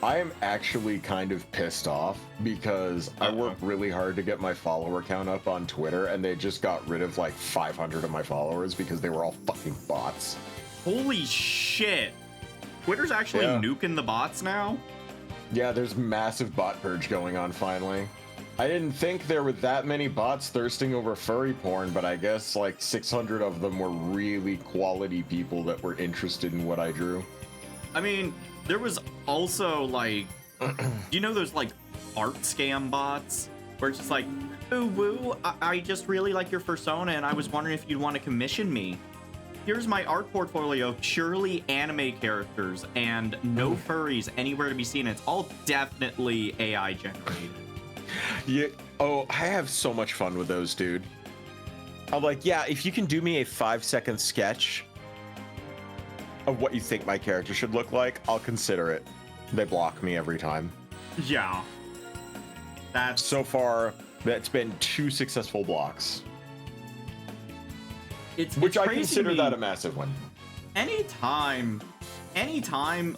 I am actually kind of pissed off because I worked really hard to get my follower count up on Twitter, and they just got rid of like 500 of my followers because they were all fucking bots. Holy shit! Twitter's actually nuking the bots now? Yeah, there's massive bot purge going on finally. I didn't think there were that many bots thirsting over furry porn, but I guess like 600 of them were really quality people that were interested in what I drew. I mean, there was also like, you know those like art scam bots? Where it's just like, ooh woo, I just really like your persona and I was wondering if you'd want to commission me. Here's my art portfolio, purely anime characters and no furries anywhere to be seen. It's all definitely AI generated. Yeah. Oh, I have so much fun with those, dude. I'm like, yeah, if you can do me a 5-second sketch of what you think my character should look like, I'll consider it. They block me every time. Yeah. That's... So far, that's been 2 successful blocks. Which I consider that a massive one. Anytime,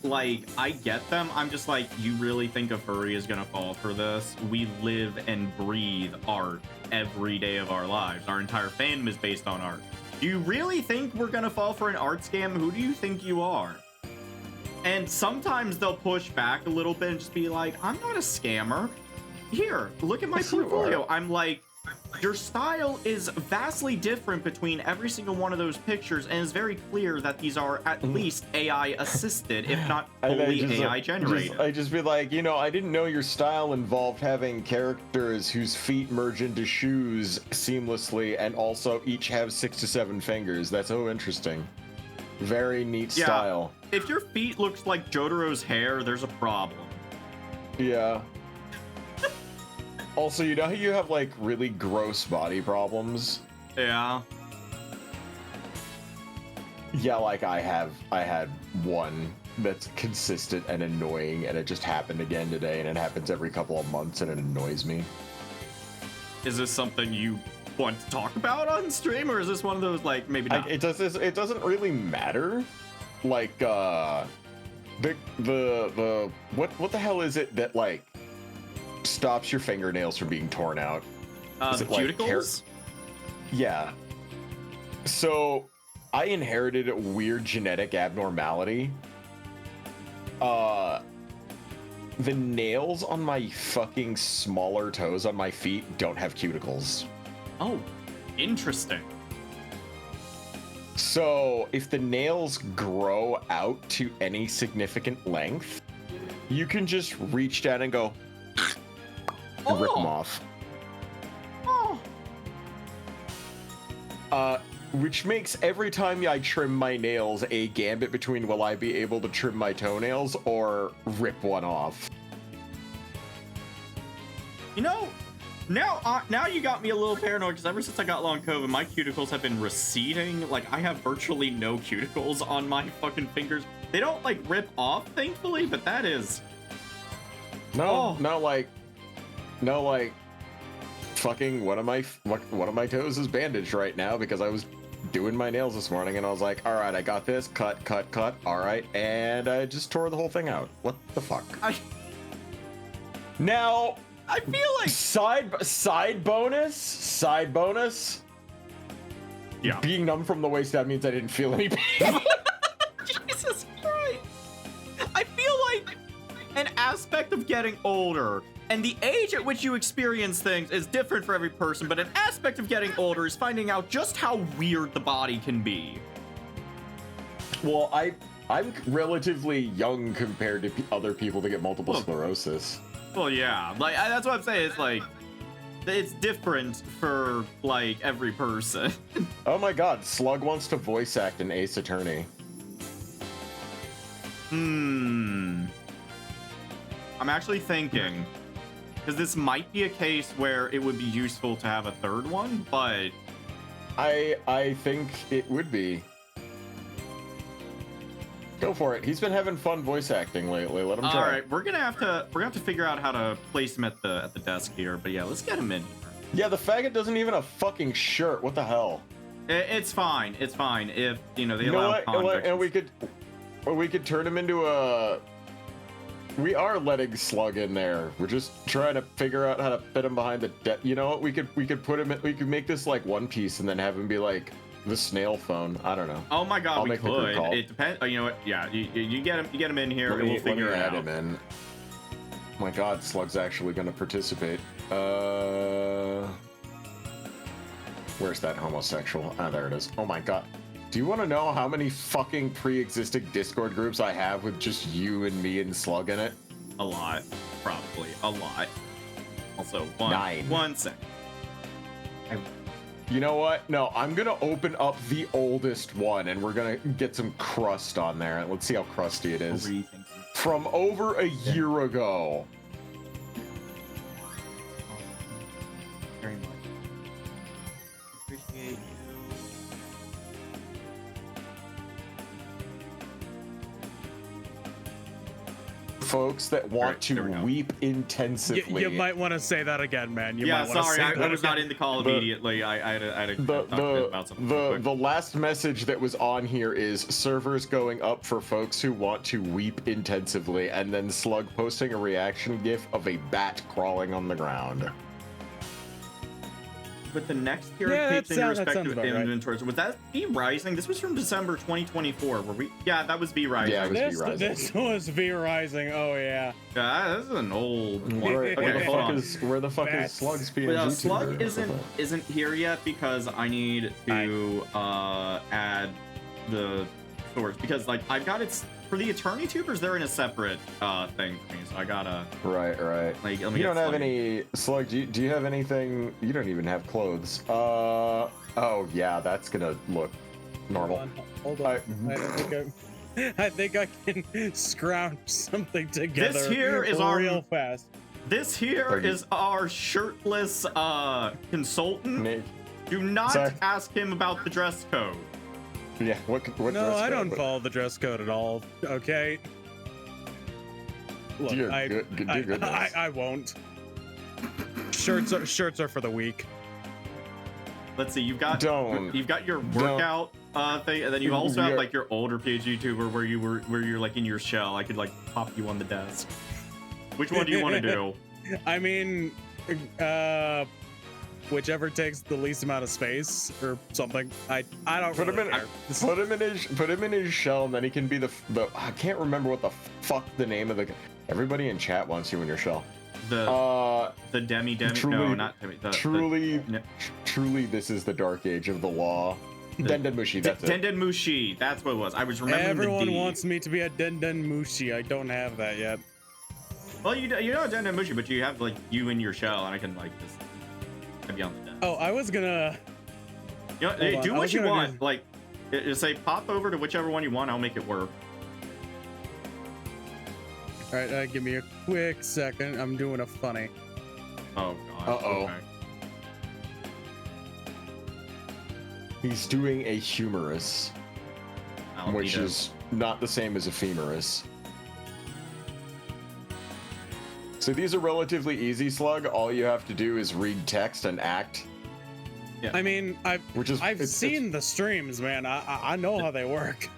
like, I get them, I'm just like, you really think a furry is gonna fall for this? We live and breathe art every day of our lives. Our entire fandom is based on art. Do you really think we're gonna fall for an art scam? Who do you think you are? And sometimes they'll push back a little bit and just be like, I'm not a scammer. Here, look at my portfolio. I'm like, your style is vastly different between every single one of those pictures, and it's very clear that these are at least AI assisted, if not fully AI generated. I just be like, you know, I didn't know your style involved having characters whose feet merge into shoes seamlessly and also each have 6 to 7 fingers. That's so interesting. Very neat style. If your feet looks like Jotaro's hair, there's a problem. Yeah. Also, you know how you have, like, really gross body problems? Yeah. Yeah, like, I had one that's consistent and annoying, and it just happened again today, and it happens every couple of months, and it annoys me. Is this something you want to talk about on stream, or is this one of those, like, maybe not? It doesn't really matter. Like, what the hell is it that, like, stops your fingernails from being torn out? The cuticles? Yeah. So, I inherited a weird genetic abnormality. The nails on my fucking smaller toes on my feet don't have cuticles. Oh, interesting. So, if the nails grow out to any significant length, you can just reach down and go and rip them off. Which makes every time I trim my nails a gambit between will I be able to trim my toenails or rip one off. You know, now you got me a little paranoid, because ever since I got long COVID, my cuticles have been receding. Like, I have virtually no cuticles on my fucking fingers. They don't, like, rip off, thankfully, but that is... No, like, fucking one of my toes is bandaged right now because I was doing my nails this morning and I was like, all right, I got this, cut, all right, and I just tore the whole thing out. What the fuck? Now, I feel like side bonus. Yeah. Being numb from the waist down means I didn't feel any pain. Jesus Christ. I feel like an aspect of getting older, and the age at which you experience things is different for every person, but an aspect of getting older is finding out just how weird the body can be. Well, I'm relatively young compared to other people that get multiple sclerosis. Well, yeah, like that's what I'm saying. It's like it's different for like every person. Oh my God, Slug wants to voice act in Ace Attorney. I'm actually thinking, because this might be a case where it would be useful to have a third one, but I think it would be. Go for it. He's been having fun voice acting lately. Let him try. All right, we're gonna have to figure out how to place him at the desk here. But yeah, let's get him in here. Yeah, the faggot doesn't even have a fucking shirt. What the hell? It's fine. It's fine. If they allow convicts. And we could turn him into a we are letting Slug in there. We're just trying to figure out how to fit him behind the. You know what? We could put him. We could make this like One Piece and then have him be like the snail phone. I don't know. Oh my god, I'll we make the group could. call. It depends. You know what? Yeah, you get him in here, and we'll figure it add out. him in. Oh my god, Slug's actually going to participate. Where's that homosexual? Ah, there it is. Oh my god. Do you want to know how many fucking pre-existing Discord groups I have with just you and me and Slug in it? A lot, probably a lot. Also, 9. 1 sec. You know what? No, I'm gonna open up the oldest one, and we're gonna get some crust on there. Let's see how crusty it is. From over a year ago. Very much. Appreciate you. Folks that want Alright, there we to go. weep intensively. You might want to say that again, man. You Yeah, might want sorry, to say that I was not again. in the call immediately. I had to talk about something real quick. the last message that was on here is servers going up for folks who want to weep intensively, and then Slug posting a reaction gif of a bat crawling on the ground. With the next tier Yeah, of that peaks in your sounds respective about right. inventories, would that be Rising? This was from December 2024. Were we? Yeah, that was V Rising. Yeah, it was This, V-Rising. this was V Rising. Oh yeah. Yeah, this is an old one. Where Okay, the hold fuck on. is Slug's PNG? But, Slug tuber? isn't here yet because I need to add the source because like I've got it for the attorney tubers. They're in a separate thing for me, so I gotta Right. like let me You get don't have Slug. any Slug. Do you have anything? You don't even have clothes. Oh yeah, that's gonna look normal. Hold on. I think I can scrounge something together. This here is our real fast. This here Are you- is our shirtless consultant. Nick. Do not Sorry. ask him about the dress code. Yeah. What No, dress I code? don't follow the dress code at all. Okay. Look, Dear I goodness. I won't. Shirts are for the weak. Let's see, you've got your Don't. workout thing, and then you also have Yeah. like your older PhD tuber where you're like in your shell. I could like pop you on the desk. Which one do you want to do? I mean, whichever takes the least amount of space or something. I don't Put him really in. care. Put him in his shell, and then he can be the. I can't remember what the fuck the name of the. Everybody in chat wants you in your shell. The demi. truly- No, not demi. Truly, this is the dark age of the law. Denden Mushi, that's it. Denden Mushi. That's what it was. I was remembering Everyone the D. wants me to be a Denden Mushi. I don't have that yet. Well, you know Denden Mushi, but you have like you in your shell, and I can like just be on the desk. Oh, I was gonna. You know, Hold hey, on, do I what was you gonna want. Like, just say pop over to whichever one you want. I'll make it work. All right, give me a quick second. I'm doing a funny. Oh god. Uh-oh. Okay. He's doing a humorous, I'll which need is not the same as a femurous. So these are relatively easy, Slug. All you have to do is read text and act. I mean, I've It's seen the streams, man. I know how they work.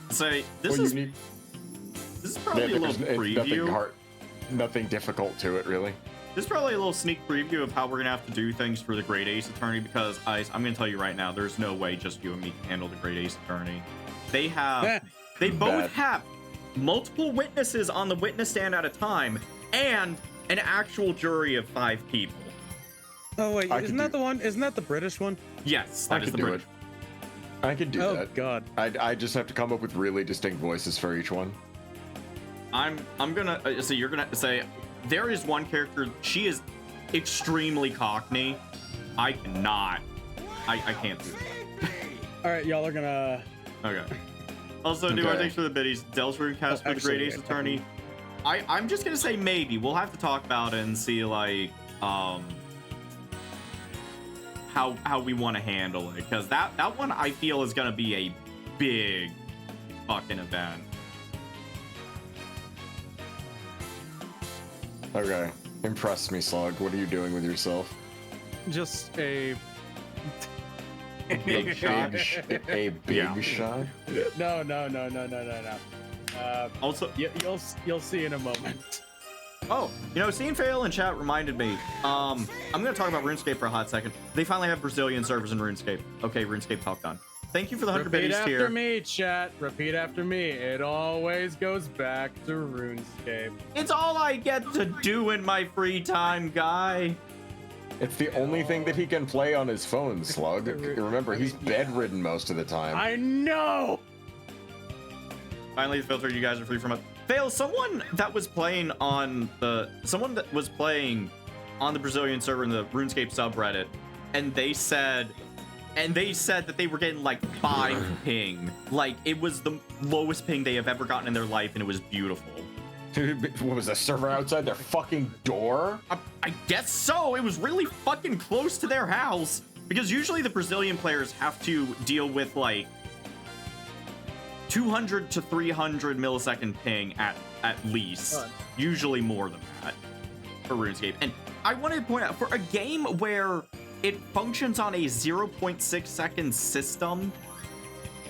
Say this well, is you need, this is probably a little it's nothing preview. hard, nothing difficult to it, really. This is probably a little sneak preview of how we're gonna have to do things for the Great Ace Attorney because I'm gonna tell you right now, there's no way just you and me can handle the Great Ace Attorney. They have, they both have multiple witnesses on the witness stand at a time and an actual jury of 5 people. Oh wait, I isn't could that the one? Isn't that the British one? Yes, I that is could the do British. it. I could do Oh that. god. I just have to come up with really distinct voices for each one. I'm gonna so you're gonna say there is one character. She is extremely Cockney. I cannot. I can't do that. All right, y'all are gonna. Okay. Also, do our Okay. thanks for the biddies. Delsford cast for the Great actually, Ace Attorney. I'm just gonna say maybe. We'll have to talk about it and see like how we want to handle it because that one I feel is gonna be a big fucking event. Okay. Impress me, Slug. What are you doing with yourself? Just a. Big shot. A big Yeah. shot? No. Also, You'll see in a moment. oh, seeing Fail in chat reminded me. I'm gonna talk about RuneScape for a hot second. They finally have Brazilian servers in RuneScape. Okay, RuneScape talk done. Thank you for the 100 Repeat biddies after tier. me, chat. Repeat after me. It always goes back to RuneScape. It's all I get to do in my free time, guy. It's the only thing that he can play on his phone, Slug. Remember, he's bedridden most of the time. I know. Finally, the filter. You guys are free from it. Fail. Someone that was playing on the Brazilian server in the RuneScape subreddit, and they said that they were getting like 5 ping. Like it was the lowest ping they have ever gotten in their life, and it was beautiful. Dude, what was the server outside their fucking door? I guess so. It was really fucking close to their house, because usually the Brazilian players have to deal with like 200 to 300 millisecond ping at least. Usually more than that for RuneScape. And I wanted to point out, for a game where it functions on a 0.6 second system,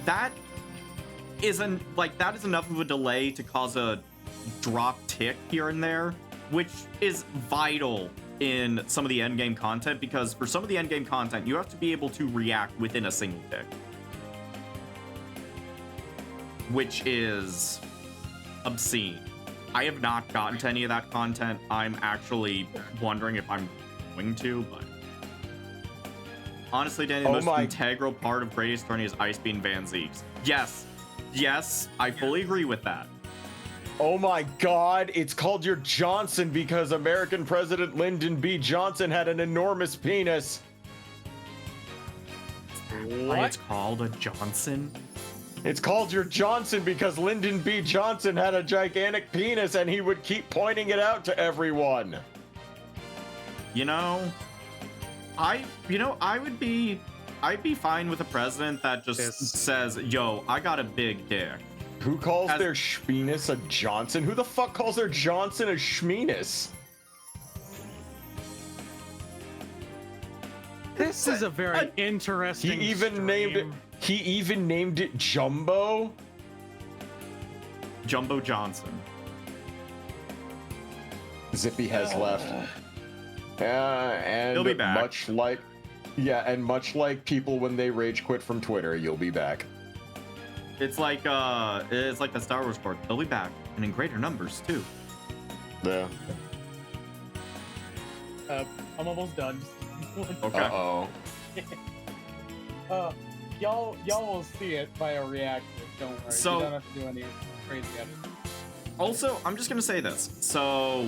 that is enough of a delay to cause a drop tick here and there, which is vital in some of the endgame content, because for some of the endgame content, you have to be able to react within a single tick, which is obscene. I have not gotten to any of that content. I'm actually wondering if I'm going to, but honestly, Danny, the most integral part of Greatest Tourney is Ice Beam Van Zeeks. Yes, I fully agree with that. Oh my god, it's called your Johnson because American President Lyndon B. Johnson had an enormous penis. What? It's called a Johnson? It's called your Johnson because Lyndon B. Johnson had a gigantic penis and he would keep pointing it out to everyone. I'd be fine with a president that just says, yo, I got a big dick. Who calls their schmenis a Johnson? Who the fuck calls their Johnson a schmenis? This is a very interesting. He even named it Jumbo. Jumbo Johnson. Zippy has left. And he'll be back. Much like people when they rage quit from Twitter, you'll be back. It's like the Star Wars court. They'll be back, and in greater numbers too. Yeah. I'm almost done. Okay. Uh-oh. Y'all will see it by a reaction. Don't worry. So, you don't have to do any crazy editing. Also, I'm just gonna say this. So,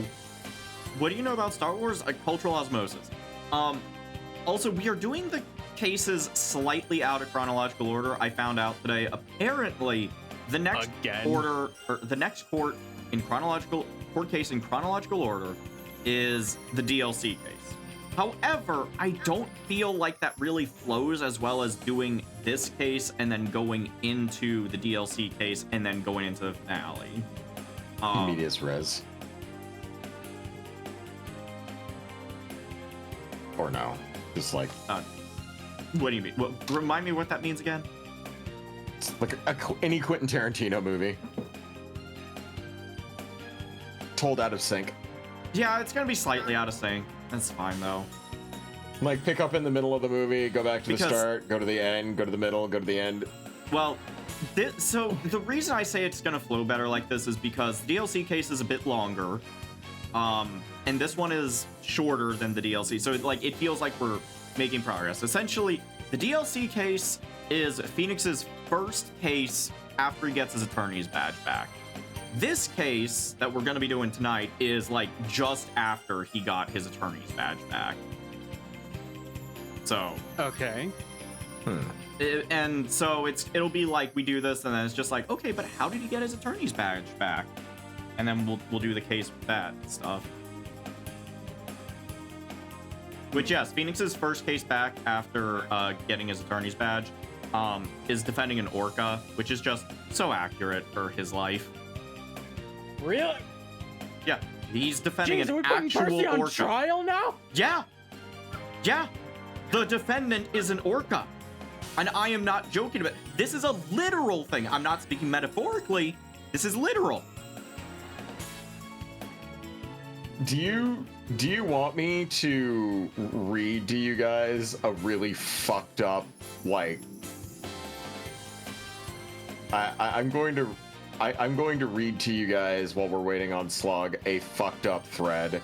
what do you know about Star Wars? Cultural osmosis. Also, we are doing the cases slightly out of chronological order. I found out today. Apparently, the next court case in chronological order is the DLC case. However, I don't feel like that really flows as well as doing this case and then going into the DLC case and then going into the finale. Medias res. Or no. Just like... what do you mean? Remind me what that means again? It's like any Quentin Tarantino movie. Told out of sync. Yeah, it's gonna be slightly out of sync. That's fine, though. Like, pick up in the middle of the movie, go back to the start, go to the end, go to the middle, go to the end. Well, so the reason I say it's gonna flow better like this is because the DLC case is a bit longer. And this one is shorter than the DLC. So, it feels like we're making progress. Essentially, the DLC case is Phoenix's first case after he gets his attorney's badge back. This case that we're going to be doing tonight is just after he got his attorney's badge back. So okay. And so it'll be like we do this, and then it's just like, okay, but how did he get his attorney's badge back? And then we'll do the case with that stuff. Which, yes, Phoenix's first case back after getting his attorney's badge is defending an orca, which is just so accurate for his life. Really? Yeah, he's defending an actual Percy on orca. trial now? Yeah. The defendant is an orca, and I am not joking about it. This is a literal thing. I'm not speaking metaphorically. This is literal. Do you want me to read to you guys a really fucked up, like, I'm going to read to you guys while we're waiting on Slug a fucked up thread.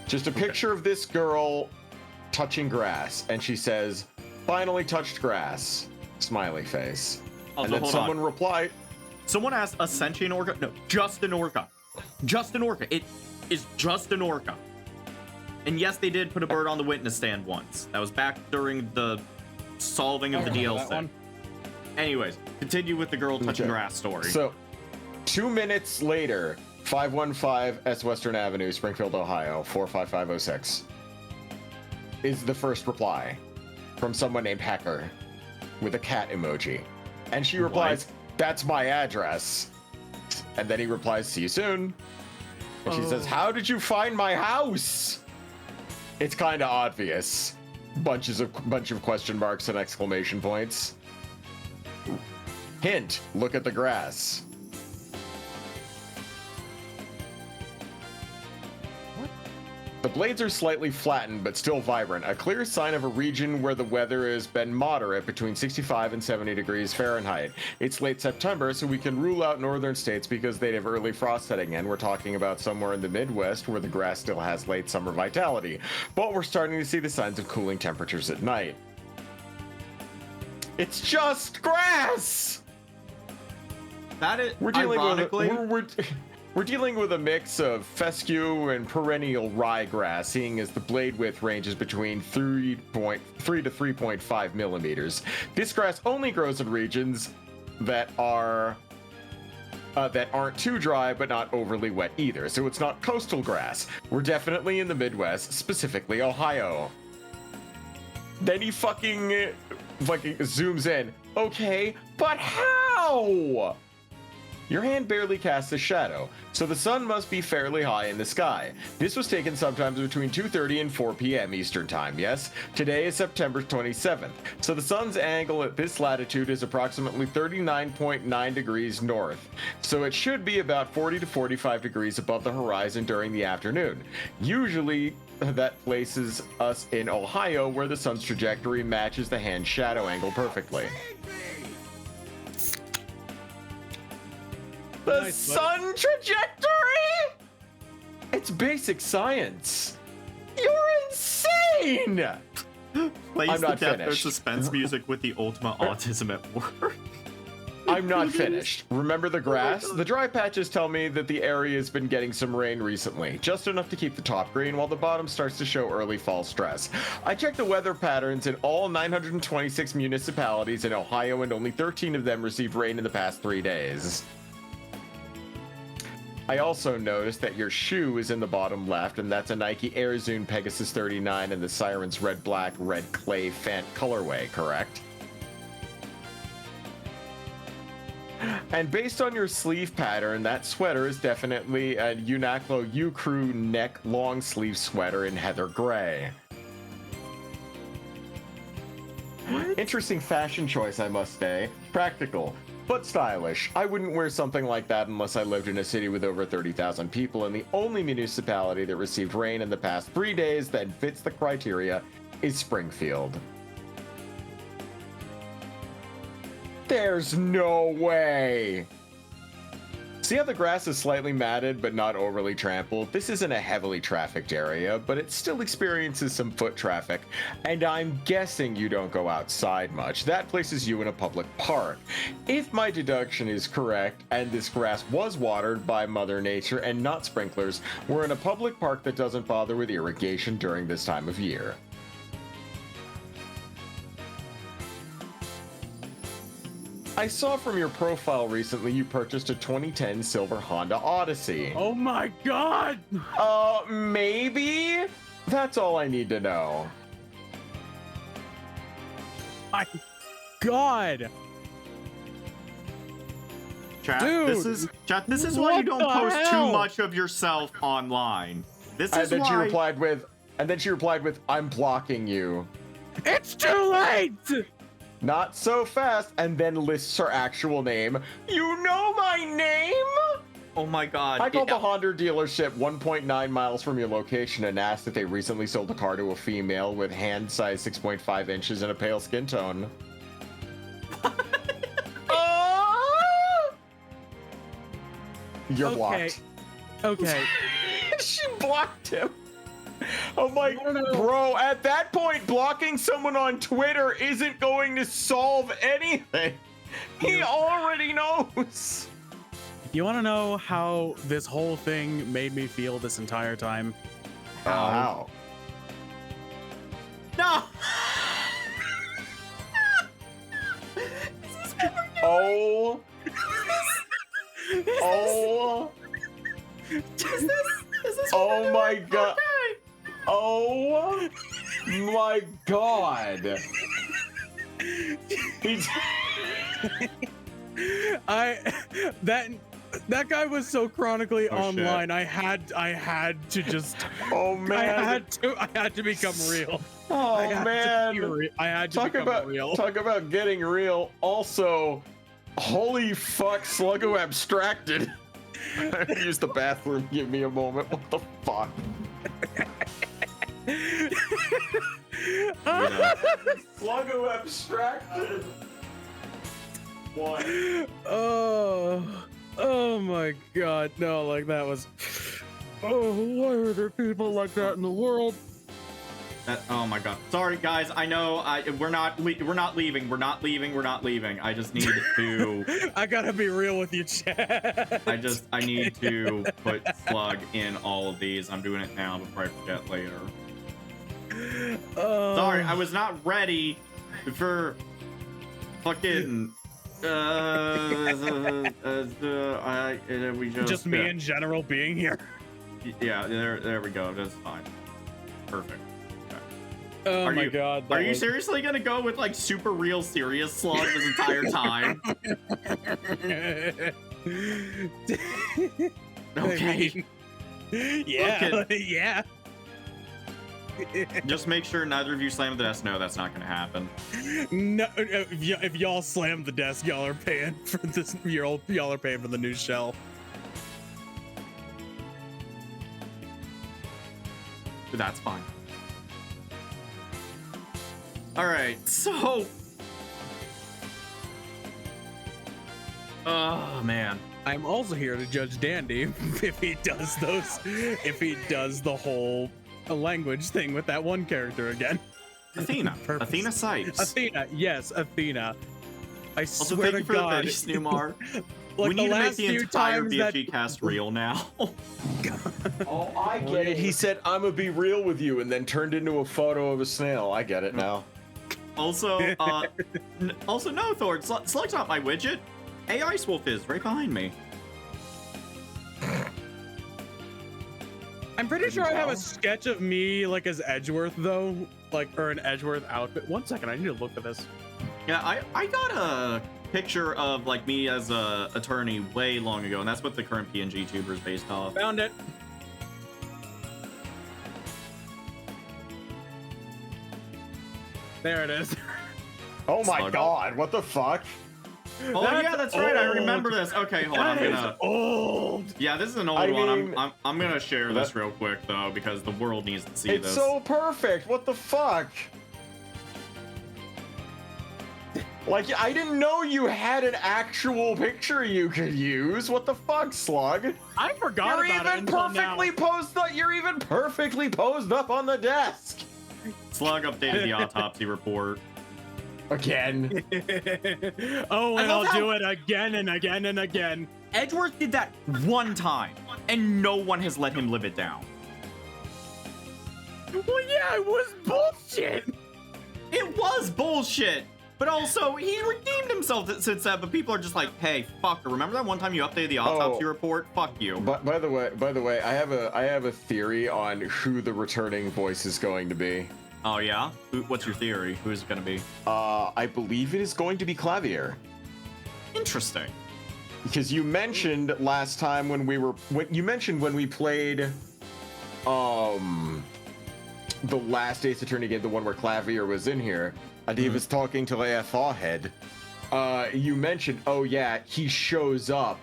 Just a picture of this girl touching grass, and she says, "Finally touched grass." Smiley face. Also, and then hold someone on. replied, Someone asked a sentient orca? No, just an orca. Just an orca. It is just an orca. And yes, they did put a bird on the witness stand once. That was back during the solving of the DLC. Anyways, continue with the girl touching grass story. So, 2 minutes later, 515 S Western Avenue, Springfield, Ohio, 45506, is the first reply from someone named Hacker with a cat emoji. And she replies, "That's my address." And then he replies, "See you soon." And she says, "How did you find my house?" It's kind of obvious. Bunch of question marks and exclamation points. Hint, look at the grass. The blades are slightly flattened, but still vibrant, a clear sign of a region where the weather has been moderate between 65 and 70 degrees Fahrenheit. It's late September, so we can rule out northern states because they have early frost setting in. We're talking about somewhere in the Midwest where the grass still has late summer vitality, but we're starting to see the signs of cooling temperatures at night. It's just grass! That is, We're dealing ironically... We're dealing with a mix of fescue and perennial ryegrass, seeing as the blade width ranges between 3 to 3.5 millimeters. This grass only grows in regions that aren't too dry but not overly wet either, so it's not coastal grass. We're definitely in the Midwest, specifically Ohio. Then he fucking zooms in. Okay, but how? Your hand barely casts a shadow, so the sun must be fairly high in the sky. This was taken sometimes between 2:30 and 4 p.m. Eastern Time, yes? Today is September 27th, so the sun's angle at this latitude is approximately 39.9 degrees north, so it should be about 40 to 45 degrees above the horizon during the afternoon. Usually, that places us in Ohio, where the sun's trajectory matches the hand's shadow angle perfectly. The Nice, sun trajectory? It's basic science. You're insane! Plays I'm the not death or finished. suspense music with the ultimate autism at work. I'm not finished. Remember the grass? The dry patches tell me that the area has been getting some rain recently, just enough to keep the top green while the bottom starts to show early fall stress. I checked the weather patterns in all 926 municipalities in Ohio, and only 13 of them received rain in the past 3 days. I also noticed that your shoe is in the bottom left, and that's a Nike Air Zoom Pegasus 39 in the Siren's red, black, red clay Fant colorway, correct? And based on your sleeve pattern, that sweater is definitely a Uniqlo U-Crew neck long sleeve sweater in heather gray. Interesting fashion choice, I must say. Practical, but stylish. I wouldn't wear something like that unless I lived in a city with over 30,000 people, and the only municipality that received rain in the past 3 days that fits the criteria is Springfield. There's no way! See how the grass is slightly matted but not overly trampled? This isn't a heavily trafficked area, but it still experiences some foot traffic, and I'm guessing you don't go outside much. That places you in a public park. If my deduction is correct, and this grass was watered by Mother Nature and not sprinklers, we're in a public park that doesn't bother with irrigation during this time of year. I saw from your profile recently you purchased a 2010 silver Honda Odyssey. Oh my god! Maybe? That's all I need to know. My god! Chat, Dude, this is why what you don't the post hell? too much of yourself online. This And is then why. she replied with, "I'm blocking you." It's too late! Not so fast, and then lists her actual name. You know my name? Oh my god. I called the Honda dealership 1.9 miles from your location and asked if they recently sold a car to a female with hand size 6.5 inches and a pale skin tone. You're blocked. Okay. She blocked him. I'm like, bro, at that point, blocking someone on Twitter isn't going to solve anything. He already knows. You want to know how this whole thing made me feel this entire time? How? No! Oh. Oh. Is this Oh my god. Oh my god. That guy was so chronically Oh, online. I had to just. Oh man. I had to become real. Oh man. I had to become real. Talk about getting real. Also, holy fuck, Sluggo abstracted. Use the bathroom. Give me a moment. What the fuck? Sluggo abstracted. What? Oh my god, no, like that was. Oh, why are there people like that in the world? Oh my god. Sorry guys, I know we're not leaving. We're not leaving. I just need to I gotta be real with you, Chad. I need to put Slug in all of these. I'm doing it now before I forget later. Sorry, I was not ready for fucking we just me in general being here. Yeah, there we go. That's fine. Perfect. Oh my god. Are you seriously gonna go with like super real serious Slug this entire time? Okay. Yeah. Yeah. Just make sure neither of you slam the desk. No, that's not gonna happen. No, if y'all slam the desk, y'all are paying for this. Y'all are paying for the new shell. That's fine. All right, so. Oh man. I'm also here to judge Dandy if he does the whole language thing with that one character again. Athena. Athena Sykes. Athena, yes, Athena. I Also, swear thank to you for God. the 30 Snumar. Like we need to make last the few entire times BFG cast real now. Oh, I get it. He said, "I'm gonna be real with you," and then turned into a photo of a snail. I get it now. Also, no, Thor. Slug's not my widget. Hey, Ice Wolf is right behind me. I'm pretty sure I have a sketch of me like as Edgeworth though, or an Edgeworth outfit. 1 second, I need to look at this. Yeah, I got a picture of like me as a attorney way long ago, and that's what the current PNG tuber is based off. Found it. There it is. Oh my god, what the fuck? Oh yeah, that's right. I remember this. Okay, hold on. I'm gonna. Old. Yeah, this is an old one. I'm gonna share this real quick though because the world needs to see this. It's so perfect. What the fuck? Like, I didn't know you had an actual picture you could use. What the fuck, Slug? I forgot about it until now. You're even perfectly posed up on the desk. Slug updated the autopsy report. Again. Oh, and I'll do it again and again and again. Edgeworth did that one time, and no one has let him live it down. Well, yeah, it was bullshit. It was bullshit. But also, he redeemed himself since that. But people are just like, "Hey, fucker! Remember that one time you updated the autopsy report? Fuck you." But by the way, I have a theory on who the returning voice is going to be. Oh yeah? What's your theory? Who is it going to be? I believe it is going to be Clavier. Interesting. Because you mentioned last time when we played, the last Ace Attorney game, the one where Clavier was in here, and he was talking to Leia Thawhead. You mentioned, oh yeah, he shows up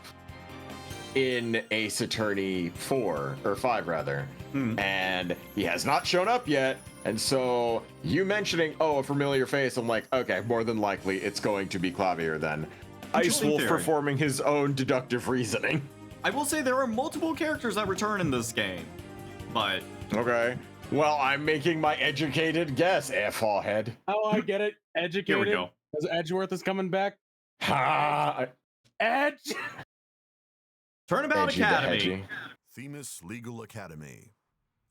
in Ace Attorney 4 or 5 rather, and he has not shown up yet. And so you mentioning, oh, a familiar face, I'm like, okay, more than likely it's going to be Clavier then. Ice Wolf performing his own deductive reasoning. I will say there are multiple characters that return in this game, but okay. Well, I'm making my educated guess, Thawhead. Oh, I get it. Educated. Here we go. Because Edgeworth is coming back. Ha! Edge. Turnabout Edgy the Academy. hedgy. Themis Legal Academy.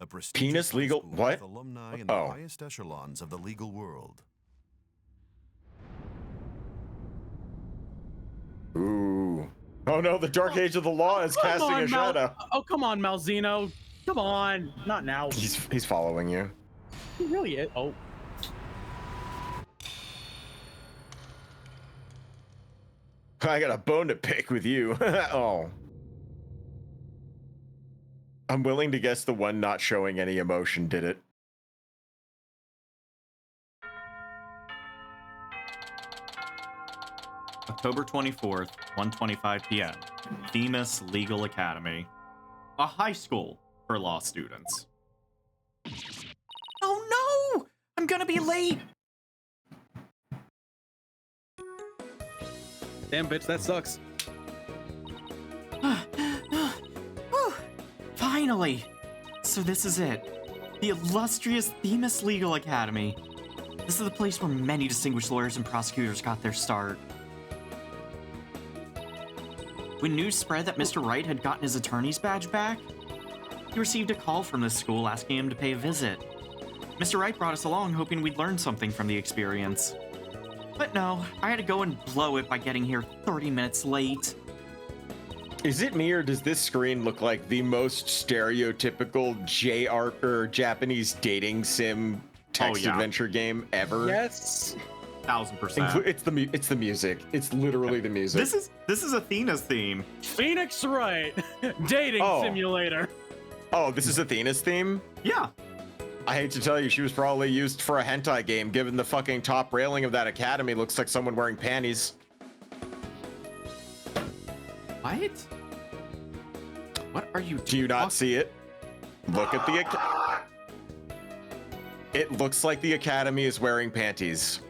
A Penis prestigious legal- school what? with alumni in the Oh. highest echelons of the legal world. Ooh. Oh no, the Dark Age of the Law is Come casting on, a shadow. Oh, come on, Malzino. Come on. Not now. He's following you. He really is. Oh. I got a bone to pick with you. Oh. I'm willing to guess the one not showing any emotion did it. October 24th, 1:25 p.m. Themis Legal Academy, a high school for law students. Oh no! I'm gonna be late! Damn, bitch, that sucks. Whew. Finally! So this is it. The illustrious Themis Legal Academy. This is the place where many distinguished lawyers and prosecutors got their start. When news spread that Mr. Wright had gotten his attorney's badge back, he received a call from the school asking him to pay a visit. Mr. Wright brought us along hoping we'd learn something from the experience. But no, I had to go and blow it by getting here 30 minutes late. Is it me or does this screen look like the most stereotypical JR or Japanese dating sim text adventure game ever? Yes. 1000%. It's the music. It's literally the music. This is Athena's theme. Phoenix Wright. Dating simulator. Oh, this is Athena's theme? Yeah. I hate to tell you, she was probably used for a hentai game, given the fucking top railing of that academy looks like someone wearing panties. What? What are you Do you not see it? Look at the... It looks like the academy is wearing panties.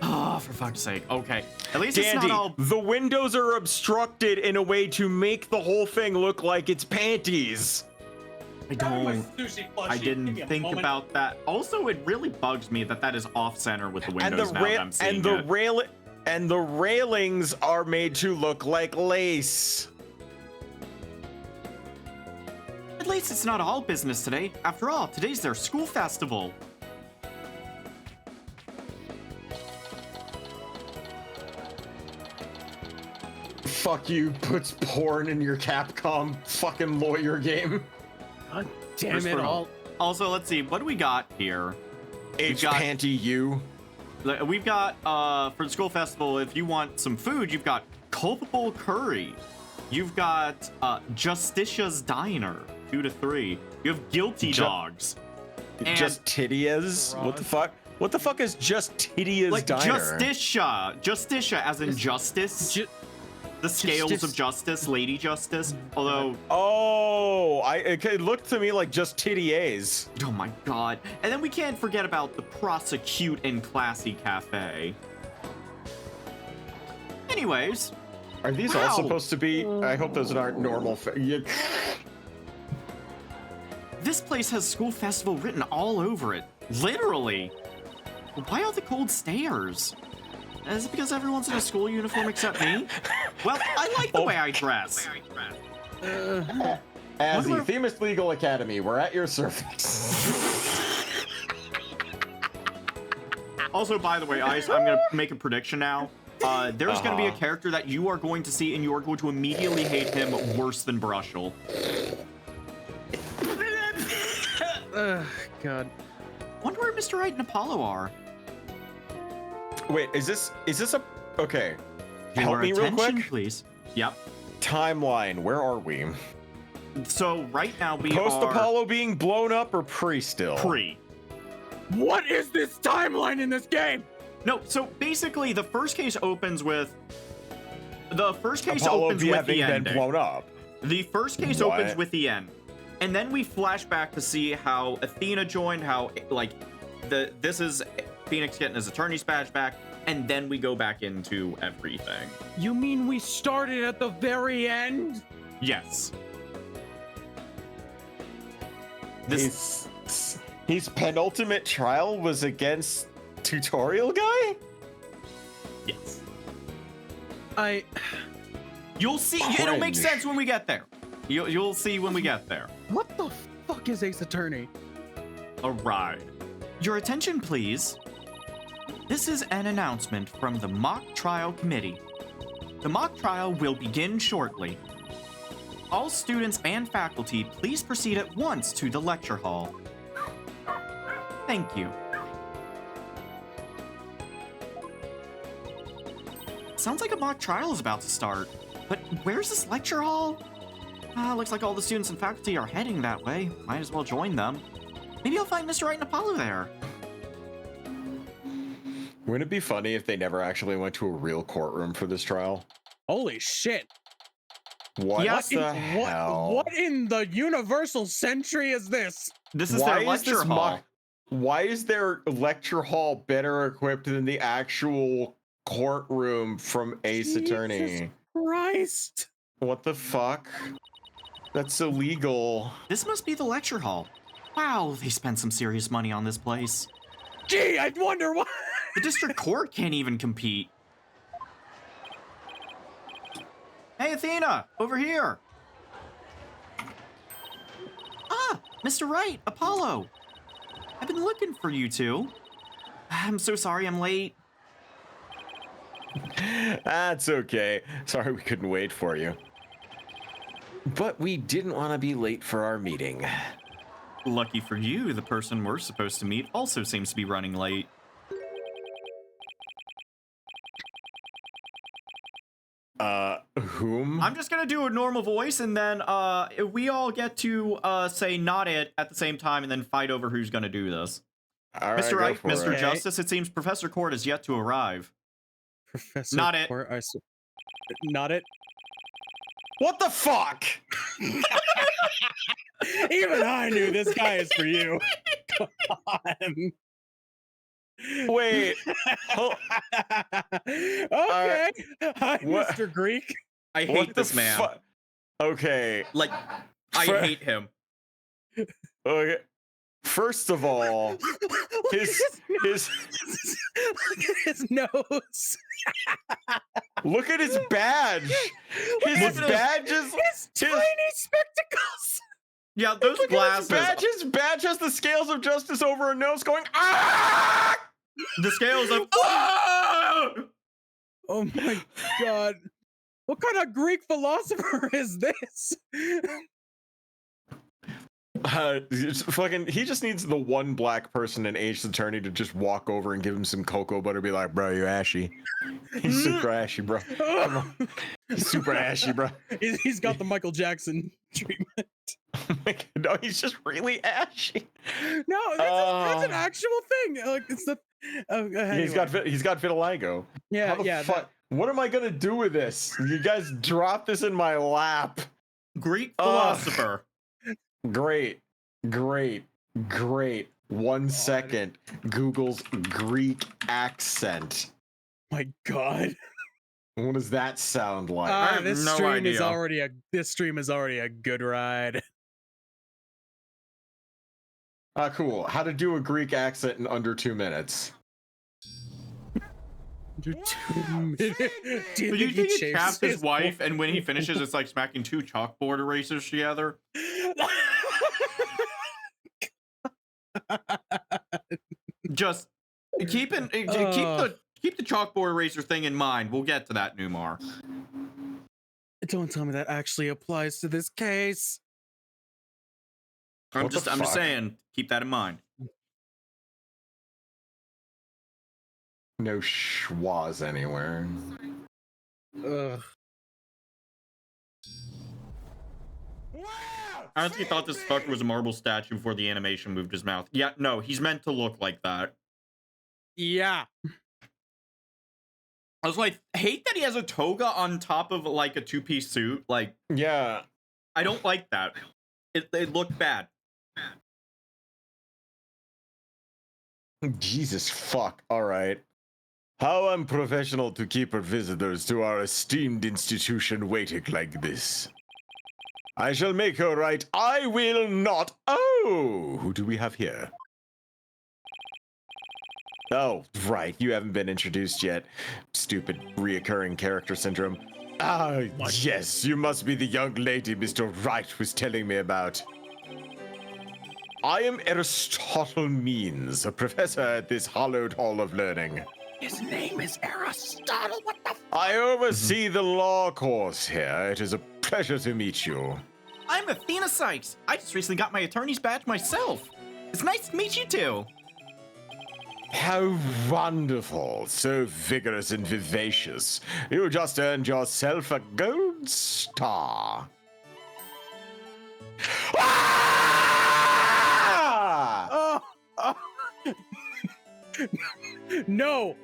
Oh, for fuck's sake. Okay. At least Dandy, it's not all... the windows are obstructed in a way to make the whole thing look like it's panties. I didn't think about that. Also, it really bugs me that is off-center with the windows now that I'm seeing and the railings are made to look like lace. At least it's not all business today. After all, today's their school festival. Fuck you, puts porn in your Capcom fucking lawyer game. God damn it all. Also, let's see, what do we got here? Panty you. We've got, for the school festival, if you want some food, you've got Culpable Curry. You've got Justitia's Diner, 2 to 3. You have Guilty Dogs. Just Titia's? What the fuck? What the fuck is Just Titia's Diner? Justitia as in justice. The scales of justice, Lady Justice. Although, it looked to me like just Titia's. Oh my god! And then we can't forget about the Prosecute and Classy Cafe. Anyways, are these all supposed to be? I hope those aren't normal. This place has school festival written all over it, literally. Why all the cold stairs? Is it because everyone's in a school uniform except me? Well, I like the way I dress. As the Themis Legal Academy, we're at your service. Also, by the way, Ice, I'm going to make a prediction now. There's going to be a character that you are going to see, and you are going to immediately hate him worse than Brushel. God. Wonder where Mr. Wright and Apollo are. Wait, is this a... Okay. Help me real quick. Please. Yep. Timeline, where are we? So right now we Post are... Apollo being blown up or pre still? Pre. What is this timeline in this game? No, so basically the first case opens with the Apollo having been ending. blown up. The first case What? opens with the end. And then we flash back to see how Athena joined, how like this is Phoenix getting his attorney's badge back, and then we go back into everything. You mean we started at the very end? Yes. His penultimate trial was against Tutorial Guy? Yes. You'll see. It'll make Cringe. sense when we get there. You'll see when we get there. What the fuck is Ace Attorney? A ride. Your attention, please. This is an announcement from the Mock Trial Committee. The mock trial will begin shortly. All students and faculty, please proceed at once to the lecture hall. Thank you. Sounds like a mock trial is about to start. But where's this lecture hall? Looks like all the students and faculty are heading that way. Might as well join them. Maybe I'll find Mr. Wright and Apollo there. Wouldn't it be funny if they never actually went to a real courtroom for this trial? Holy shit. What Yes, the hell? What in the universal century is this? This is their lecture hall. Why is their lecture hall better equipped than the actual courtroom from Ace Attorney? Jesus Christ. What the fuck? That's illegal. This must be the lecture hall. Wow, they spent some serious money on this place. Gee, I wonder why. The district court can't even compete. Hey, Athena, over here. Ah, Mr. Wright, Apollo. I've been looking for you two. I'm so sorry I'm late. That's okay. Sorry we couldn't wait for you. But we didn't want to be late for our meeting. Lucky for you, the person we're supposed to meet also seems to be running late. Whom? I'm just gonna do a normal voice, and then we all get to say not it at the same time, and then fight over who's gonna do this. All right, Mr. go Wright, for Mr. it. Justice, it seems Professor Court is yet to arrive. Professor Not it. Not it. What the fuck? Even I knew this guy is for you. Come on. Wait. Oh, Okay. Hi, what- Mr. Greek. I what hate the this man. Okay. Like, I For- hate him. Okay. First of all, his Look at his nose. look at his badge. His Look at badge is His tiny spectacles. Yeah, those look at his glasses. badge. His badge has the scales of justice over a nose going ah! The scales of. Ah! Oh my god. What kind of Greek philosopher is this? It's fucking. He just needs the one black person in Ace Attorney to just walk over and give him some cocoa butter. Be like, bro, you're ashy. He's super ashy, bro. Come on. He's super ashy, bro. He's got the Michael Jackson treatment. No, he's just really ashy. No, that's an actual thing. Like it's the. Anyway. He's got vitiligo. Yeah, How the yeah. fuck? What am I gonna do with this? You guys drop this in my lap. Greek philosopher. Great. 1 second. Google's Greek accent. My god. What does that sound like? I have This no stream is idea. already a good ride. Cool. How to do a Greek accent in under 2 minutes. Do you But you think he taps his wife, and when he finishes, it's like smacking 2 chalkboard erasers together? Just keep the chalkboard eraser thing in mind. We'll get to that, Numar. Don't tell me that actually applies to this case. I'm What the just fuck? saying, keep that in mind. No schwas anywhere. Ugh. Wow! I honestly thought this fucker was a marble statue before the animation moved his mouth. Yeah, no, he's meant to look like that. Yeah. I was like, hate that he has a toga on top of like a two-piece suit. Like, Yeah. I don't like that. It looked bad. Jesus fuck. All right. How unprofessional to keep our visitors to our esteemed institution waiting like this. I shall make her right. I will not. Oh, who do we have here? Oh, right. You haven't been introduced yet. Stupid reoccurring character syndrome. Ah, yes. You must be the young lady Mr. Wright was telling me about. I am Aristotle Means, a professor at this hallowed hall of learning. His name is Aristotle. What the? I oversee the law course here. It is a pleasure to meet you. I'm Athena Sykes. I just recently got my attorney's badge myself. It's nice to meet you too. How wonderful. So vigorous and vivacious. You just earned yourself a gold star. Ah! No,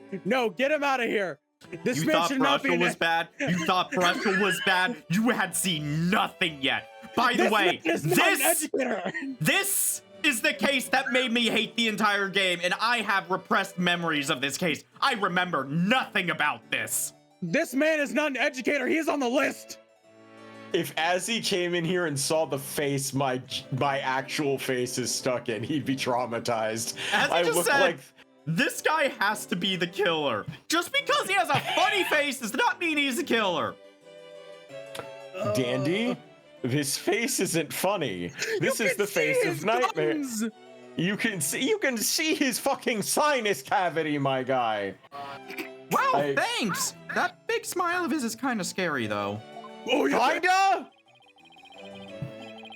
get him out of here. This You man thought should not be Brushel an was bad? You thought Brushel was bad? You had seen nothing yet. By the This way, man is not an educator. this is the case that made me hate the entire game, and I have repressed memories of this case. I remember nothing about this. This man is not an educator. He is on the list. If as he came in here and saw the face my actual face is stuck in, he'd be traumatized. As I I just look said, like this guy has to be the killer. Just because he has a funny face does not mean he's the killer. Dandy. This face isn't funny. This is the face of nightmare. Gums. You can see his fucking sinus cavity, my guy. Wow, thanks. That big smile of his is kind of scary, though. Oh, yeah. Kinda?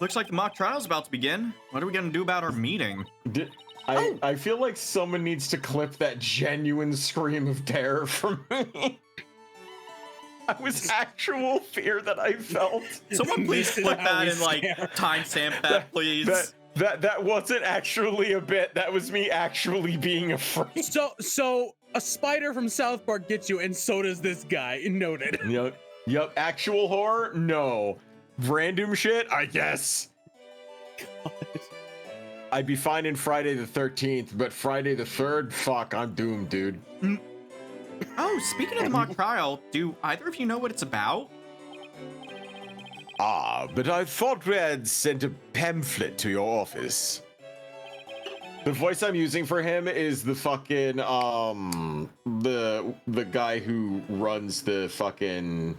Looks like the mock trial's about to begin. What are we gonna do about our meeting? I feel like someone needs to clip that genuine scream of terror from me. That was actual fear that I felt. Someone please clip that and like timestamp that, please. That wasn't actually a bit. That was me actually being afraid. So a spider from South Park gets you, and so does this guy. Noted. Yup. Actual horror? No. Random shit? I guess. God. I'd be fine in Friday the 13th, but Friday the 3rd? Fuck, I'm doomed, dude. Oh, speaking of the mock trial, do either of you know what it's about? Ah, but I thought we had sent a pamphlet to your office. The voice I'm using for him is the fucking, the guy who runs the fucking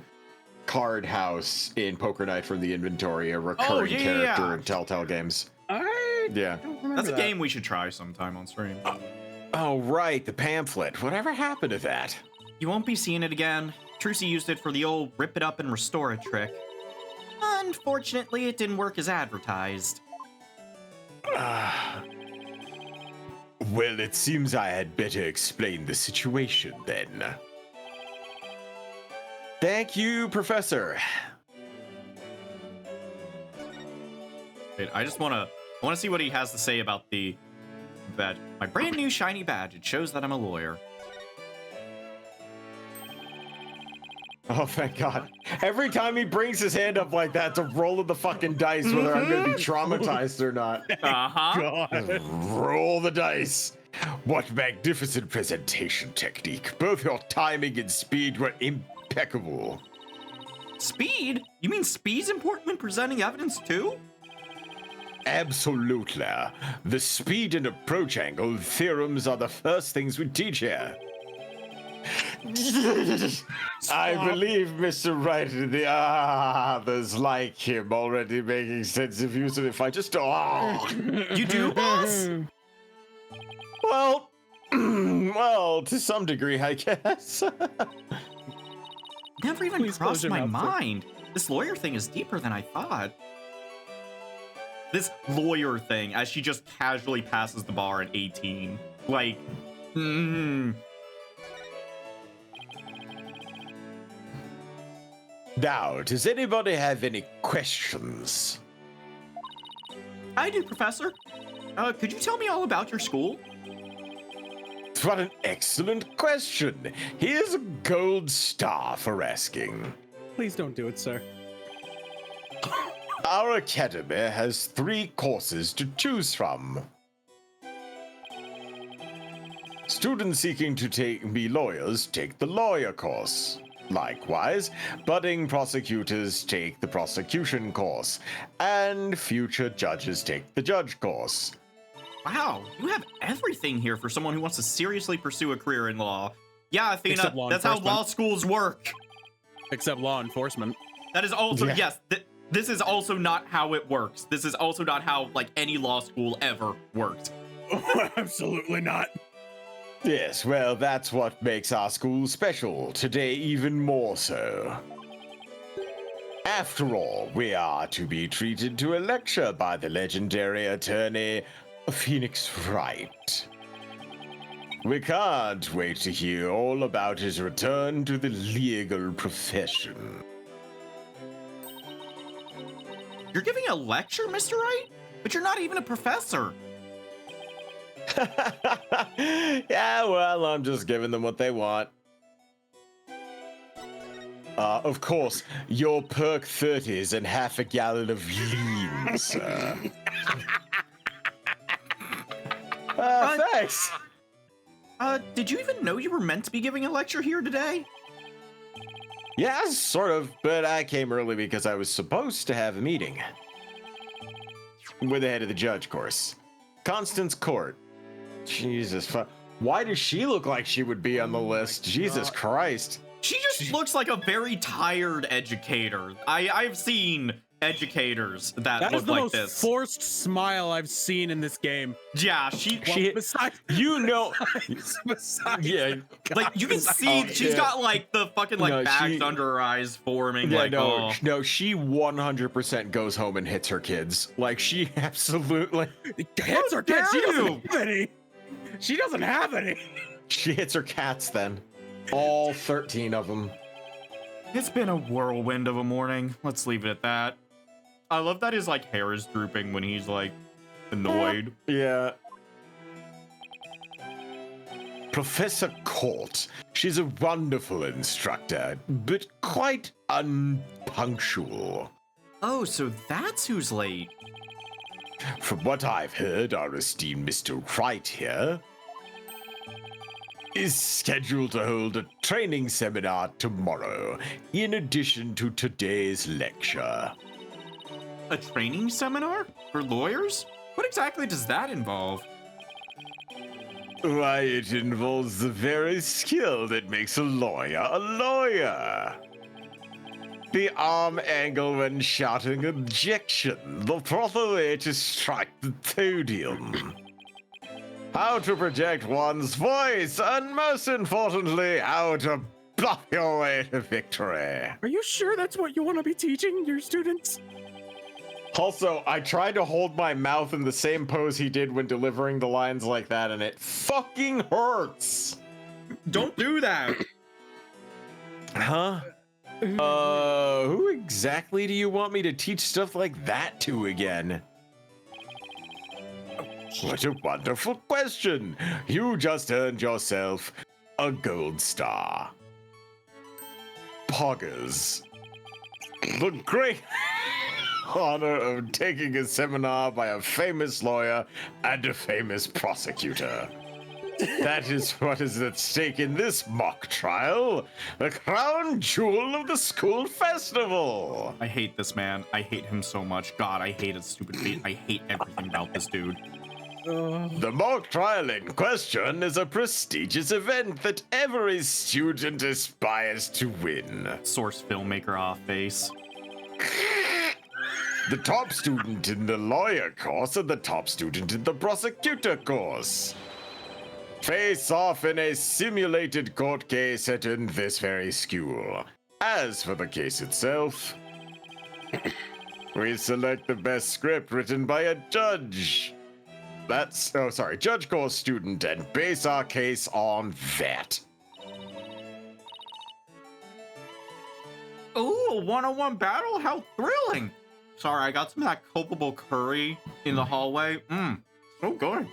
card house in Poker Night from the Inventory, a recurring character in Telltale games. Yeah. That's a game we should try sometime on stream. Oh, right, the pamphlet. Whatever happened to that? You won't be seeing it again. Trucy used it for the old rip it up and restore it trick. Unfortunately, it didn't work as advertised. Well, it seems I had better explain the situation then. Thank you, Professor. Wait, I want to see what he has to say about the badge. My brand new shiny badge. It shows that I'm a lawyer. Oh, thank God. Every time he brings his hand up like that, it's a roll of the fucking dice, whether I'm going to be traumatized or not. Uh-huh. God. Roll the dice. What magnificent presentation technique. Both your timing and speed were impeccable. Speed? You mean speed's important when presenting evidence too? Absolutely. The speed and approach angle theorems are the first things we teach here. I believe Mr. Wright and the others like him already making sensitive use of it. If I just You do, boss? well, well, to some degree, I guess. Never even Please close crossed your my mouth, sir. mind. This lawyer thing is deeper than I thought. This lawyer thing, as she just casually passes the bar at 18. Like, Now, does anybody have any questions? I do, Professor. Could you tell me all about your school? What an excellent question. Here's a gold star for asking. Please don't do it, sir. Our academy has 3 courses to choose from. Students seeking to be lawyers take the lawyer course. Likewise, budding prosecutors take the prosecution course, and future judges take the judge course. Wow, you have everything here for someone who wants to seriously pursue a career in law. Yeah, Athena, Except law that's how enforcement. law schools work. Except law enforcement. That is also, Yeah. yes, this is also not how it works. This is also not how, like, any law school ever worked. Absolutely not. Yes, well, that's what makes our school special, today even more so. After all, we are to be treated to a lecture by the legendary attorney, Phoenix Wright. We can't wait to hear all about his return to the legal profession. You're giving a lecture, Mr. Wright? But you're not even a professor. Yeah, well, I'm just giving them what they want. Of course, your perk 30s and half a gallon of lean, sir. Thanks. Did you even know you were meant to be giving a lecture here today? Yeah, sort of, but I came early because I was supposed to have a meeting. With the head of the judge course. Constance Court. Jesus, why does she look like she would be on the list? Jesus Christ. She just looks like a very tired educator. I've seen educators that That is look the like most this. forced smile I've seen in this game. Yeah, she She- Besides, You know, besides yeah, like you can see she's yeah. got like the fucking like No, bags she- under her eyes forming. yeah, like, no, oh. no, she 100% goes home and hits her kids. Like, she absolutely, hits her kids. She dare doesn't you? have any. She doesn't have any. she hits her cats then. All 13 of them. It's been a whirlwind of a morning. Let's leave it at that. I love that his like hair is drooping when he's like annoyed. Yeah. Professor Court. She's a wonderful instructor, but quite unpunctual. Oh, so that's who's late. From what I've heard, our esteemed Mr. Wright here is scheduled to hold a training seminar tomorrow, in addition to today's lecture. A training seminar for lawyers? What exactly does that involve? Why, it involves the very skill that makes a lawyer a lawyer. The arm angle when shouting objection, the proper way to strike the podium. How to project one's voice, and most importantly, how to bluff your way to victory. Are you sure that's what you want to be teaching your students? Also, I tried to hold my mouth in the same pose he did when delivering the lines like that, and it fucking hurts. Don't do that. Huh? Who exactly do you want me to teach stuff like that to again? What a wonderful question. You just earned yourself a gold star. Poggers. The great honor of taking a seminar by a famous lawyer and a famous prosecutor. That is what is at stake in this mock trial, the crown jewel of the school festival. I hate this man. I hate him so much. God, I hate his stupid face. I hate everything about this dude. The mock trial in question is a prestigious event that every student aspires to win. Source filmmaker off face. The top student in the lawyer course and the top student in the prosecutor course face off in a simulated court case set in this very school. As for the case itself, we select the best script written by a judge. Judge course student, and base our case on that. Ooh, a one-on-one battle? How thrilling! Sorry, I got some of that culpable curry in the hallway. So good.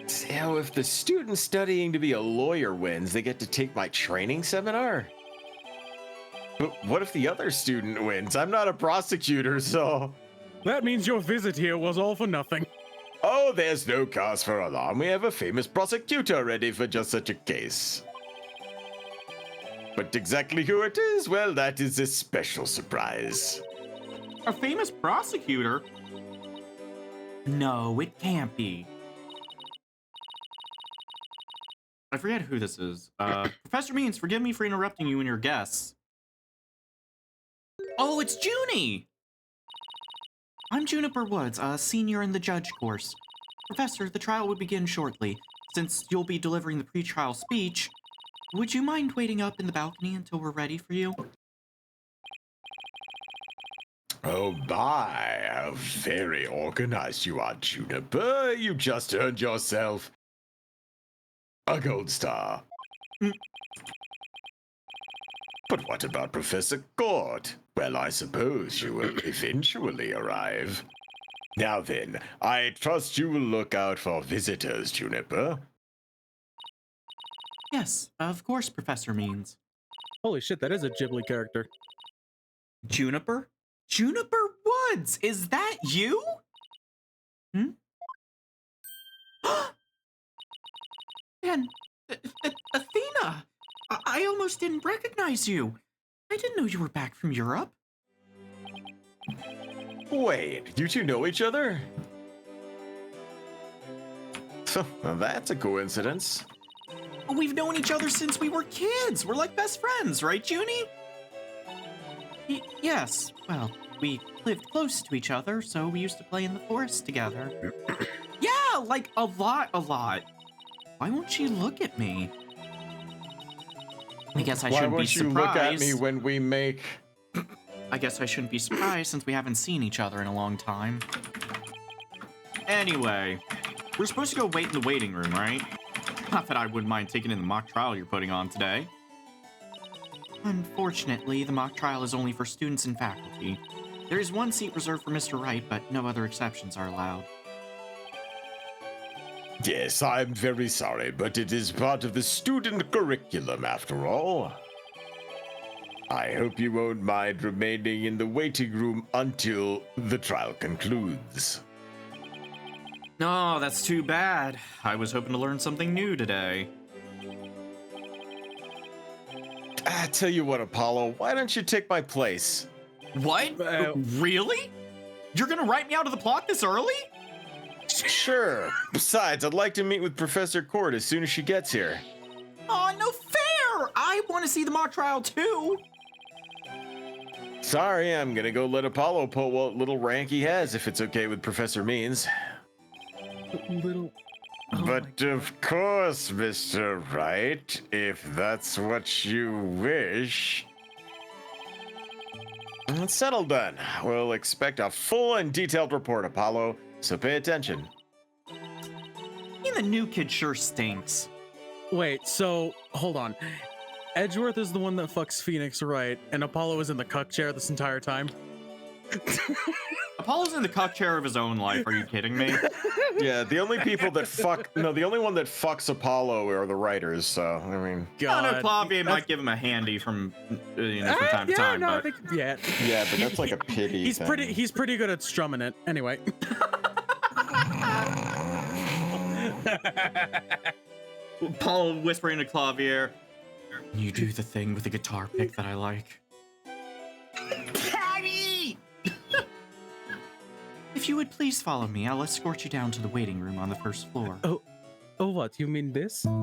So if the student studying to be a lawyer wins, they get to take my training seminar? But what if the other student wins? I'm not a prosecutor, so... That means your visit here was all for nothing. Oh, there's no cause for alarm. We have a famous prosecutor ready for just such a case. But exactly who it is, well, that is a special surprise. A famous prosecutor? No, it can't be. I forget who this is. Professor Means, forgive me for interrupting you and your guests. Oh, it's Junie! I'm Juniper Woods, a senior in the judge course. Professor, the trial will begin shortly. Since you'll be delivering the pre-trial speech, would you mind waiting up in the balcony until we're ready for you? Oh my, how very organized you are, Juniper. You just earned yourself a gold star. But what about Professor Gord? Well, I suppose you will eventually arrive. Now then, I trust you will look out for visitors, Juniper. Yes, of course, Professor Means. Holy shit, that is a Ghibli character. Juniper? Juniper Woods! Is that you? Hmm? And Athena! I almost didn't recognize you. I didn't know you were back from Europe. Wait, you two know each other? Well, that's a coincidence. We've known each other since we were kids. We're like best friends, right, Junie? Yes. Well, we lived close to each other, so we used to play in the forest together. Yeah, like a lot. Why won't she look at me? I guess I shouldn't be surprised. Why won't you look at me when we make... I guess I shouldn't be surprised since we haven't seen each other in a long time. Anyway, we're supposed to go wait in the waiting room, right? Not that I wouldn't mind taking in the mock trial you're putting on today. Unfortunately, the mock trial is only for students and faculty. There is one seat reserved for Mr. Wright, but no other exceptions are allowed. Yes, I'm very sorry, but it is part of the student curriculum after all. I hope you won't mind remaining in the waiting room until the trial concludes. No, that's too bad. I was hoping to learn something new today. I tell you what, Apollo, why don't you take my place? What? Really? You're gonna write me out of the plot this early? Sure. Besides, I'd like to meet with Professor Cord as soon as she gets here. Aw, no fair! I want to see the mock trial too! Sorry, I'm gonna go let Apollo pull what little rank he has if it's okay with Professor Means. Little... But of course, Mr. Wright, if that's what you wish. It's settled then. We'll expect a full and detailed report, Apollo, so pay attention. The new kid sure stinks. Wait, so, hold on. Edgeworth is the one that fucks Phoenix, right? And Apollo is in the cuck chair this entire time? Apollo's in the cuck chair of his own life, are you kidding me? Yeah, the only people that the only one that fucks Apollo are the writers, so, I mean... God. I know Claudia might give him a handy from, from time to time, no, but... I think, yeah. Yeah, but that's like a pity He's pretty good at strumming it. Anyway. Paul whispering to Clavier, you do the thing with the guitar pick that I like. Patty! If you would please follow me, I'll escort you down to the waiting room on the first floor. Oh, what? You mean this? Oh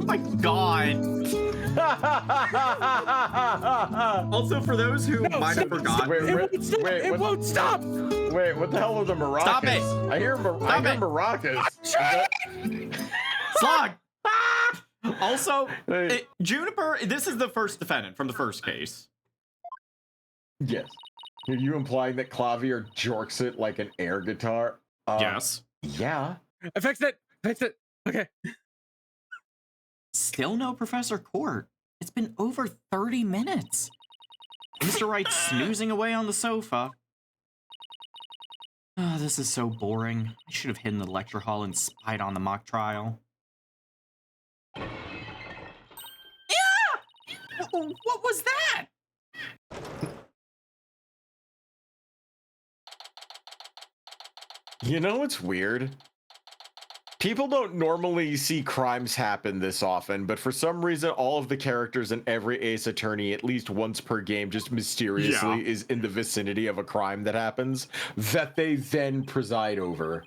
my god! Also, for those who might have forgotten... It won't stop! Wait, what the hell are the maracas? Stop it! I hear maracas. Slog! Also, Juniper, this is the first defendant from the first case. Yes. Are you implying that Clavier jorks it like an air guitar? Yes. Yeah. I fixed it! Okay. Still no Professor Court. It's been over 30 minutes. Mr. Wright's snoozing away on the sofa. Oh, this is so boring. I should have hidden the lecture hall and spied on the mock trial. Yeah! What was that? You know what's weird? People don't normally see crimes happen this often, but for some reason, all of the characters in every Ace Attorney, at least once per game, just mysteriously is in the vicinity of a crime that happens that they then preside over.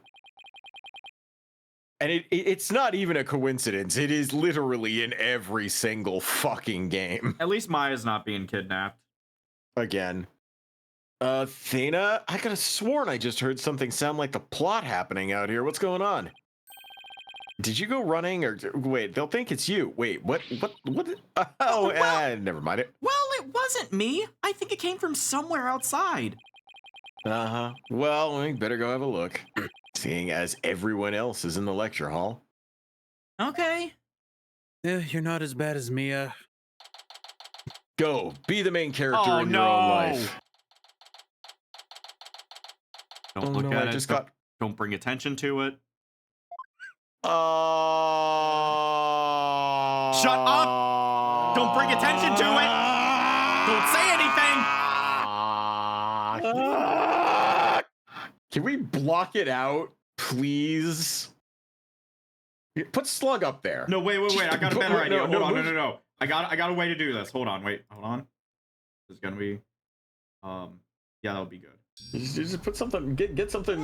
And it's not even a coincidence. It is literally in every single fucking game. At least Maya's not being kidnapped. Again. Athena, I could have sworn I just heard something sound like the plot happening out here. What's going on? Did you go running or wait, they'll think it's you. Wait, what? Oh, never mind it. Well, it wasn't me. I think it came from somewhere outside. Uh-huh. Well, we better go have a look. Seeing as everyone else is in the lecture hall. Okay. Yeah, you're not as bad as Mia. Go, be the main character in your no. own life. Don't look at it. Don't bring attention to it. Shut up! Don't bring attention to it! Don't say anything! Can we block it out, please? Put Slug up there. No, wait. I got a better idea. No, Hold on, no. I got a way to do this. Hold on. This is gonna be, yeah, that'll be good. Just put something, get something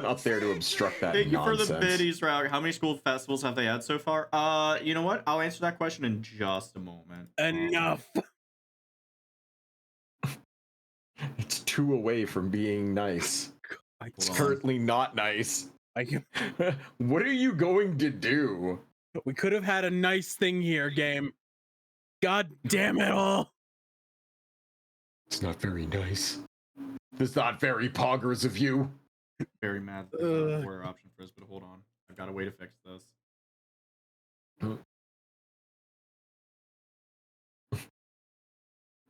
up there to obstruct that Thank nonsense. you for the biddies, Raug. How many school festivals have they had so far? You know what? I'll answer that question in just a moment. Enough. It's 2 away from being nice. It's currently not nice. What are you going to do? We could have had a nice thing here, game. God damn it all. It's not very nice. It's not very poggers of you. Very mad that there's a option for this, but hold on. I've got a way to fix this.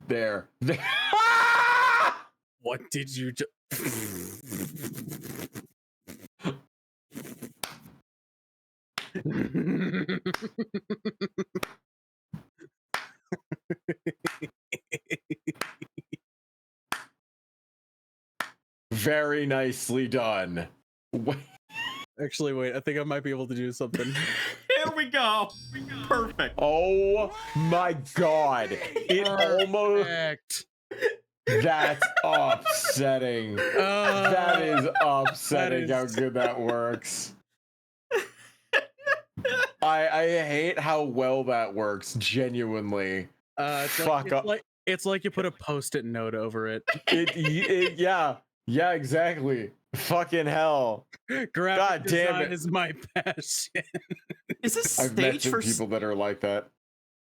There. What did you do? Very nicely done. Actually, wait. I think I might be able to do something. Here we go. Perfect. Oh my god. It almost... That's upsetting. That is upsetting how good that works. I hate how well that works, genuinely. It's like you put a post-it note over it. Yeah, exactly. Fucking hell. God damn it. is my passion. Is this I've met stage some for people that are like that.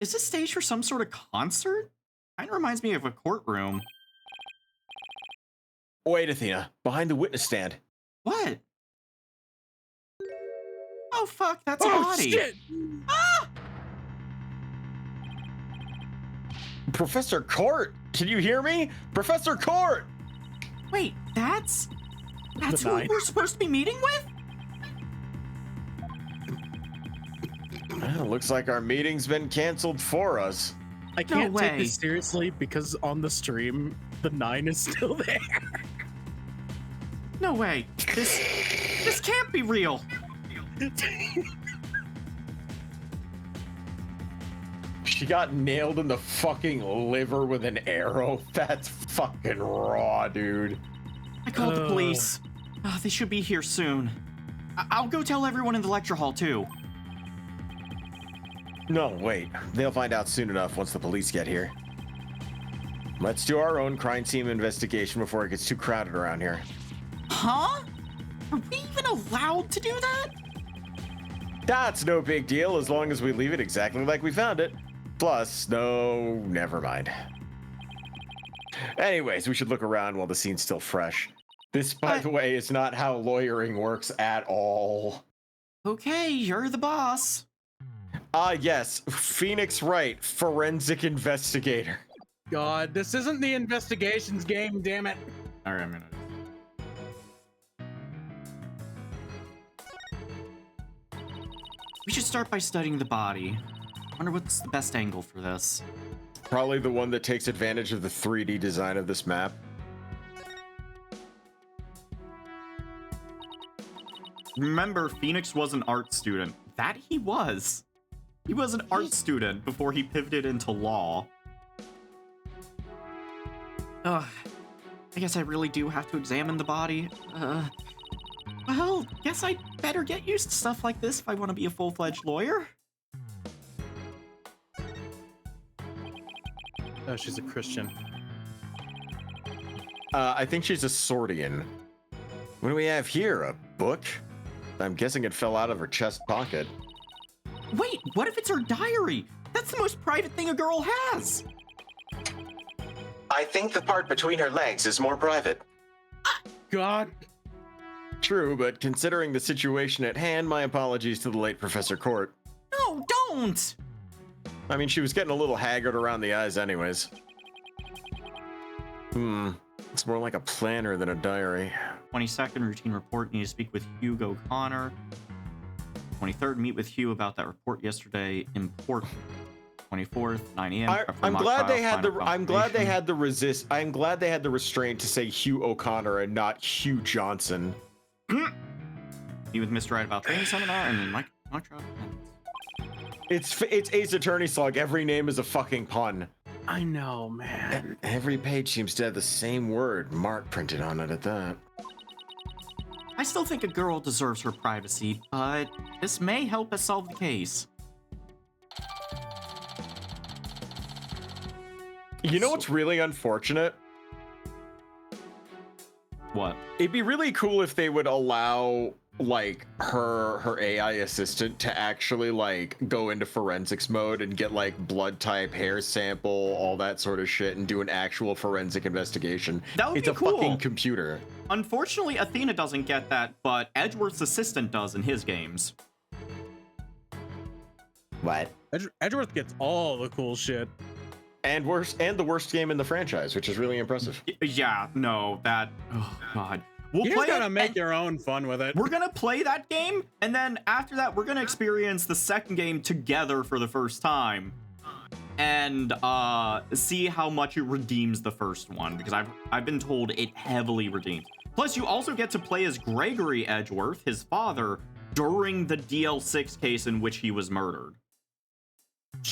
Is this stage for some sort of concert? Kind of reminds me of a courtroom. Wait, Athena, behind the witness stand. What? Oh fuck, that's a body. Shit. Ah! Professor Court, can you hear me? Professor Court! Wait, that's who Nine. we're supposed to be meeting with? Well, looks like our meeting's been canceled for us. I can't take way. this seriously because on the stream, the 9 is still there. No way. This can't be real. She got nailed in the fucking liver with an arrow. That's fucking raw, dude. I called the police. They should be here soon. I'll go tell everyone in the lecture hall too. No, wait. They'll find out soon enough once the police get here. Let's do our own crime scene investigation before it gets too crowded around here. Huh? Are we even allowed to do that? That's no big deal as long as we leave it exactly like we found it. Plus, no, never mind. Anyways, we should look around while the scene's still fresh. This, by the way, is not how lawyering works at all. Okay, you're the boss. Yes, Phoenix Wright, forensic investigator. God, this isn't the investigations game, damn it. All right, I'm gonna. We should start by studying the body. Wonder what's the best angle for this. Probably the one that takes advantage of the 3D design of this map. Remember, Phoenix was an art student. That he was. He was an art student before he pivoted into law. Ugh. I guess I really do have to examine the body. Well, guess I'd better get used to stuff like this if I want to be a full-fledged lawyer. Oh, she's a Christian. I think she's a Sordian. What do we have here? A book? I'm guessing it fell out of her chest pocket. Wait, what if it's her diary? That's the most private thing a girl has. I think the part between her legs is more private. God. True, but considering the situation at hand, my apologies to the late Professor Court. No, don't! I mean, she was getting a little haggard around the eyes anyways. It's more like a planner than a diary. 22nd, routine report. Need to speak with Hugo Connor. 23rd, meet with Hugh about that report yesterday. Important. 24th, 9 a.m. I'm glad they had the restraint to say Hugh O'Connor and not Hugh Johnson. Meet with Mr. Right about training seminar and Mike trial. It's Ace Attorney Slug. Every name is a fucking pun. I know, man. Every page seems to have the same word mark printed on it at that. I still think a girl deserves her privacy, but this may help us solve the case. You know what's really unfortunate? What? It'd be really cool if they would allow like her AI assistant to actually like go into forensics mode and get like blood type, hair sample, all that sort of shit, and do an actual forensic investigation. That would it's be a cool. fucking computer. Unfortunately, Athena doesn't get that, but Edgeworth's assistant does in his games. What? Edgeworth gets all the cool shit. And the worst game in the franchise, which is really impressive. Yeah, no, that. Oh God. We'll You play just gotta it, make and your own fun with it. We're gonna play that game, and then after that, we're gonna experience the second game together for the first time, and see how much it redeems the first one, because I've been told it heavily redeems. Plus, you also get to play as Gregory Edgeworth, his father, during the DL6 case in which he was murdered.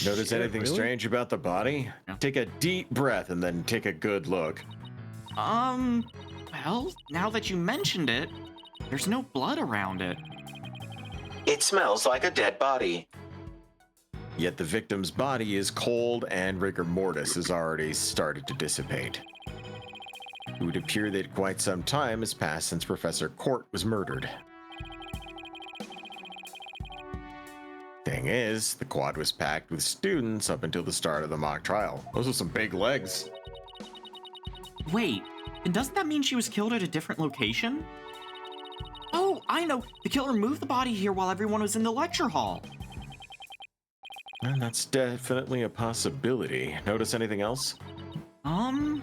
Notice Shit, anything really? strange about the body? Yeah. Take a deep breath and then take a good look. Well, now that you mentioned it, there's no blood around it. It smells like a dead body. Yet the victim's body is cold and rigor mortis has already started to dissipate. It would appear that quite some time has passed since Professor Court was murdered. Thing is, the quad was packed with students up until the start of the mock trial. Those are some big legs. Wait, and doesn't that mean she was killed at a different location? Oh, I know. The killer moved the body here while everyone was in the lecture hall. And that's definitely a possibility. Notice anything else? Her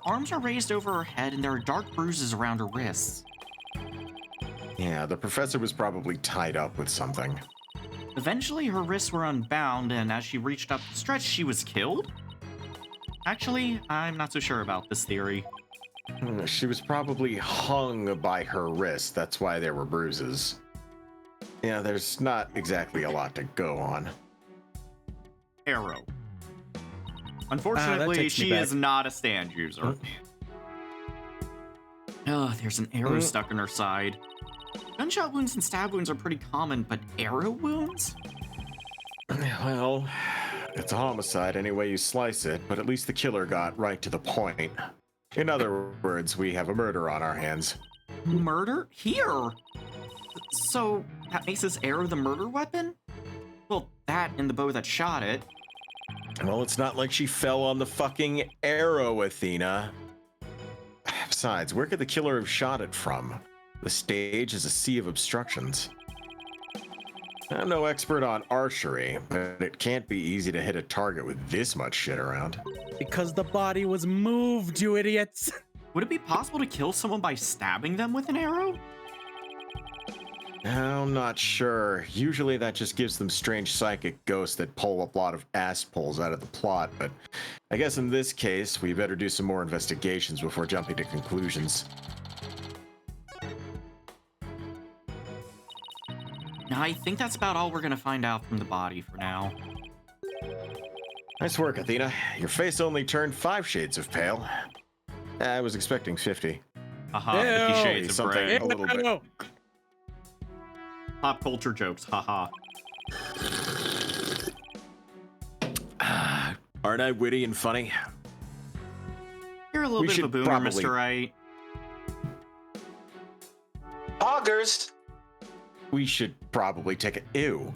arms are raised over her head and there are dark bruises around her wrists. Yeah, the professor was probably tied up with something. Eventually, her wrists were unbound, and as she reached up to stretch, she was killed? Actually, I'm not so sure about this theory. She was probably hung by her wrist. That's why there were bruises. Yeah, there's not exactly a lot to go on. Arrow. Unfortunately, takes me she back. is not a stand user. Oh, there's an arrow stuck in her side. Gunshot wounds and stab wounds are pretty common, but arrow wounds? Well, it's a homicide any way you slice it, but at least the killer got right to the point. In other words, we have a murder on our hands. Murder? Here? So, that makes this arrow the murder weapon? Well, that and the bow that shot it. Well, it's not like she fell on the fucking arrow, Athena. Besides, where could the killer have shot it from? The stage is a sea of obstructions. I'm no expert on archery, but it can't be easy to hit a target with this much shit around. Because the body was moved, you idiots. Would it be possible to kill someone by stabbing them with an arrow? I'm not sure. Usually that just gives them strange psychic ghosts that pull a lot of ass pulls out of the plot, but I guess in this case, we better do some more investigations before jumping to conclusions. I think that's about all we're gonna find out from the body for now. Nice work, Athena. Your face only turned 5 shades of pale. I was expecting 50. Haha, Ew. 50 shades of Something gray. a little bit. No. Pop culture jokes, haha. Aren't I witty and funny? You're a little We bit of a should boomer, probably- Mr. Wright. Poggers! We should probably take a... Ew.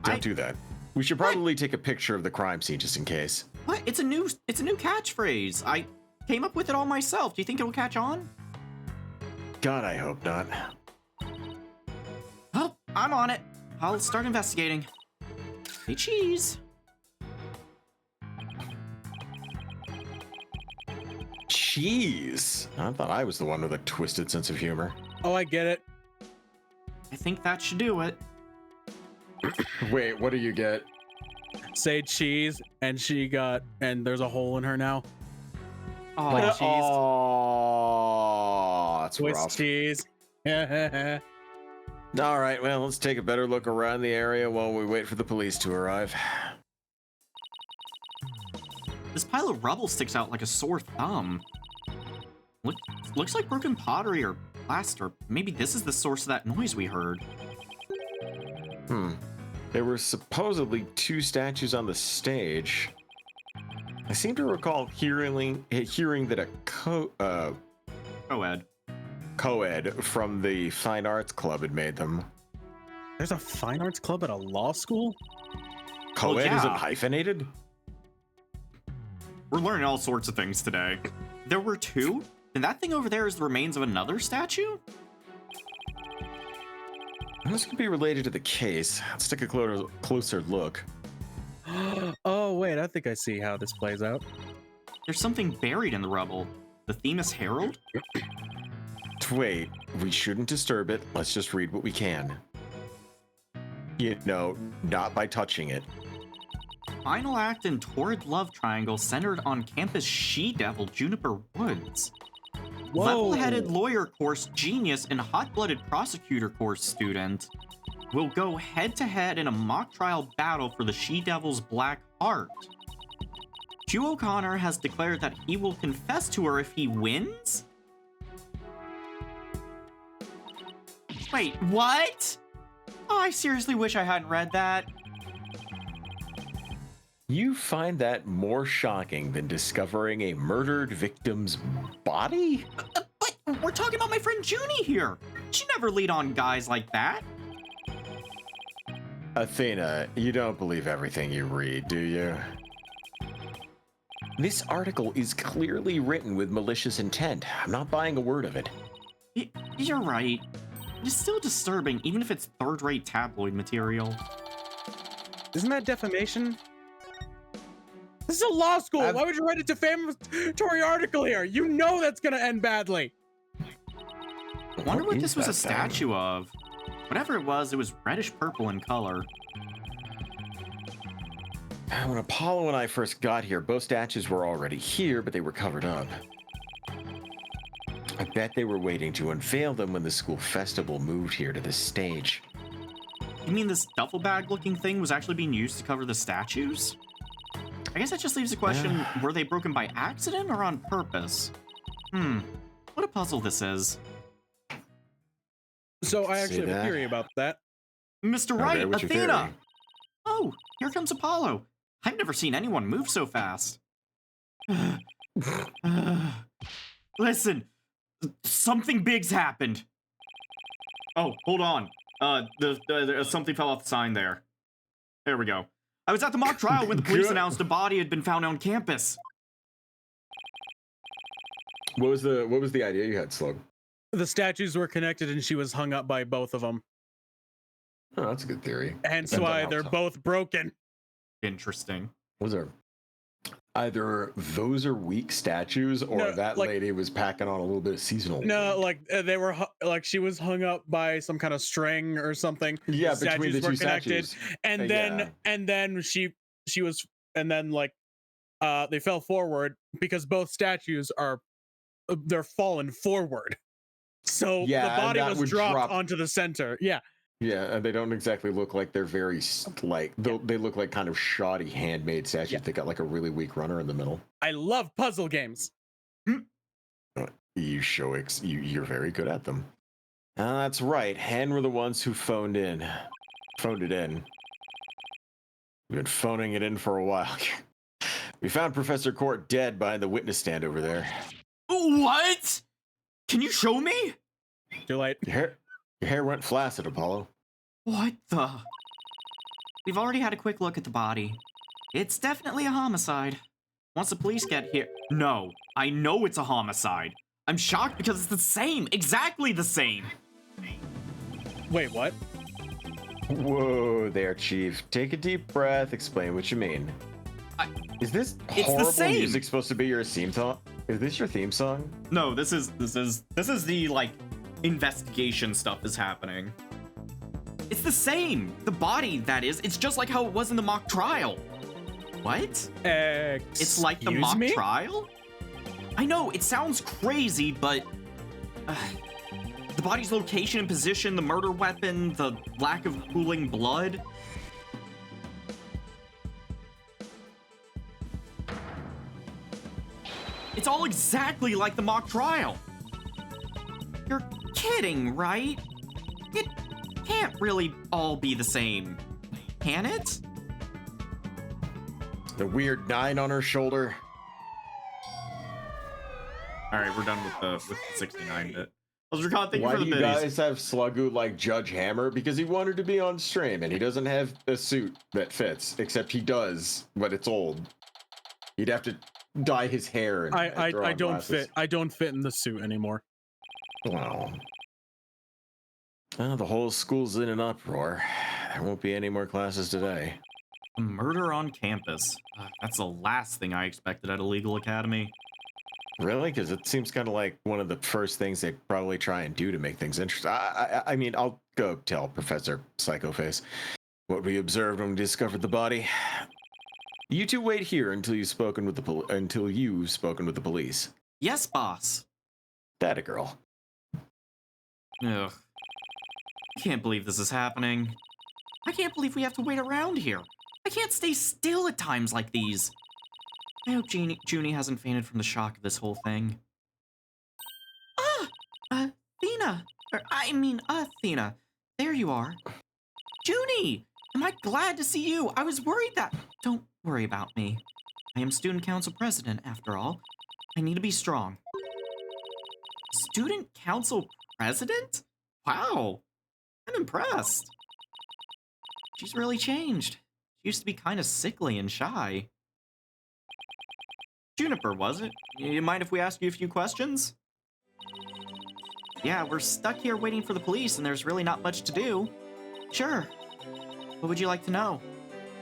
Don't do that. We should probably take a picture of the crime scene just in case. What? It's a new catchphrase. I came up with it all myself. Do you think it'll catch on? God, I hope not. Oh, I'm on it. I'll start investigating. Hey, cheese. Jeez. I thought I was the one with a twisted sense of humor. Oh, I get it. I think that should do it. Wait, what do you get? Say cheese, and there's a hole in her now. Oh, Like cheese. Oh, that's Twist rough. cheese. All right, well, let's take a better look around the area while we wait for the police to arrive. This pile of rubble sticks out like a sore thumb. Looks like broken pottery or plaster. Maybe this is the source of that noise we heard. There were supposedly 2 statues on the stage. I seem to recall hearing that a Co-ed. co-ed from the Fine Arts Club had made them. There's a fine arts club at a law school? Co-ed yeah. isn't hyphenated? We're learning all sorts of things today. There were 2? And that thing over there is the remains of another statue? This could be related to the case. Let's take a closer look. Oh, wait, I think I see how this plays out. There's something buried in the rubble. The Themis Herald? Wait, we shouldn't disturb it. Let's just read what we can. You know, not by touching it. Final act in torrid love triangle centered on campus she-devil Juniper Woods. Whoa. Level-headed lawyer course genius and hot-blooded prosecutor course student will go head-to-head in a mock trial battle for the she-devil's black heart. Hugh O'Connor has declared that he will confess to her if he wins? Wait, what? Oh, I seriously wish I hadn't read that. You find that more shocking than discovering a murdered victim's body? But we're talking about my friend Junie here. She never lead on guys like that. Athena, you don't believe everything you read, do you? This article is clearly written with malicious intent. I'm not buying a word of it. You're right. It's still disturbing, even if it's third-rate tabloid material. Isn't that defamation? This is a law school. I've- Why would you write a defamatory article here? You know that's gonna end badly. I wonder what is this was a that thing? statue of. Whatever it was reddish-purple in color. When Apollo and I first got here, both statues were already here, but they were covered up. I bet they were waiting to unveil them when the school festival moved here to this stage. You mean this duffel bag-looking thing was actually being used to cover the statues? I guess that just leaves the question, were they broken by accident or on purpose? What a puzzle this is. So I See actually have a that? theory about that. Mr. Okay, Wright, what's your Athena! theory? Oh, here comes Apollo. I've never seen anyone move so fast. Listen, something big's happened. Oh, hold on. Something fell off the sign there. There we go. I was at the mock trial when the police Good. announced a body had been found on campus. What was the idea you had, Slug? The statues were connected and she was hung up by both of them. Oh, that's a good theory. Hence Depends on why how they're tough- both broken. Interesting. Was there either those are weak statues, or No, that like- lady was packing on a little bit of seasonal? No, weight? like they were like she was hung up by some kind of string or something. Yeah, The between the statues were two connected, statues. and then she was, and then like they fell forward because both statues are they're fallen forward. So Yeah, the and body that was would dropped drop- onto the center. Yeah. Yeah, and they don't exactly look like they're very like they look like kind of shoddy handmade statues. Yeah. They got like a really weak runner in the middle. I love puzzle games. You show you're very good at them. That's right. Hen were the ones who phoned it in. We've been phoning it in for a while. We found Professor Court dead behind the witness stand over there. What? Can you show me? Too late. Your hair went flaccid, Apollo. What the? We've already had a quick look at the body. It's definitely a homicide. Once the police get here... No, I know it's a homicide. I'm shocked because it's the same, exactly the same. Wait, what? Whoa there, Chief. Take a deep breath. Explain what you mean. Is this the horrible same. music supposed to be your theme song? Is this your theme song? No, this is the, like, investigation stuff is happening. It's the same. The body, that is. It's just like how it was in the mock trial. What? It's like the mock trial? I know, it sounds crazy, but... the body's location and position, the murder weapon, the lack of pooling blood... It's all exactly like the mock trial. You're kidding, right? It can't really all be the same, can it? The weird 9 on her shoulder. All right, we're done with the 69 bit. Thank you Why for do the you biddies. guys have Sluggu like Judge Hammer? Because he wanted to be on stream and he doesn't have a suit that fits, except he does, but it's old. He'd have to dye his hair. And throw I on don't glasses. fit. I don't fit in the suit anymore. Well, the whole school's in an uproar. There won't be any more classes today. A murder on campus. That's the last thing I expected at a legal academy. Really? Because it seems kind of like one of the first things they probably try and do to make things interesting. I mean, I'll go tell Professor Psychoface what we observed when we discovered the body. You two wait here until you've spoken with the police. Yes, boss. That a girl. Ugh. I can't believe this is happening. I can't believe we have to wait around here. I can't stay still at times like these. I hope Junie hasn't fainted from the shock of this whole thing. Athena! Athena. There you are. Junie! Am I glad to see you? I was worried that... Don't worry about me. I am student council president, after all. I need to be strong. Student council president? Wow. I'm impressed. She's really changed. She used to be kind of sickly and shy. Juniper, was it? You mind if we ask you a few questions? Yeah, we're stuck here waiting for the police and there's really not much to do. Sure. What would you like to know?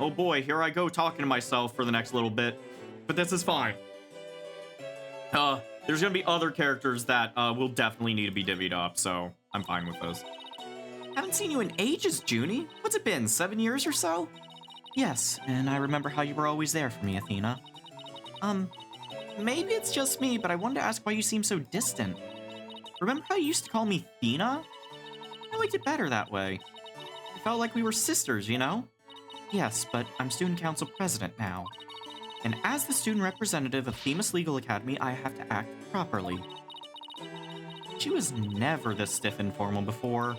Oh boy, here I go talking to myself for the next little bit. But this is fine. There's gonna be other characters that will definitely need to be divvied up, so I'm fine with this. Haven't seen you in ages, Junie. What's it been, 7 years or so? Yes, and I remember how you were always there for me, Athena. Maybe it's just me, but I wanted to ask why you seem so distant. Remember how you used to call me Thena? I liked it better that way. It felt like we were sisters, you know? Yes, but I'm student council president now. And as the student representative of Themis Legal Academy, I have to act properly. She was never this stiff and formal before.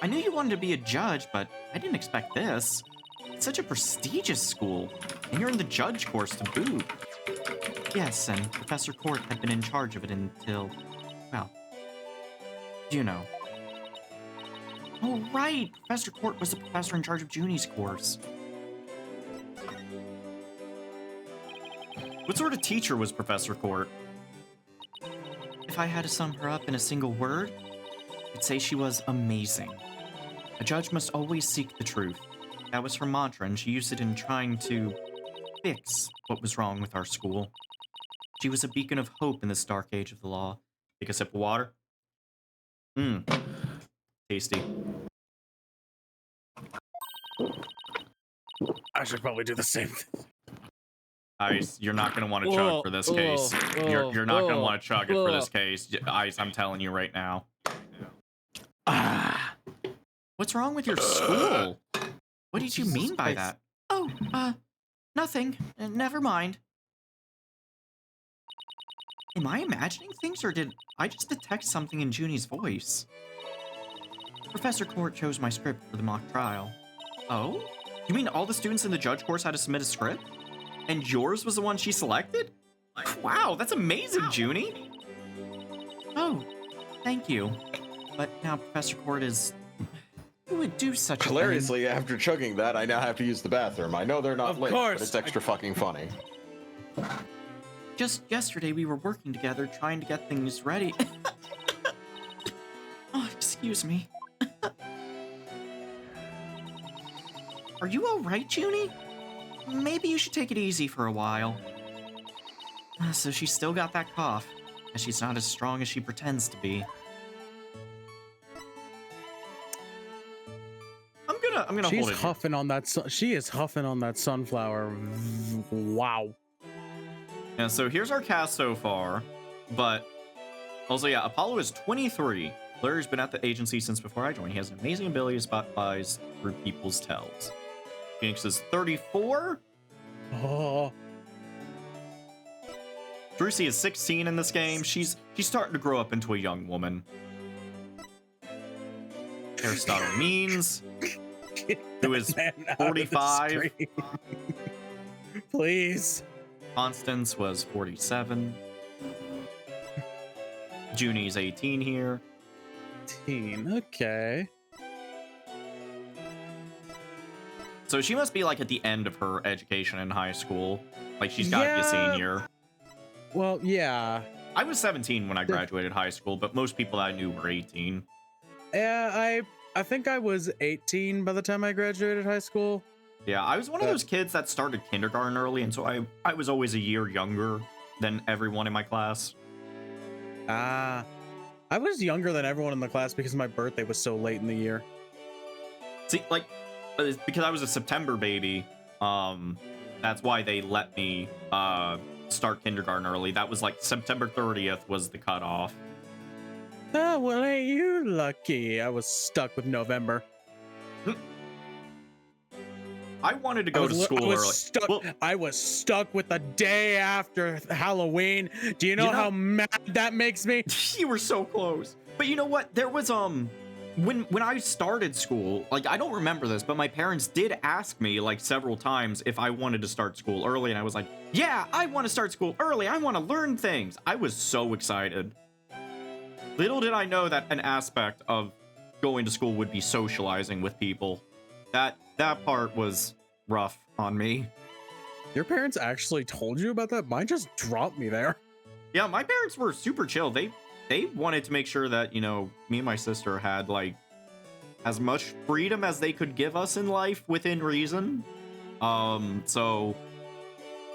I knew you wanted to be a judge, but I didn't expect this. It's such a prestigious school, and you're in the judge course to boot. Yes, and Professor Court had been in charge of it until, well, you know. Oh, right! Professor Court was the professor in charge of Junie's course. What sort of teacher was Professor Court? If I had to sum her up in a single word, I'd say she was amazing. A judge must always seek the truth. That was her mantra, and she used it in trying to fix what was wrong with our school. She was a beacon of hope in this dark age of the law. Take a sip of water. Mmm. Tasty. I should probably do the same thing. Ice, you're not going to want to chug for this case. You're not going to want to chug it for this case. Ice, I'm telling you right now. Ah. What's wrong with your school? What did you mean by that? Oh, nothing. Never mind. Am I imagining things, or did I just detect something in Junie's voice? Professor Court chose my script for the mock trial. Oh? You mean all the students in the judge course had to submit a script? And yours was the one she selected? Wow, that's amazing, Junie! Oh, thank you. But now Professor Court is... Who would do such a thing? Hilariously, after chugging that, I now have to use the bathroom. I know they're not Of lit, course. but it's extra fucking funny. Just yesterday we were working together trying to get things ready. Oh, excuse me. Are you alright, Junie? Maybe you should take it easy for a while. So she's still got that cough, and she's not as strong as she pretends to be. I'm gonna She's hold it here. huffing on that. She is huffing on that sunflower. Wow. Yeah, so here's our cast so far, but also, yeah, Apollo is 23. Larry's been at the agency since before I joined. He has an amazing ability to spot lies through people's tells. Phoenix is 34. Oh. Drucy is 16 in this game. She's starting to grow up into a young woman. Aristotle Means, who is 45. Please. Constance was 47. Junie's 18 here. Okay. So she must be like at the end of her education in high school. Like she's got to be a senior. Well, yeah. I was 17 when I graduated high school, but most people I knew were 18. Yeah, I think I was 18 by the time I graduated high school. Yeah, I was one of those kids that started kindergarten early, and so I was always a year younger than everyone in my class. Ah. I was younger than everyone in the class because my birthday was so late in the year. See, like, because I was a September baby, that's why they let me start kindergarten early. That was like September 30th was the cutoff. Oh, well, ain't you lucky? I was stuck with November. I wanted to go to school early. Well, I was stuck with the day after Halloween. Do you know how mad that makes me? You were so close. But you know what? There was when I started school, like I don't remember this, but my parents did ask me like several times if I wanted to start school early, and I was like, "Yeah, I want to start school early. I want to learn things." I was so excited. Little did I know that an aspect of going to school would be socializing with people. That part was rough on me. Your parents actually told you about that? Mine just dropped me there. Yeah, my parents were super chill. They wanted to make sure that, you know, me and my sister had like as much freedom as they could give us in life within reason. So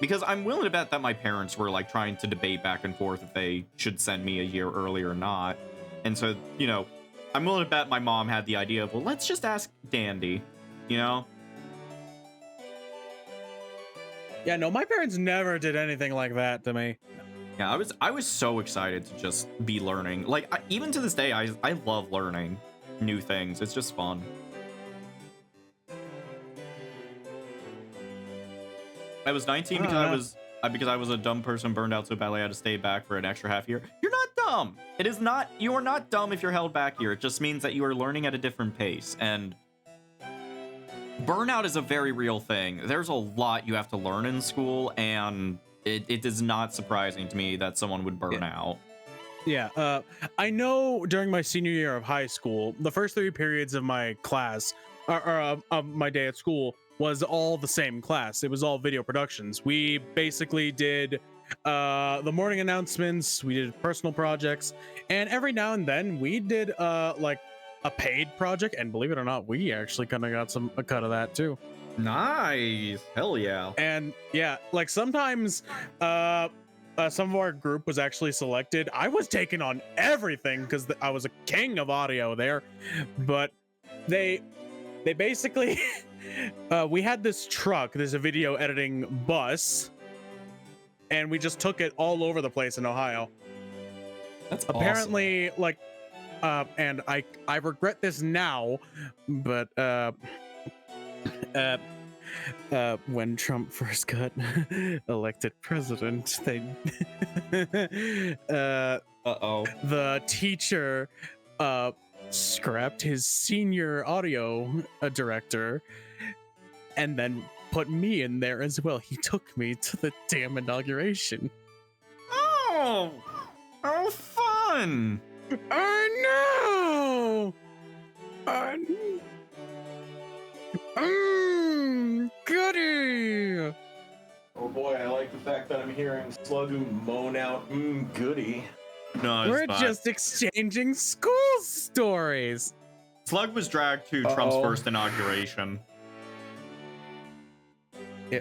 because I'm willing to bet that my parents were like trying to debate back and forth if they should send me a year early or not. And so, you know, I'm willing to bet my mom had the idea of, well, let's just ask Dandy, you know? Yeah, no, my parents never did anything like that to me. Yeah, I was so excited to just be learning. Like, even to this day, I love learning new things. It's just fun. I was 19 because I was a dumb person burned out so badly I had to stay back for an extra half year. You're not dumb. It is not. You are not dumb if you're held back here. It just means that you are learning at a different pace. And burnout is a very real thing. There's a lot you have to learn in school, and it is not surprising to me that someone would burn out. Yeah, I know during my senior year of high school, the first 3 periods of my class, or of my day at school, was all the same class. It was all video productions. We basically did the morning announcements, we did personal projects, and every now and then we did like a paid project, and believe it or not, we actually kind of got a cut of that too. Nice. Hell yeah. And yeah, like sometimes some of our group was actually selected. I was taking on everything because I was a king of audio there, but they basically we had this truck, there's a video editing bus, and we just took it all over the place in Ohio. That's apparently awesome. Like and I regret this now, but when Trump first got elected president, they the teacher scrapped his senior audio director and then put me in there as well. He took me to the damn inauguration. Oh, fun! I know. Goody. Oh boy, I like the fact that I'm hearing Sluggu moan out, goody. No, we're just exchanging school stories. Slug was dragged to Trump's first inauguration.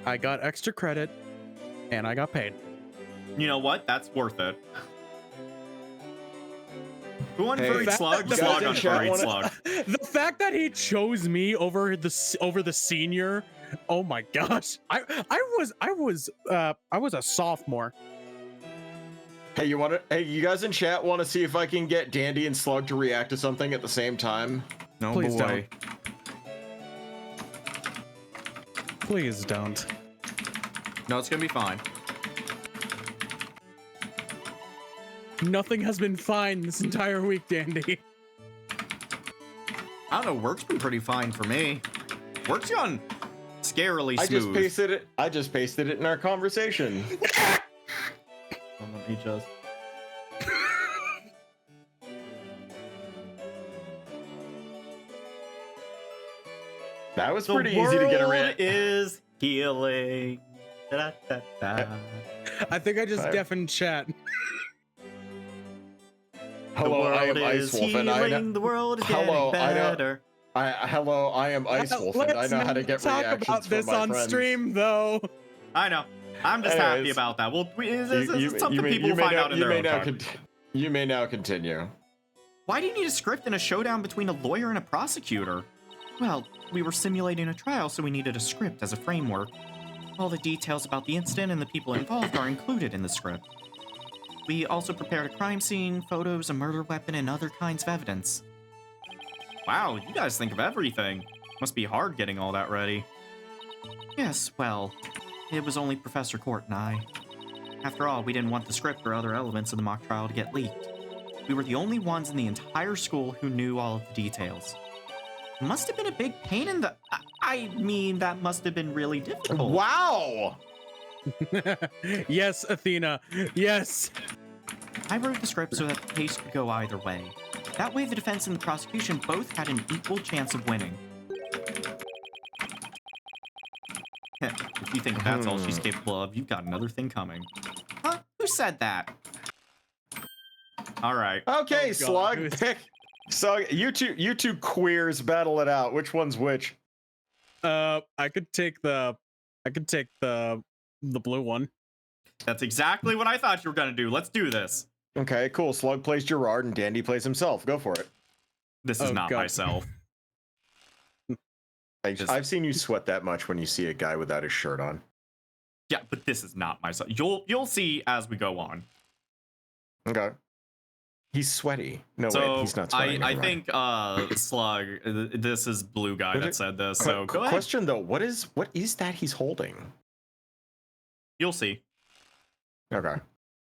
I got extra credit, and I got paid. You know what? That's worth it. Who unfurried Slug? Slug unfurried Slug. The fact that he chose me over the senior, oh my gosh! I was a sophomore. Hey, you guys in chat want to see if I can get Dandy and Slug to react to something at the same time? No, please boy. Don't. Please don't. No, it's gonna be fine. Nothing has been fine this entire week, Dandy. I don't know, work's been pretty fine for me. Work's gone scarily smooth. I just pasted it in our conversation. Let me just... That was pretty easy to get around. Is healing. Da, da, da. I think I just deafened chat. Hello, I am Ice Wolf, and I know. The world is getting better. Hello, I am Ice Wolf, and I know how to get reactions talk about this from my on friends. stream, though. I know. I'm just happy about that. Well, it's something people will find out in their own time. You may now continue. Why do you need a script in a showdown between a lawyer and a prosecutor? Well, we were simulating a trial, so we needed a script as a framework. All the details about the incident and the people involved are included in the script. We also prepared a crime scene, photos, a murder weapon, and other kinds of evidence. Wow, you guys think of everything. Must be hard getting all that ready. Yes, well, it was only Professor Court and I. After all, we didn't want the script or other elements of the mock trial to get leaked. We were the only ones in the entire school who knew all of the details. It must have been a big pain in the... I mean, that must have been really difficult. Wow! Yes, Athena. Yes. I wrote the script so that the case could go either way. That way the defense and the prosecution both had an equal chance of winning. If you think that's all she's capable of, you've got another thing coming. Huh? Who said that? All right. Okay, Slug, pick. So you two queers battle it out. Which one's which? I could take the blue one. That's exactly what I thought you were gonna do. Let's do this. Okay, cool. Slug plays Gerard and Dandy plays himself. Go for it. This is not myself. I've seen you sweat that much when you see a guy without his shirt on. Yeah, but this is not myself. You'll see as we go on. Okay. He's sweaty. No, so wait, he's not sweaty. I think Slug, this is Blue Guy that said this. So go ahead. Question though, what is that he's holding? You'll see. Okay.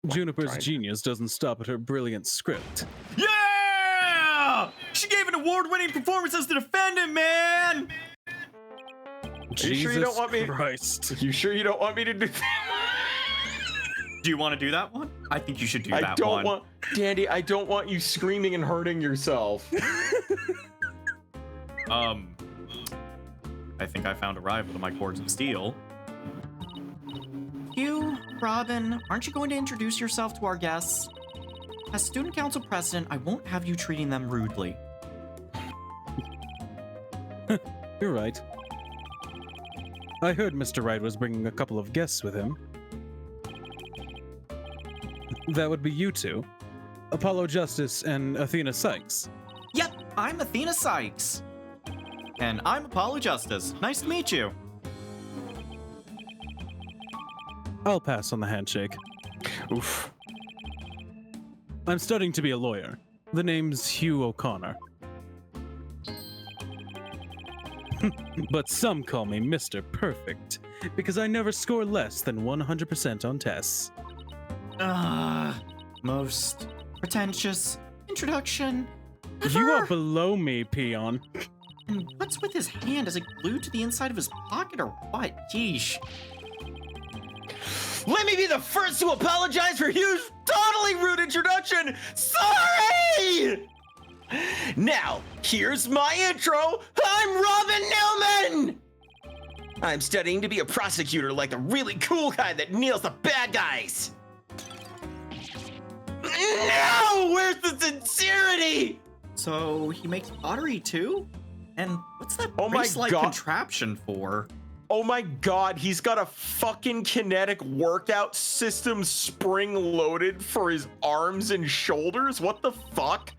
Juniper's genius doesn't stop at her brilliant script. Yeah! She gave an award-winning performance as the defendant, man! Jesus you sure you don't want me? Christ. You sure you don't want me to do that? Do you want to do that one? I think you should do that one. Dandy, I don't want you screaming and hurting yourself. I think I found a rival to my cords of steel. You, Robin, aren't you going to introduce yourself to our guests? As student council president, I won't have you treating them rudely. You're right. I heard Mr. Wright was bringing a couple of guests with him. That would be you two. Apollo Justice and Athena Sykes. Yep, I'm Athena Sykes. And I'm Apollo Justice. Nice to meet you. I'll pass on the handshake. Oof. I'm studying to be a lawyer. The name's Hugh O'Connor. But some call me Mr. Perfect, because I never score less than 100% on tests. Most pretentious introduction You are ever. below me, peon. And what's with his hand? Is it glued to the inside of his pocket or what? Yeesh. Let me be the first to apologize for Hugh's totally rude introduction. Sorry! Now, here's my intro. I'm Robin Newman! I'm studying to be a prosecutor like the really cool guy that nails the bad guys. No! Where's the sincerity? So he makes pottery too? And what's that Oh my brace-like God. contraption for? Oh my god, he's got a fucking kinetic workout system spring-loaded for his arms and shoulders? What the fuck?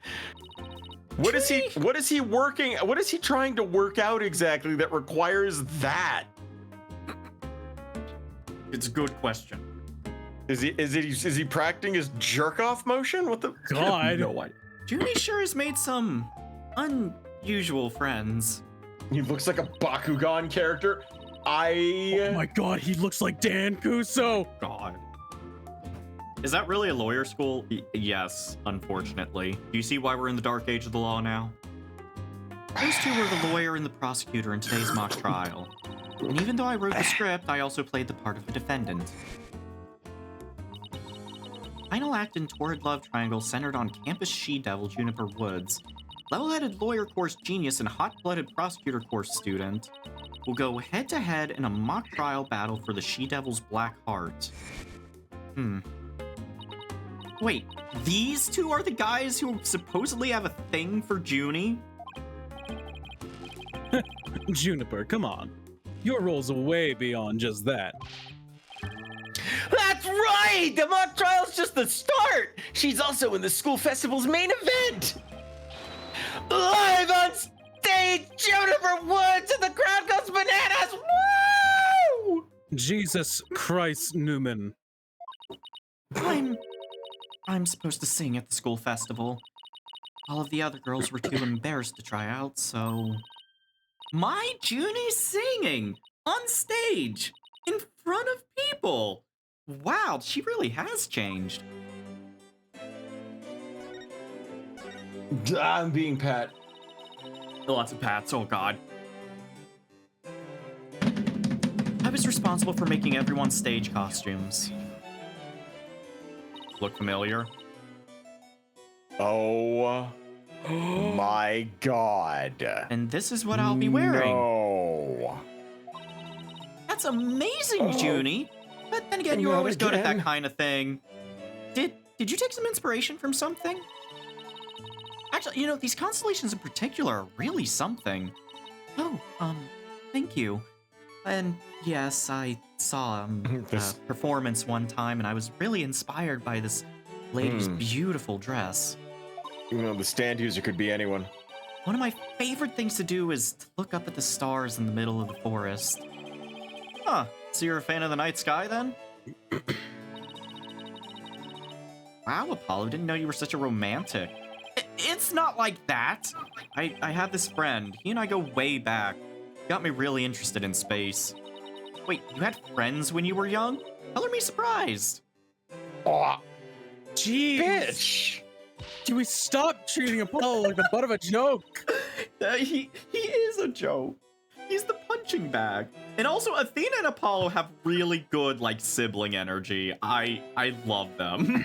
What is he trying to work out exactly that requires that? It's a good question. Is he practicing his jerk-off motion? What the God. No idea. Junie sure has made some unusual friends. He looks like a Bakugan character. Oh my god, he looks like Dan Kuso. God. Is that really a lawyer school? Yes, unfortunately. Do you see why we're in the dark age of the law now? Those two were the lawyer and the prosecutor in today's mock trial. And even though I wrote the script, I also played the part of a defendant. Final act in Torrid Love Triangle centered on campus she-devil Juniper Woods. Level-headed lawyer course genius and hot-blooded prosecutor course student will go head-to-head in a mock trial battle for the she-devil's black heart. Wait, these two are the guys who supposedly have a thing for Junie? Juniper, come on. Your role's way beyond just that. That's right! The mock trial's just the start! She's also in the school festival's main event! Live on stage, Juniper Woods, and the crowd goes bananas! Woo! Jesus Christ, Newman. I'm supposed to sing at the school festival. All of the other girls were too embarrassed to try out, so... My Junie's singing! On stage! In front of people! Wow, she really has changed. I'm being pat. Lots of pats, oh god. I was responsible for making everyone's stage costumes. Look familiar? Oh my god. And this is what I'll be wearing. No. That's amazing, Oh. Junie! But then again, you Not always go to that again. kind of thing. Did you take some inspiration from something? Actually, you know, these constellations in particular are really something. Oh, thank you. And yes, I saw a This- performance one time, and I was really inspired by this lady's Hmm. beautiful dress. You know, the stand user could be anyone. One of my favorite things to do is to look up at the stars in the middle of the forest. Huh, so you're a fan of the night sky then? Wow, Apollo, didn't know you were such a romantic. It's not like that. I have this friend. He and I go way back. Got me really interested in space. Wait, you had friends when you were young? Color me surprised. Oh, Jeez. bitch. Do we stop treating Apollo like the butt of a joke? He is a joke. He's the punching bag. And also, Athena and Apollo have really good, like, sibling energy. I love them.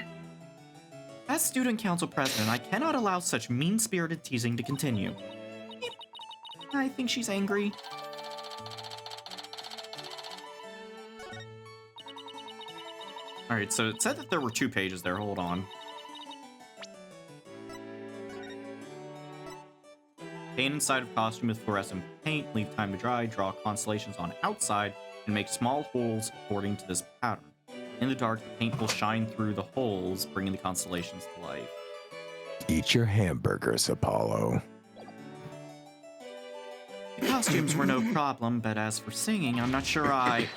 As student council president, I cannot allow such mean-spirited teasing to continue. I think she's angry. Alright, so it said that there were 2 pages there. Hold on. Paint inside of costume with fluorescent paint, leave time to dry, draw constellations on outside, and make small holes according to this pattern. In the dark, the paint will shine through the holes, bringing the constellations to life. Eat your hamburgers, Apollo. The costumes were no problem, but as for singing, I'm not sure I...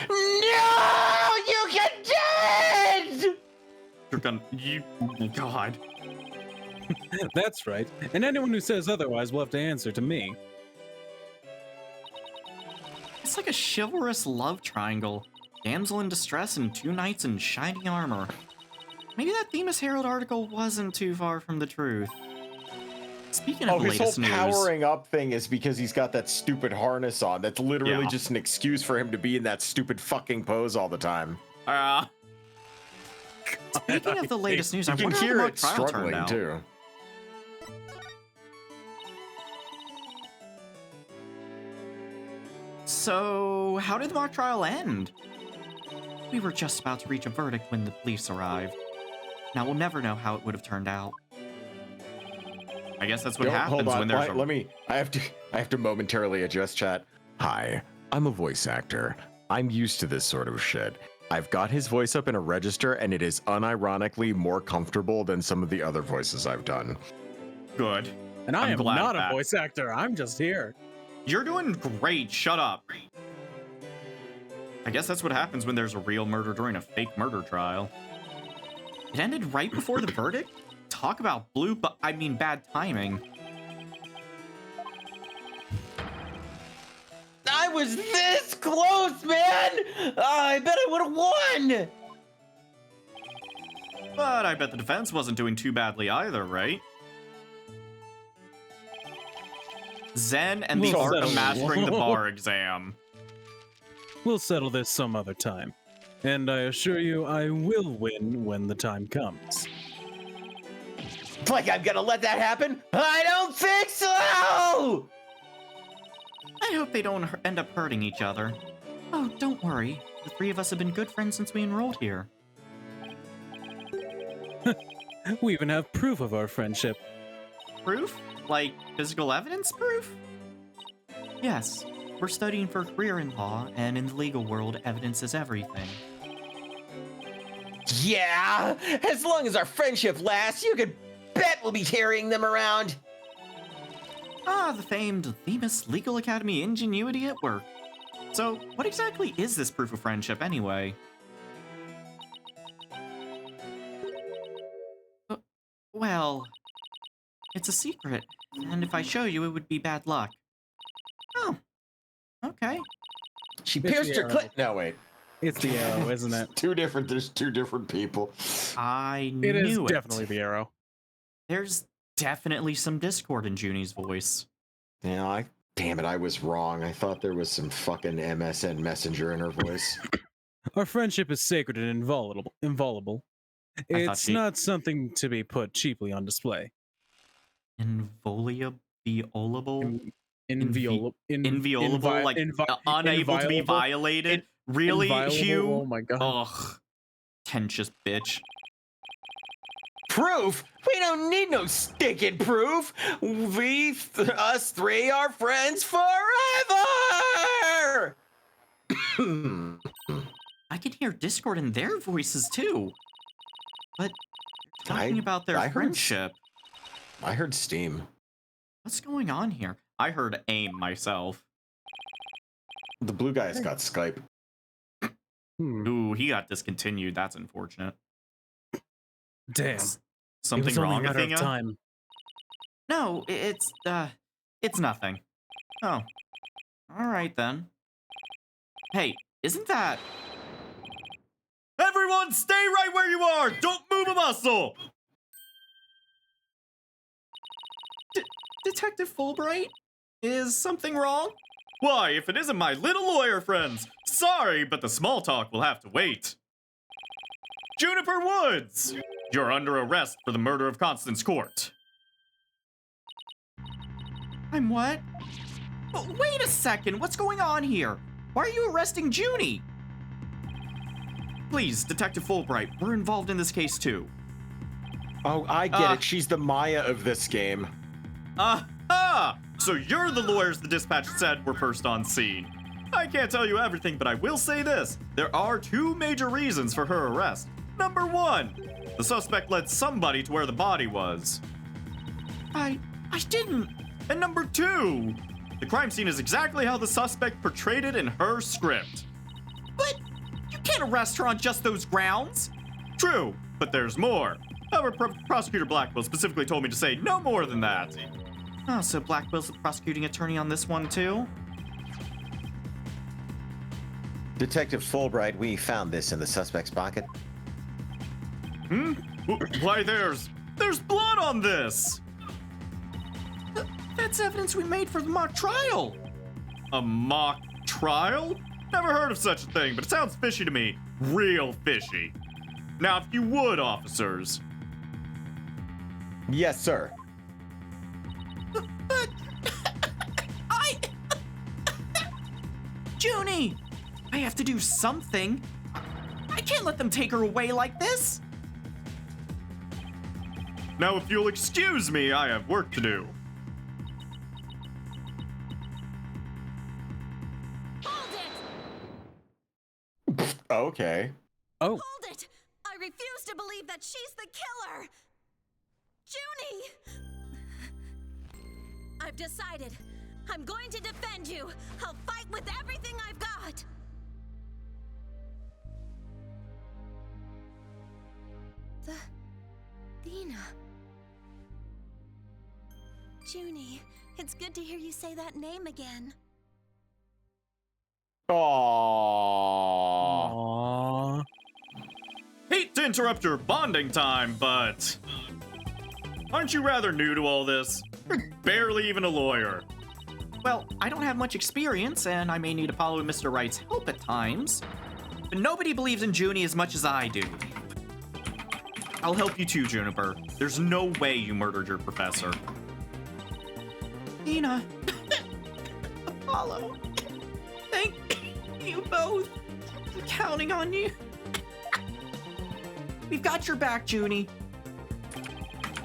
No! You get dead! You're gonna... You... God. That's right. And anyone who says otherwise will have to answer to me. It's like a chivalrous love triangle. Damsel in distress and two knights in shining armor. Maybe that Themis Herald article wasn't too far from the truth. Speaking of the his whole latest news... powering up thing is because he's got that stupid harness on. That's literally Yeah. just an excuse for him to be in that stupid fucking pose all the time. Speaking of the latest news, I You can wonder how the hear mock it trial turned struggling out. too. So, how did the mock trial end? We were just about to reach a verdict when the police arrived. Now we'll never know how it would have turned out. I guess that's what happens when there's a... Let me. I have to momentarily adjust chat. Hi, I'm a voice actor. I'm used to this sort of shit. I've got his voice up in a register, and it is unironically more comfortable than some of the other voices I've done. Good. And I I'm am glad not of a that. voice actor. I'm just here. You're doing great. Shut up. I guess that's what happens when there's a real murder during a fake murder trial. It ended right before the verdict? Talk about bad timing. I was this close, man! I bet I would have won! But I bet the defense wasn't doing too badly either, right? Zen and the We'll art of settle. mastering the bar exam. We'll settle this some other time. And I assure you, I will win when the time comes. Like I'm gonna let that happen? I don't think so! I hope they don't end up hurting each other. Oh, don't worry. The three of us have been good friends since we enrolled here. We even have proof of our friendship. Proof? Like physical evidence proof? Yes. We're studying for a career in law, and in the legal world, evidence is everything. Yeah! As long as our friendship lasts, you could bet we'll be carrying them around! Ah, the famed Themis Legal Academy ingenuity at work. So, what exactly is this proof of friendship anyway? Well, it's a secret, and if I show you, it would be bad luck. Oh, okay. She It's pierced the her arrow. clit. No, wait. It's the arrow, isn't it? There's two different people. I It is knew definitely the arrow. There's definitely some discord in Junie's voice. Yeah, damn it, I was wrong. I thought there was some fucking MSN messenger in her voice. Our friendship is sacred and inviolable. I thought It's she- not something to be put cheaply on display. Inviolable? Inviolable, Inviolable? Like, unable to be inviolable? violated? Really, Inviolable? Hugh? Oh my god. Ugh. Tentious bitch. Proof? We don't need no stinking proof! Us three are friends forever! I can hear discord in their voices too. But they're talking about their I heard- friendship. I heard Steam. What's going on here? I heard AIM myself. The blue guy's got Skype. Ooh, he got discontinued. That's unfortunate. Damn. Something it was only wrong a with matter of Inga? time. No, it's nothing. Oh. Alright then. Hey, isn't that... Everyone stay right where you are! Don't move a muscle! Detective Fulbright? Is something wrong? Why, if it isn't my little lawyer friends! Sorry, but the small talk will have to wait. Juniper Woods! You're under arrest for the murder of Constance Court. I'm what? But wait a second, what's going on here? Why are you arresting Junie? Please, Detective Fulbright, we're involved in this case too. Oh, I get it. She's the Maya of this game. Aha! So you're the lawyers the dispatch said were first on scene. I can't tell you everything, but I will say this. There are two major reasons for her arrest. Number one, the suspect led somebody to where the body was. I didn't. And number two, the crime scene is exactly how the suspect portrayed it in her script. But you can't arrest her on just those grounds. True, but there's more. However, Prosecutor Blackwell specifically told me to say no more than that. Oh, so Blackwell's the prosecuting attorney on this one too? Detective Fulbright, we found this in the suspect's pocket. Why, there's blood on this! That's evidence we made for the mock trial. A mock trial? Never heard of such a thing, but it sounds fishy to me. Real fishy. Now, if you would, officers. Yes, sir. But Junie! I have to do something. I can't let them take her away like this. Now, if you'll excuse me, I have work to do. Hold it! Okay. Oh, Hold it! I refuse to believe that she's the killer! Junie! I've decided. I'm going to defend you. I'll fight with everything I've got. Athena. Junie, it's good to hear you say that name again. Aww. aw. Hate to interrupt your bonding time, but aren't you rather new to all this? You're barely even a lawyer. Well, I don't have much experience, and I may need to follow Mr. Wright's help at times. But nobody believes in Junie as much as I do. I'll help you too, Juniper. There's no way you murdered your professor. Tina. Apollo. Thank you both. I'm counting on you. We've got your back, Junie.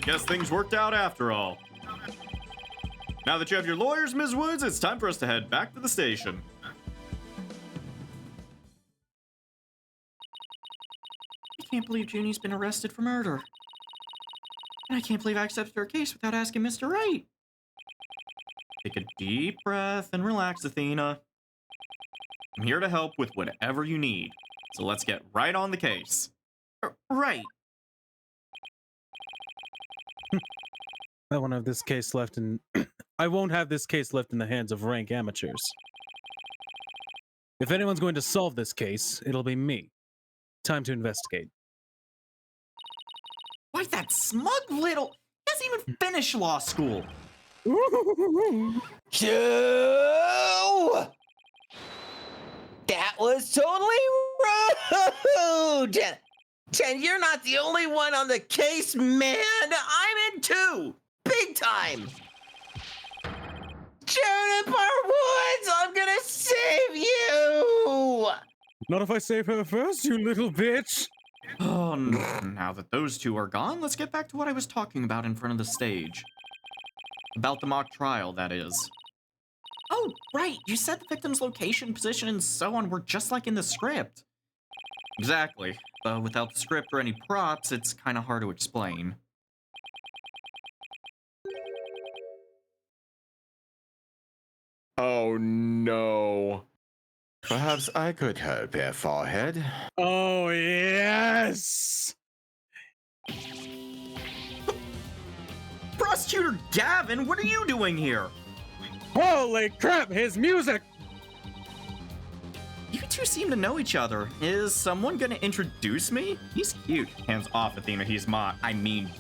Guess things worked out after all. Now that you have your lawyers, Ms. Woods, it's time for us to head back to the station. I can't believe Junie's been arrested for murder. And I can't believe I accepted her case without asking Mr. Wright. Take a deep breath and relax, Athena. I'm here to help with whatever you need. So let's get right on the case. Right. I won't have this case left in I won't have this case left in the hands of rank amateurs. If anyone's going to solve this case, it'll be me. Time to investigate. Why, that smug little... He hasn't even finished law school. Joe! That was totally rude! And you're not the only one on the case, man! I'm in too! Big time! Juniper Woods, I'm gonna save you! Not if I save her first, you little bitch! Oh, now that those two are gone, let's get back to what I was talking about in front of the stage. About the mock trial, that is. Oh, right, you said the victim's location, position, and so on were just like in the script. Exactly. Without the script or any props, it's kind of hard to explain. Oh no. Perhaps I could help here, Forehead. Oh, yes! Prosecutor Gavin, what are you doing here? Holy crap, his music! You two seem to know each other. Is someone gonna introduce me? He's cute. Hands off, Athena, he's I mean...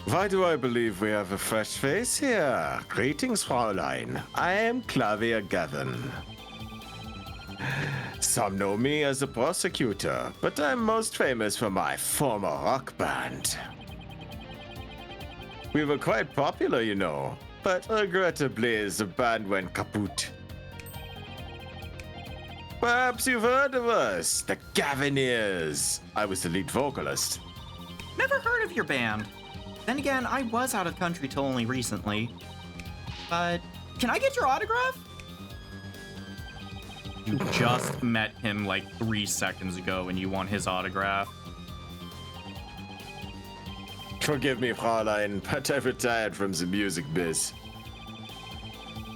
Why do I believe we have a fresh face here? Greetings, Fräulein. I am Clavier Gavin. Some know me as a prosecutor, but I'm most famous for my former rock band. We were quite popular, you know, but regrettably the band went kaput. Perhaps you've heard of us, the Gavineers. I was the lead vocalist. Never heard of your band. Then again, I was out of the country till only recently. But can I get your autograph? You just met him like 3 seconds ago and you want his autograph. Forgive me, Fräulein, but I've retired from the music biz.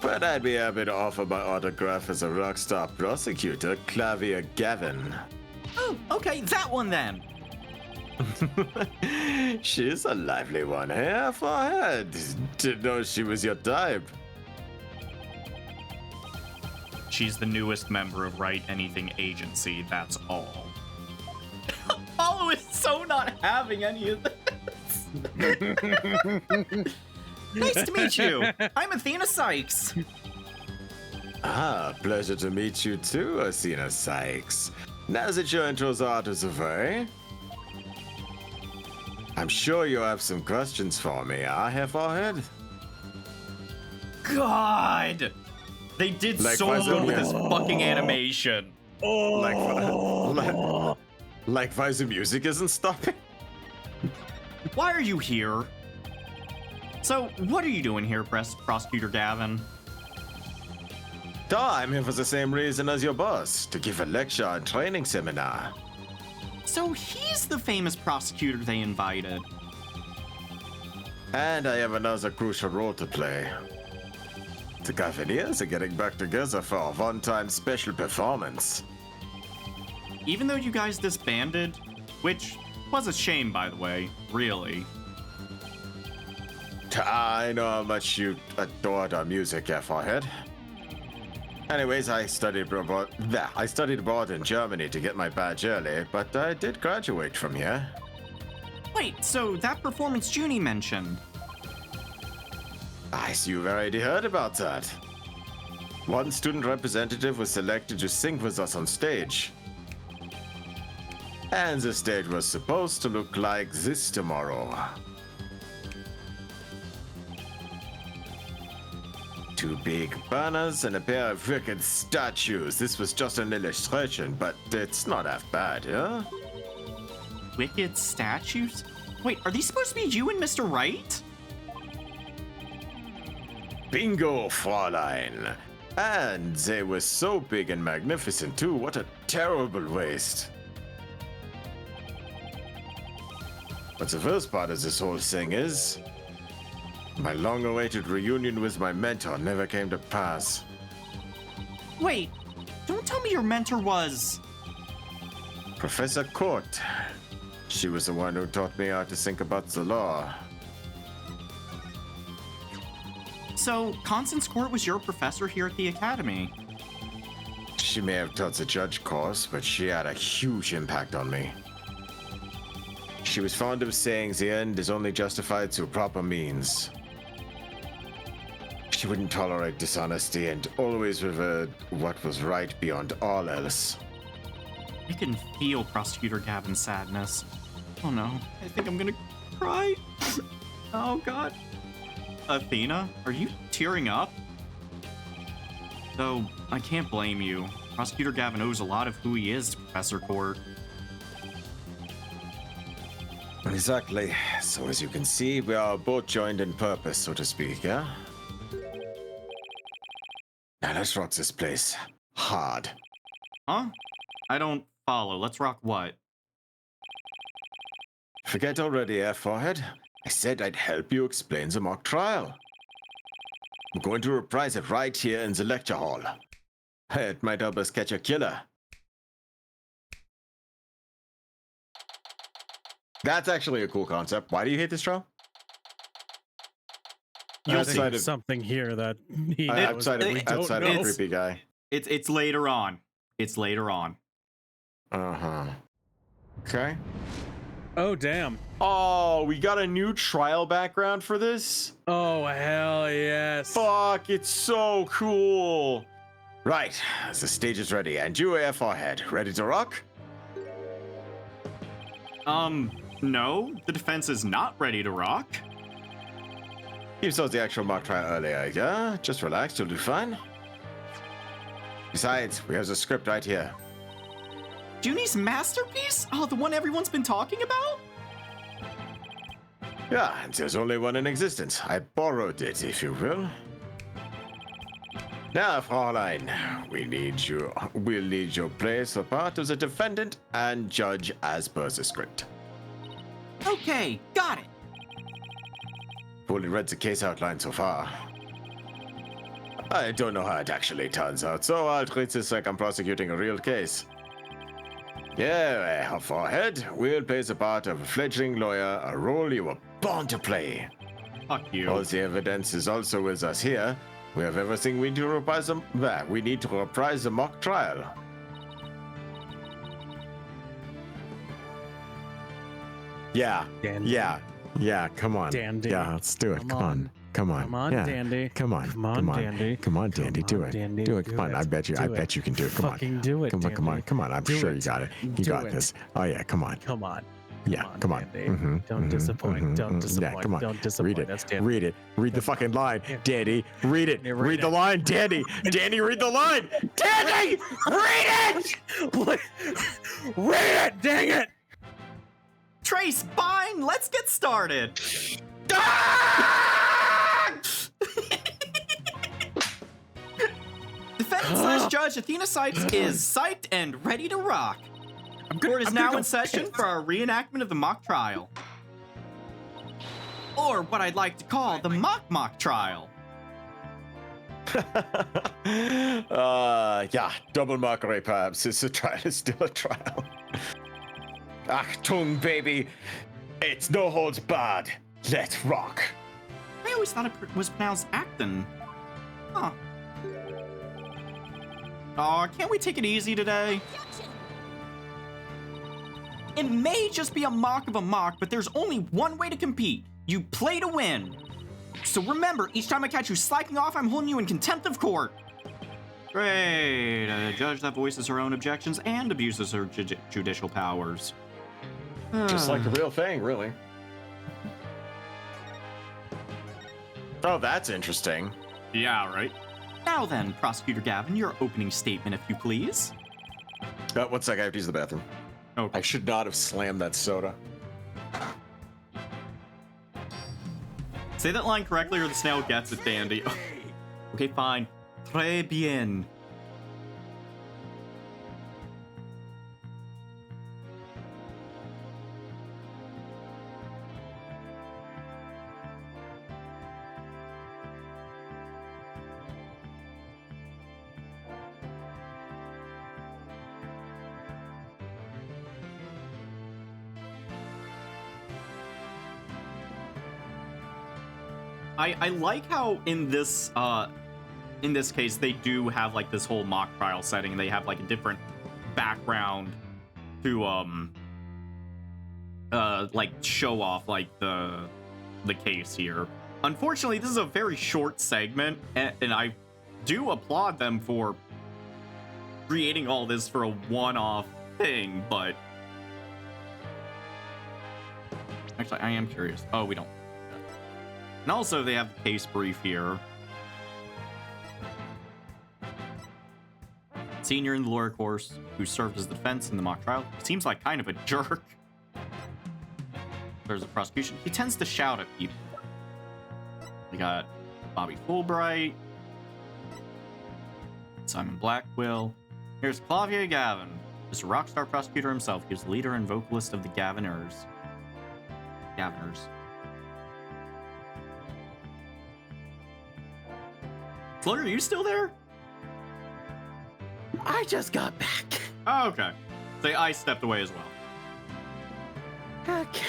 But I'd be happy to offer my autograph as a rock star prosecutor, Clavier Gavin. Oh, okay, that one then. She's a lively one, hair for head. Didn't know she was your type. She's the newest member of Write Anything Agency, that's all. Apollo is so not having any of this. Nice to meet you. I'm Athena Sykes. Ah, pleasure to meet you too, Athena Sykes. Now that your intros are out of the way, I'm sure you have some questions for me, Hair Forehead? God! They did Like so good Vazonia. with this fucking animation. Like why the music isn't stopping? Why are you here? So, what are you doing here, Prosecutor Gavin? I'm here for the same reason as your boss, to give a lecture and training seminar. So he's the famous prosecutor they invited. And I have another crucial role to play. The Gaviniers are getting back together for a one-time special performance. Even though you guys disbanded, which was a shame, by the way, really. I know how much you adored our music, Forehead. Anyways, I studied abroad in Germany to get my badge early, but I did graduate from here. Wait, so that performance Junie mentioned. I see you've already heard about that. One student representative was selected to sing with us on stage. And the stage was supposed to look like this tomorrow. 2 big banners and a pair of wicked statues. This was just an illustration, but it's not half bad, huh? Wicked statues? Wait, are these supposed to be you and Mr. Wright? Bingo, Fräulein. And they were so big and magnificent too. What a terrible waste. But the worst part of this whole thing is, my long-awaited reunion with my mentor never came to pass. Wait, don't tell me your mentor was... Professor Court. She was the one who taught me how to think about the law. So, Constance Court was your professor here at the Academy? She may have taught the judge course, but she had a huge impact on me. She was fond of saying the end is only justified through proper means. She wouldn't tolerate dishonesty and always revered what was right beyond all else. I can feel Prosecutor Gavin's sadness. Oh no, I think I'm gonna cry. Oh god. Athena, are you tearing up? Though, I can't blame you. Prosecutor Gavin owes a lot of who he is to Professor Court. Exactly. So as you can see, we are both joined in purpose, so to speak, yeah? Now let's rock this place. Hard. Huh? I don't follow. Let's rock what? Forget already, Forehead. I said I'd help you explain the mock trial. I'm going to reprise it right here in the lecture hall. It might help us catch a killer. That's actually a cool concept. Why do you hate this trial? You'll see Outside of- something here that he outside of we don't outside know. of creepy guy. It's later on. It's later on. Uh-huh. Okay. Oh damn. Oh, we got a new trial background for this? Oh hell yes. Fuck, it's so cool. Right, the stage is ready, and you, Forehead, ready to rock? No, the defense is not ready to rock. You saw the actual mock trial earlier, yeah? Just relax, you'll do fine. Besides, we have the script right here. Junie's masterpiece? Oh, the one everyone's been talking about? Yeah, and there's only one in existence. I borrowed it, if you will. Now, Fräulein, we'll need you place the part of the defendant and judge as per the script. Okay, got it. Fully read the case outline so far. I don't know how it actually turns out, so I'll treat this like I'm prosecuting a real case. Yeah, for ahead, we'll play the part of a fledgling lawyer, a role you were born to play. Fuck you. All the evidence is also with us here. We have everything we need to reprise the mock trial. Yeah, Dandy. yeah, come on. Dandy. Yeah, let's do it. Come on. Come on. Come on, yeah. Dandy. Come on. Come on, Come on. Dandy. Come on, Dandy. Do it. Dandy, Do it. do Come on. it. I bet you can do it. Come on. Fucking do it, Come on. Come on. Dandy. Come on. I'm Do sure it. you got it. You Do got it. this. Oh yeah. Come on. Come on. Yeah. Come on. Dandy. Mhm, Don't mhm, disappoint. mhm, Don't mhm. disappoint. Yeah. Come on. Don't disappoint Read it. us, Dandy. Read it. Read the fucking line, Yeah. Dandy. Read it. Yeah, read the it. line, Dandy. Dandy, read the line. Dandy, read it. Read it! Dang it! Trace, fine, let's get started. Defendant/Judge Athena Sykes is psyched and ready to rock. Court is now in session for our reenactment of the mock trial. Or what I'd like to call the mock trial. Yeah, double mockery perhaps. It's a trial. It's still a trial. Achtung, baby. It's no holds barred. Let's rock. I always thought it was pronounced Acton. Huh. Aw, can't we take it easy today? It may just be a mock of a mock, but there's only one way to compete. You play to win. So remember, each time I catch you slacking off, I'm holding you in contempt of court. Great. A judge that voices her own objections and abuses her judicial powers. Just like the real thing, really. Oh, that's interesting. Yeah, right. Now then, Prosecutor Gavin, your opening statement, if you please. 1 second, I have to use the bathroom. Okay. I should not have slammed that soda. Say that line correctly or the snail gets it, Dandy. Okay, fine. Très bien. I like how in this case they do have like this whole mock trial setting. They have like a different background to like show off like the case here. Unfortunately, this is a very short segment, and I do applaud them for creating all this for a one-off thing, but actually I am curious. Oh, we don't. And also, they have the case brief here. Senior in the lawyer course, who served as the defense in the mock trial, seems like kind of a jerk. There's the prosecution. He tends to shout at people. We got Bobby Fulbright, Simon Blackwell. Here's Clavier Gavin, Mr. Rockstar prosecutor himself. He's the leader and vocalist of the Gaviners. Fleur, are you still there? I just got back. Oh, okay. Say I stepped away as well. Okay.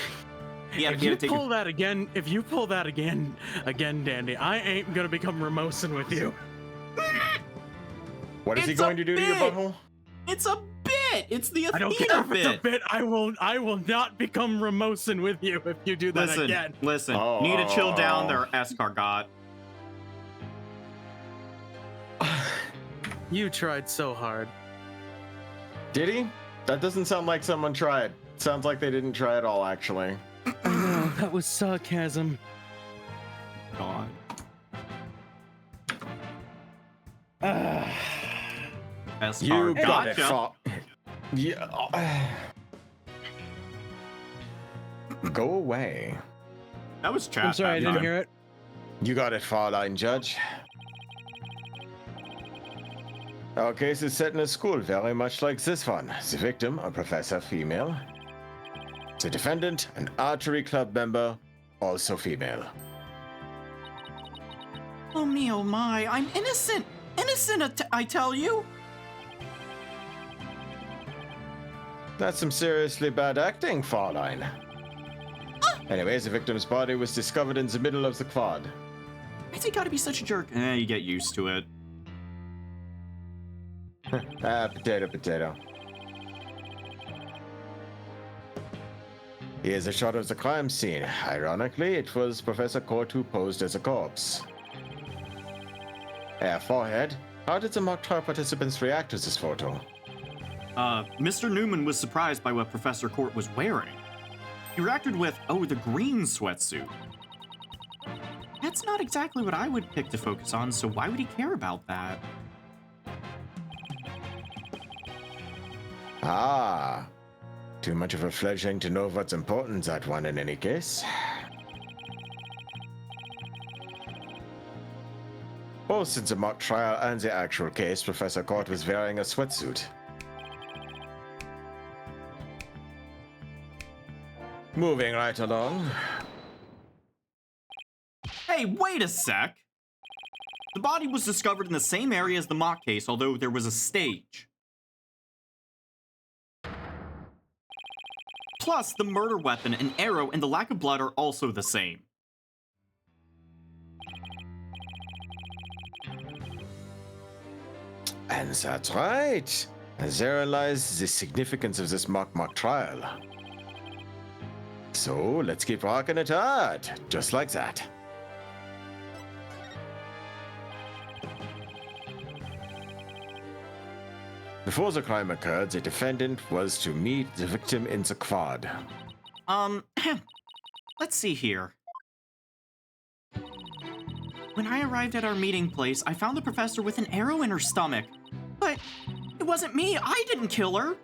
Yeah, If you pull that again, Dandy, I ain't gonna become Ramosin with you. What is he It's a going to do to your bit. butthole? It's a bit. It's the I don't Athena care if it's a bit. bit. I will not become Ramosin with you if you do that again. Listen. Oh. Need to chill down there, escargot. You tried so hard. Did he? That doesn't sound like someone tried. Sounds like they didn't try at all, actually. I know, that was sarcasm. God. You got it. Gotcha. Yeah. Go away. That was chat. I'm sorry, I that didn't time. hear it. You got it, Fraulein Judge. Our case is set in a school very much like this one. The victim, a professor female. The defendant, an archery club member, also female. Oh me, oh my! I'm innocent. Innocent, I tell you. That's some seriously bad acting, Fraulein. Anyways, the victim's body was discovered in the middle of the quad. Why's he gotta be such a jerk? You get used to it. Potato, potato. Here's a shot of the crime scene. Ironically, it was Professor Court who posed as a corpse. Forehead, how did the mock trial participants react to this photo? Mr. Newman was surprised by what Professor Court was wearing. He reacted with, oh, the green sweatsuit. That's not exactly what I would pick to focus on, so why would he care about that? Ah, too much of a fledgling to know what's important, that one in any case. Both in the mock trial and the actual case, Professor Court was wearing a sweatsuit. Moving right along. Hey, wait a sec! The body was discovered in the same area as the mock case, although there was a stage. Plus, the murder weapon, an arrow, and the lack of blood are also the same. And that's right. And therein lies the significance of this mock trial. So, let's keep rocking it hard, just like that. Before the crime occurred, the defendant was to meet the victim in the quad. Let's see here. When I arrived at our meeting place, I found the professor with an arrow in her stomach. But it wasn't me. I didn't kill her.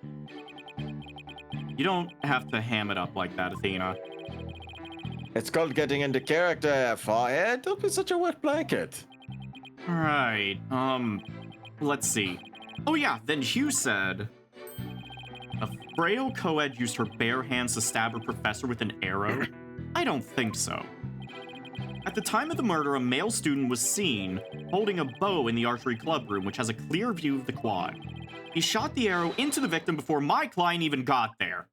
You don't have to ham it up like that, Athena. It's called getting into character, Forehead. Don't be such a wet blanket. Right, let's see. Oh yeah, then Hugh said... A frail co-ed used her bare hands to stab her professor with an arrow? I don't think so. At the time of the murder, a male student was seen holding a bow in the archery club room, which has a clear view of the quad. He shot the arrow into the victim before my client even got there.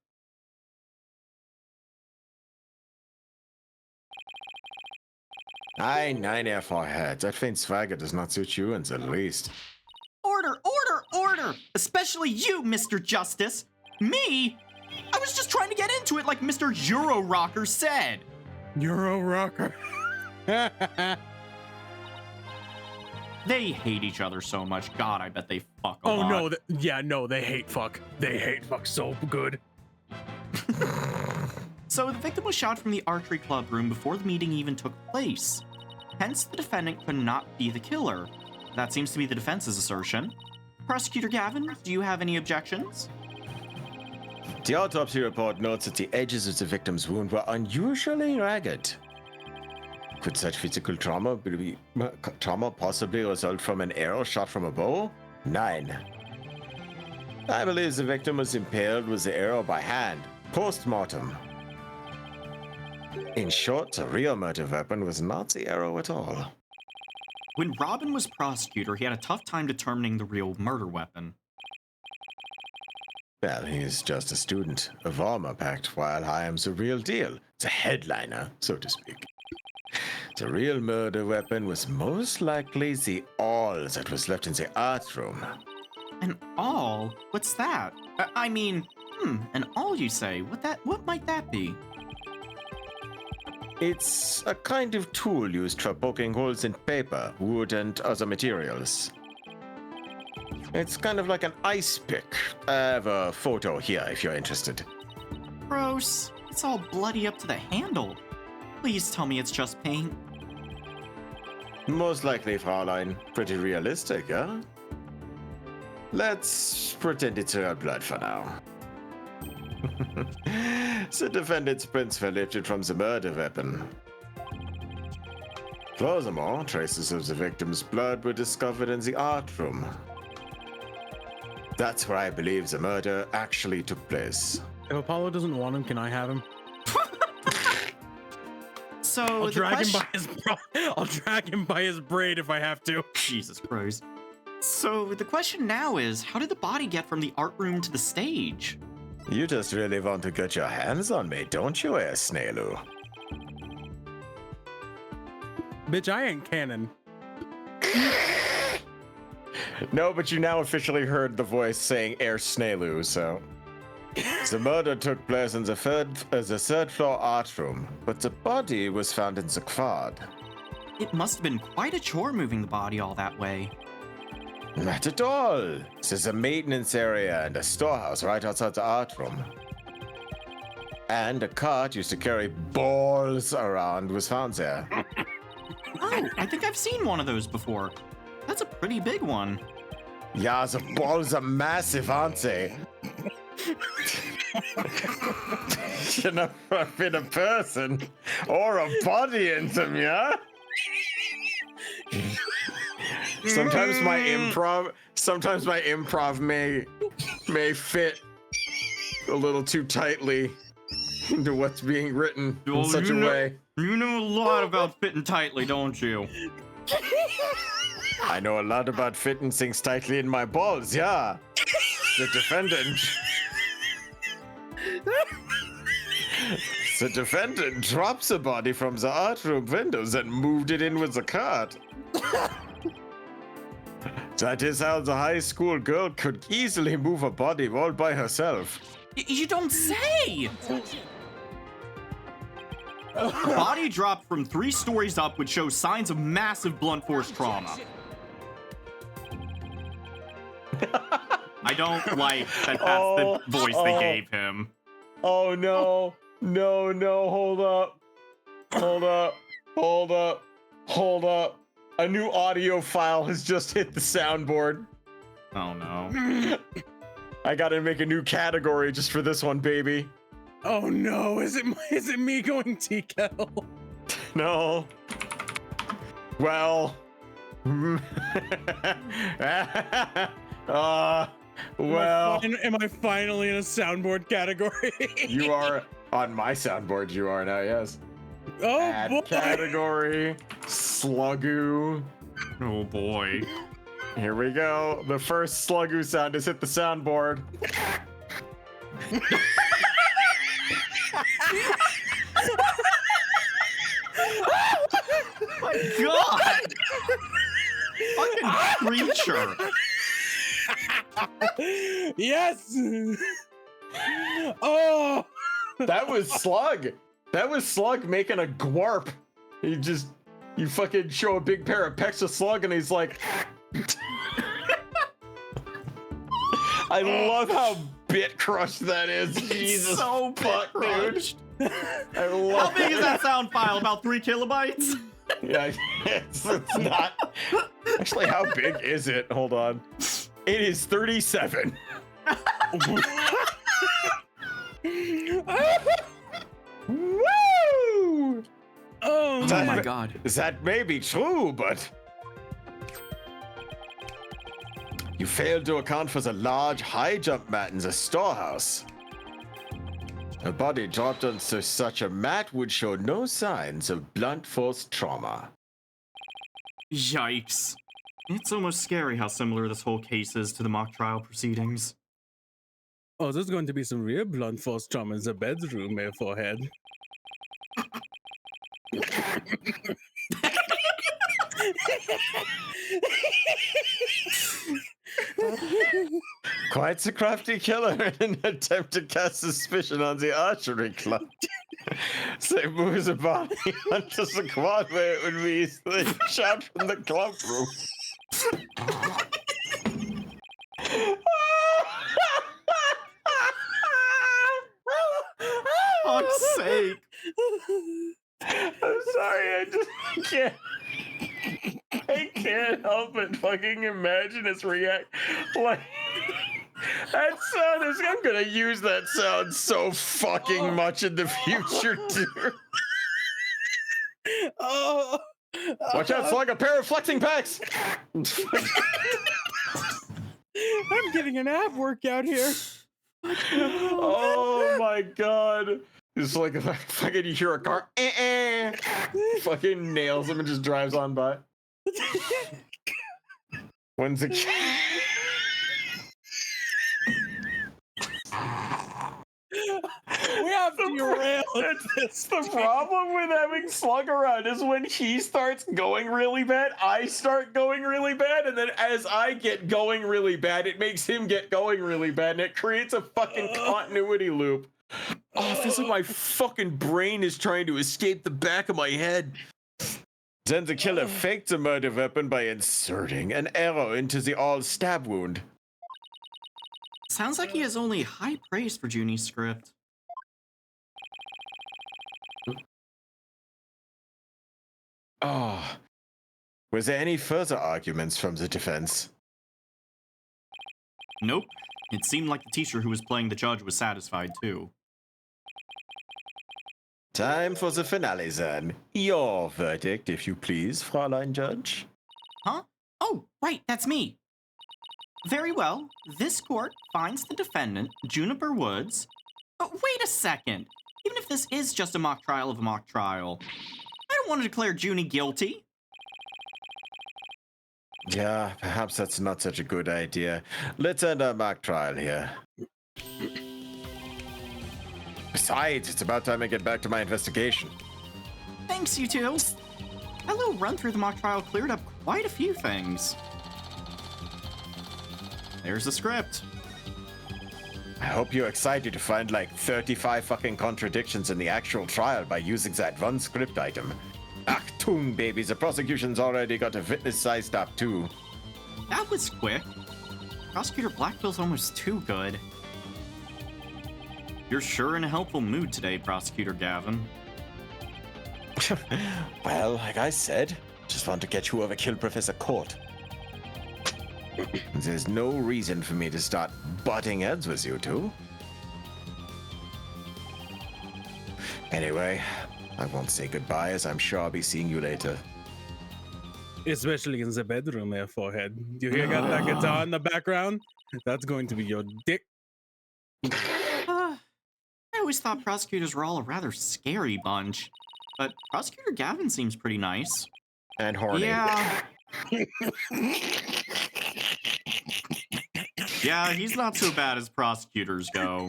Aye, nine air Forehead. That faint swagger does not suit you in the least. Order, order, order! Especially you, Mr. Justice! Me? I was just trying to get into it like Mr. Euro Rocker said. Euro rocker. They hate each other so much. God, I bet they fuck a Oh lot. no, yeah, no, they hate fuck. They hate fuck so good. So the victim was shot from the archery club room before the meeting even took place. Hence, the defendant could not be the killer. That seems to be the defense's assertion. Prosecutor Gavin, do you have any objections? The autopsy report notes that the edges of the victim's wound were unusually ragged. Could such physical trauma possibly result from an arrow shot from a bow? 9. I believe the victim was impaled with the arrow by hand, post-mortem. In short, the real murder weapon was not the arrow at all. When Robin was prosecutor, he had a tough time determining the real murder weapon. Well, he's just a student, a warm-up act, while I am the real deal, the headliner, so to speak. The real murder weapon was most likely the awl that was left in the art room. An awl? What's that? I mean, an awl you say? What might that be? It's a kind of tool used for poking holes in paper, wood, and other materials. It's kind of like an ice pick. I have a photo here if you're interested. Gross. It's all bloody up to the handle. Please tell me it's just paint. Most likely, Fraulein. Pretty realistic, huh? Let's pretend it's real blood for now. The defendant's prints were lifted from the murder weapon. Furthermore, traces of the victim's blood were discovered in the art room. That's where I believe the murder actually took place. If Apollo doesn't want him, can I have him? So I'll the drag him question- by his I'll drag him by his braid if I have to. Jesus Christ. So the question now is, how did the body get from the art room to the stage? You just really want to get your hands on me, don't you, Air Snailu? Bitch, I ain't canon. No, but you now officially heard the voice saying Air Snailu, so... The murder took place in the third floor art room, but the body was found in the quad. It must have been quite a chore moving the body all that way. Not at all. There's a maintenance area and a storehouse right outside the art room. And a cart used to carry balls around was found there. Oh, I think I've seen one of those before. That's a pretty big one. Yeah, the balls are massive, aren't they? You know, fit a person or a body in them, yeah? Sometimes my improv may fit a little too tightly into what's being written in such a way. You know a lot about fitting tightly, don't you? I know a lot about fitting things tightly in my balls, yeah. The defendant drops a body from the art room windows and moved it in with the cart. That is how the high school girl could easily move a body all by herself. You don't say! The body dropped from 3 stories up, which shows signs of massive blunt force trauma. I don't like that that's the voice they gave him. Oh no, no, hold up. A new audio file has just hit the soundboard. Oh no. I gotta make a new category just for this one, baby. Oh no, is it me going TKL? No. Well. Well. Am I finally in a soundboard category? You are on my soundboard, you are now, yes. Oh Add boy. category, Slugoo. Oh boy. Here we go. The first Slugoo sound has hit the soundboard. My God! Fucking creature. Yes. Oh. That was Slug. That was Slug making a gwarp. You fucking show a big pair of pecs to Slug and he's like... I love how bit crushed that is. Jesus So fuck, dude. I love How big is that sound file? About 3 kilobytes? Yeah, it's not. Actually, how big is it? Hold on. It is 37. Woo! Oh my God. That may be true, but you failed to account for the large high jump mat in the storehouse. A body dropped onto such a mat would show no signs of blunt force trauma. Yikes. It's almost scary how similar this whole case is to the mock trial proceedings. Oh, there's going to be some real blunt force trauma in the bedroom, my forehead. Quite the crafty killer in an attempt to cast suspicion on the archery club. They moves a body onto the quad where it would be easily shot from the club room. Fuck's sake. I'm sorry, I just can't. I can't help but fucking imagine its react. Like, that sound is. I'm gonna use that sound so fucking much in the future, dude. Oh. Watch out, Slug, a pair of flexing pecs! I'm getting an ab workout here. Oh my god. It's like if fucking you hear a car, fucking nails him and just drives on by. When's it? We have to derail It's the problem with having Slug around is when he starts going really bad, I start going really bad, and then as I get going really bad, it makes him get going really bad, and it creates a fucking continuity loop. Oh, it feels like my fucking brain is trying to escape the back of my head. Then the killer faked the murder weapon by inserting an arrow into the all-stab wound. Sounds like he has only high praise for Junie's script. Oh. Was there any further arguments from the defense? Nope. It seemed like the teacher who was playing the judge was satisfied too. Time for the finale then. Your verdict, if you please, Fräulein Judge. Huh? Oh, right, that's me. Very well. This court finds the defendant, Juniper Woods. Oh, wait a second. Even if this is just a mock trial of a mock trial, I don't want to declare Junie guilty. Yeah, perhaps that's not such a good idea. Let's end our mock trial here. Besides, it's about time I get back to my investigation. Thanks, you two. That little run through the mock trial cleared up quite a few things. There's the script. I hope you're excited to find like 35 fucking contradictions in the actual trial by using that one script item. Achtung, babies, the prosecution's already got a witness sized up too. That was quick. Prosecutor Blackville's almost too good. You're sure in a helpful mood today, Prosecutor Gavin. Well, like I said, just want to get whoever killed Professor Court. There's no reason for me to start butting heads with you two. Anyway, I won't say goodbye, as I'm sure I'll be seeing you later. Especially in the bedroom, there, forehead. Do you hear got that guitar in the background? That's going to be your dick. I always thought prosecutors were all a rather scary bunch. But Prosecutor Gavin seems pretty nice. And horny. Yeah. Yeah, he's not so bad as prosecutors go.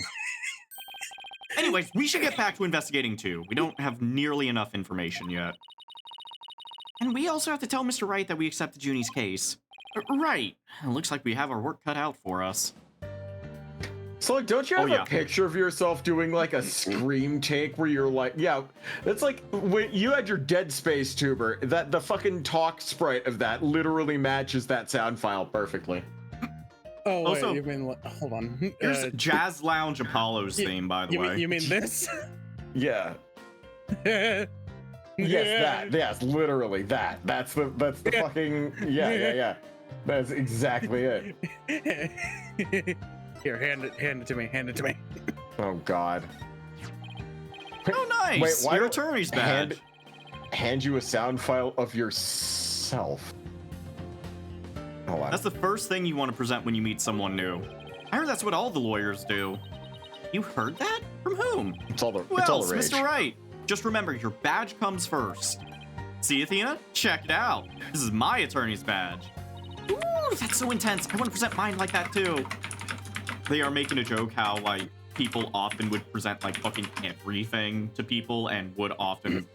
Anyways, we should get back to investigating too. We don't have nearly enough information yet. And we also have to tell Mr. Wright that we accepted Junie's case. Right. It looks like we have our work cut out for us. So, like, don't you have a picture of yourself doing, like, a scream take where you're like, yeah, it's like when you had your Dead Space tuber, that the fucking talk sprite of that literally matches that sound file perfectly. Oh, wait, Also, you mean, hold on. Here's Jazz Lounge Apollo's theme, by the way. You mean this? Yeah. Yeah. Yes, that. Yes, literally that. That's the fucking yeah. That's exactly it. Here, hand it to me. Hand it to me. Oh God. Oh, nice. Wait, why your don't attorney's badge. Hand you a sound file of yourself. Hold on. That's the first thing you want to present when you meet someone new. I heard that's what all the lawyers do. You heard that? From whom? It's all the Who it's all else, the rage. Mr. Wright? Just remember, your badge comes first. See, Athena? Check it out. This is my attorney's badge. Ooh, that's so intense. I want to present mine like that too. They are making a joke how, like, people often would present, like, fucking everything to people and would often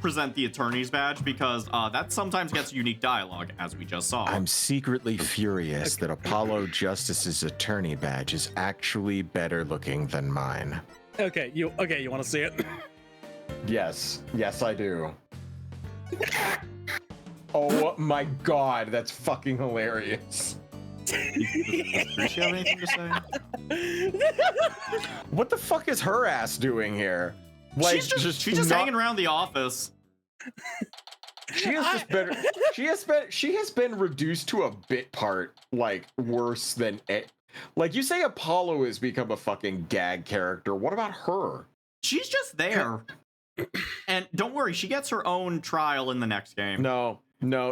present the attorney's badge because that sometimes gets unique dialogue, as we just saw. I'm secretly furious that Apollo Justice's attorney badge is actually better looking than mine. Okay, you want to see it? Yes, I do. Oh my God, that's fucking hilarious. Does she have anything to say? What the fuck is her ass doing here? Like, she's just hanging around the office. She has been reduced to a bit part, like, worse than it. Like, you say Apollo has become a fucking gag character. What about her? She's just there. And don't worry, she gets her own trial in the next game. No,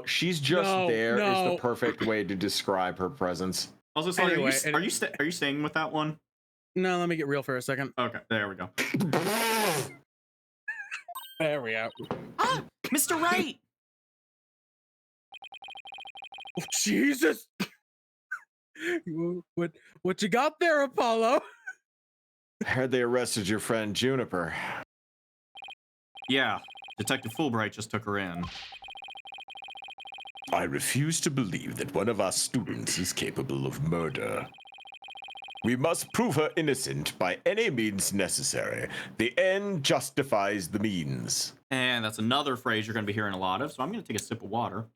she's just there is the no. perfect way to describe her presence. Also, sorry, Anyway, are you staying with that one? No, let me get real for a second. Okay, there we go. There we go. Ah, Mr. Wright! Oh, Jesus! What you got there, Apollo? I heard they arrested your friend Juniper. Yeah, Detective Fulbright just took her in. I refuse to believe that one of our students is capable of murder. We must prove her innocent by any means necessary. The end justifies the means. And that's another phrase you're going to be hearing a lot of, so I'm going to take a sip of water.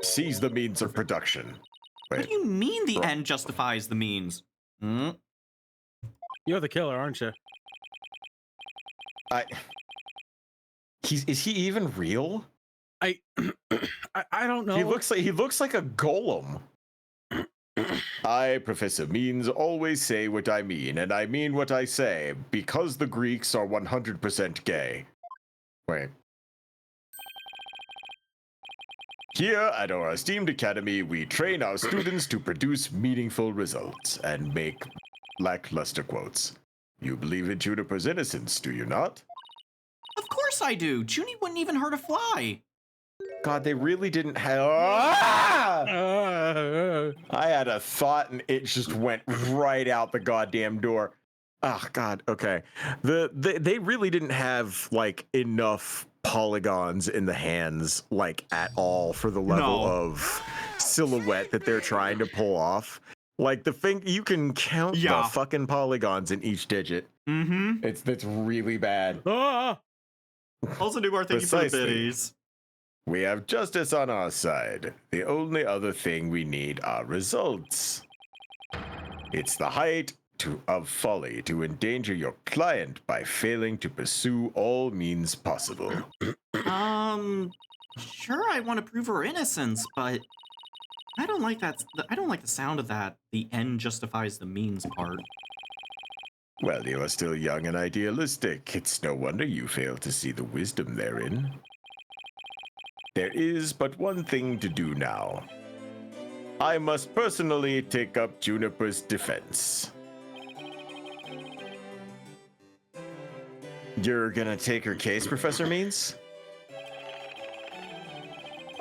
Seize the means of production. What do you mean the end justifies the means? Hmm? You're the killer, aren't you? Is he even real? I don't know. He looks like a golem. I, Professor Means, always say what I mean, and I mean what I say, because the Greeks are 100% gay. Wait. Here at our esteemed academy, we train our students to produce meaningful results and make lackluster quotes. You believe in Juniper's innocence, do you not? Of course I do. Junie wouldn't even hurt a fly. God, they really didn't have... I had a thought and it just went right out the goddamn door. Oh, God, okay. They really didn't have, like, enough polygons in the hands, like, at all for the level of silhouette that they're trying to pull off. Like, the thing, you can count the fucking polygons in each digit. Mm-hmm. It's really bad. Also, Newbar, thank you for the biddies. We have justice on our side. The only other thing we need are results. It's the height of folly to endanger your client by failing to pursue all means possible. Sure, I want to prove her innocence, but I don't like that. I don't like the sound of that. The end justifies the means part. Well, you are still young and idealistic. It's no wonder you fail to see the wisdom therein. There is but one thing to do now. I must personally take up Juniper's defense. You're gonna take her case, Professor Means?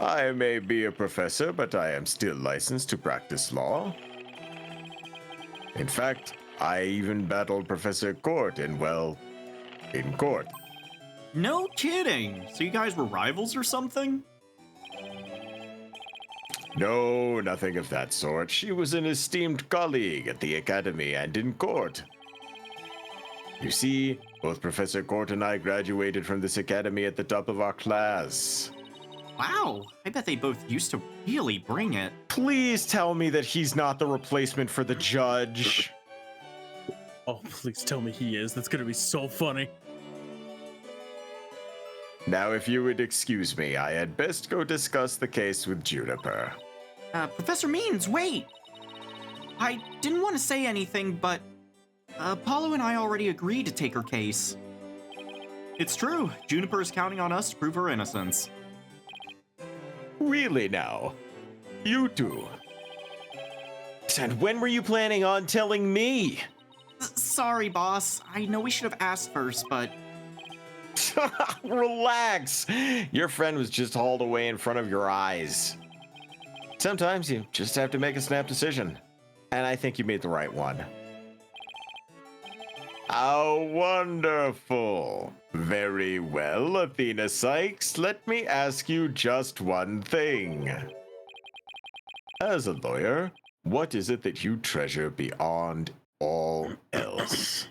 I may be a professor, but I am still licensed to practice law. In fact, I even battled Professor Court in court. No kidding. So you guys were rivals or something? No, nothing of that sort. She was an esteemed colleague at the academy and in court. You see, both Professor Court and I graduated from this academy at the top of our class. Wow, I bet they both used to really bring it. Please tell me that he's not the replacement for the judge. Oh, please tell me he is. That's gonna be so funny. Now, if you would excuse me, I had best go discuss the case with Juniper. Professor Means, wait! I didn't want to say anything, but Apollo and I already agreed to take her case. It's true. Juniper is counting on us to prove her innocence. Really now? You two? And when were you planning on telling me? Sorry, boss. I know we should have asked first, but... Relax. Your friend was just hauled away in front of your eyes. Sometimes you just have to make a snap decision. And I think you made the right one. How wonderful. Very well, Athena Sykes. Let me ask you just one thing. As a lawyer, what is it that you treasure beyond all else?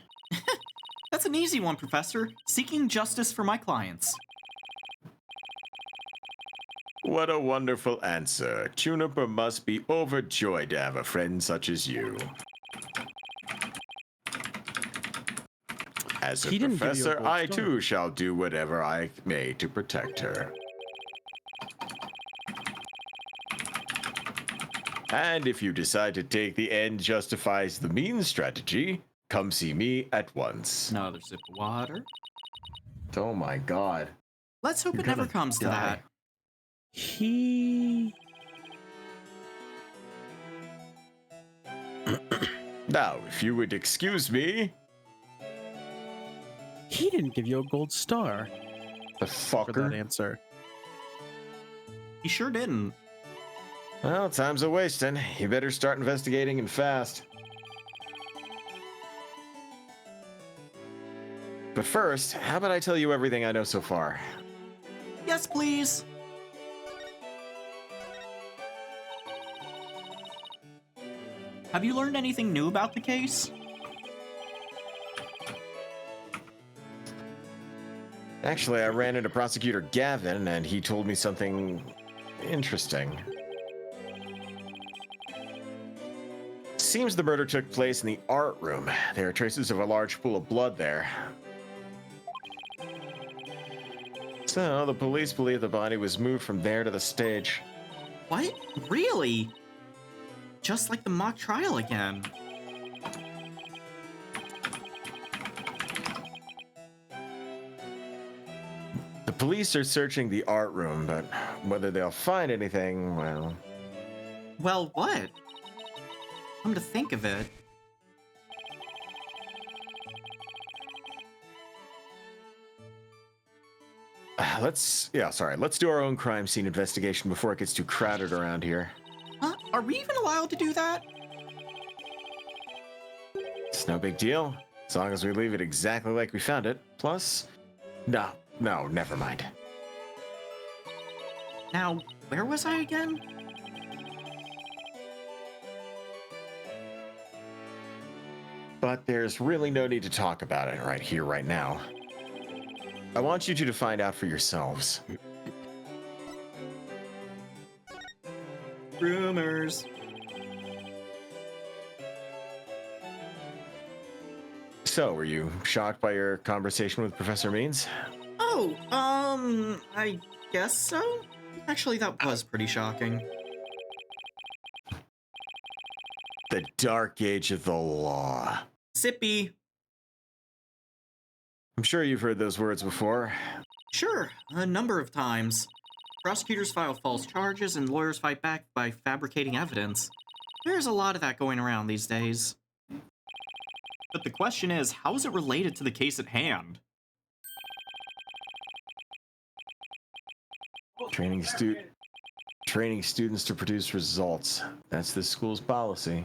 That's an easy one, Professor. Seeking justice for my clients. What a wonderful answer. Juniper must be overjoyed to have a friend such as you. As a professor, I too shall do whatever I may to protect her. And if you decide to take the end justifies the means strategy, come see me at once. Another sip of water. Oh my god. Let's hope You're it never gonna comes to die. that. He Now, if you would excuse me. didn't give you a gold star The for that fucker. answer. He sure didn't. Well, time's a wasting. You better start investigating and fast. But first, how about I tell you everything I know so far? Yes, please. Have you learned anything new about the case? Actually, I ran into Prosecutor Gavin, and he told me something interesting. Seems the murder took place in the art room. There are traces of a large pool of blood there. So, the police believe the body was moved from there to the stage. What? Really? Just like the mock trial again. The police are searching the art room, but whether they'll find anything, well... Well, what? Come to think of it. Let's do our own crime scene investigation before it gets too crowded around here. Huh? Are we even allowed to do that? It's no big deal, as long as we leave it exactly like we found it. Plus, no, never mind. Now, where was I again? But there's really no need to talk about it right here, right now. I want you two to find out for yourselves. Rumors. So, were you shocked by your conversation with Professor Means? Oh, I guess so? Actually, that was pretty shocking. The dark age of the law. Sippy. I'm sure you've heard those words before. Sure, a number of times. Prosecutors file false charges and lawyers fight back by fabricating evidence. There's a lot of that going around these days. But the question is, how is it related to the case at hand? Training students to produce results. That's this school's policy.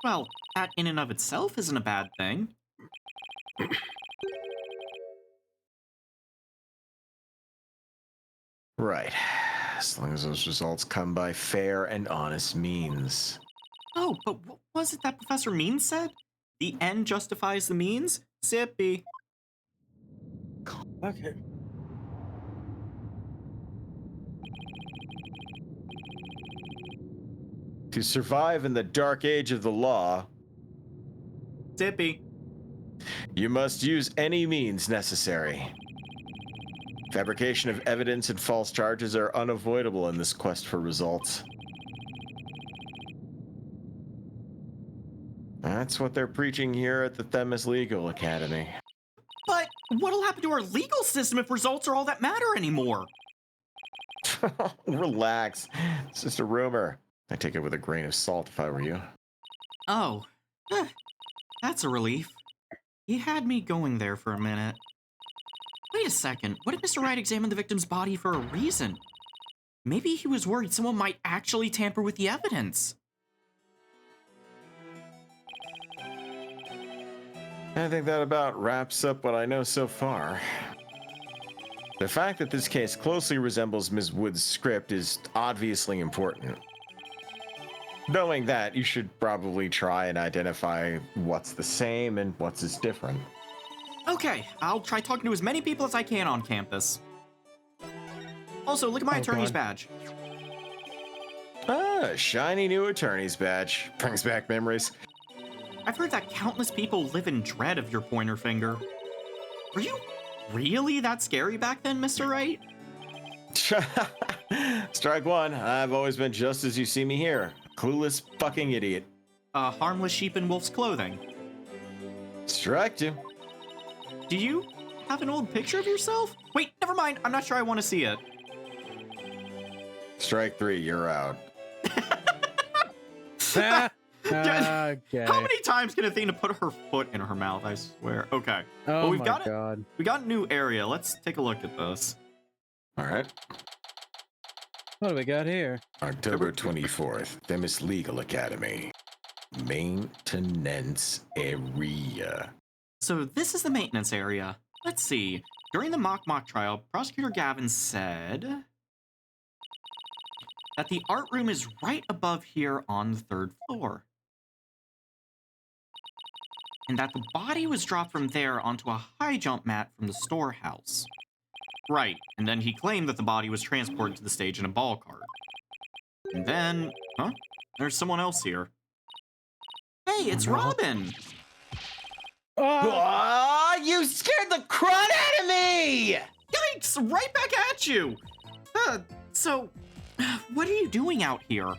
Well, that in and of itself isn't a bad thing. Right. As long as those results come by fair and honest means. Oh, but what was it that Professor Means said? The end justifies the means? Sippy. Okay. To survive in the dark age of the law, Sippy. you must use any means necessary. Fabrication of evidence and false charges are unavoidable in this quest for results. That's what they're preaching here at the Themis Legal Academy. But what'll happen to our legal system if results are all that matter anymore? Relax. It's just a rumor. I take it with a grain of salt if I were you. Oh, that's a relief. You had me going there for a minute. Wait a second, what if Mr. Wright examined the victim's body for a reason? Maybe he was worried someone might actually tamper with the evidence. I think that about wraps up what I know so far. The fact that this case closely resembles Ms. Wood's script is obviously important. Knowing that, you should probably try and identify what's the same and what's is different. Okay, I'll try talking to as many people as I can on campus. Also, look at my attorney's badge. Ah, shiny new attorney's badge. Brings back memories. I've heard that countless people live in dread of your pointer finger. Were you really that scary back then, Mr. Wright? Strike one. I've always been just as you see me here. Clueless fucking idiot. A harmless sheep in wolf's clothing. Strike two. do you have an old picture of yourself? Wait, never mind. I'm not sure I want to see it. Strike 3, you're out. Okay. How many times can Athena put her foot in her mouth? I swear. Okay. Oh well, we've my got god. We got a new area. Let's take a look at this. All right. What do we got here? October 24th, Themis Legal Academy. Maintenance area. So this is the maintenance area. Let's see. During the mock trial, Prosecutor Gavin said that the art room is right above here on the 3rd floor. And that the body was dropped from there onto a high jump mat from the storehouse. Right, and then he claimed that the body was transported to the stage in a ball cart. And then, there's someone else here. Hey, it's Robin! Aw, you scared the crud out of me! Yikes, right back at you! So, what are you doing out here?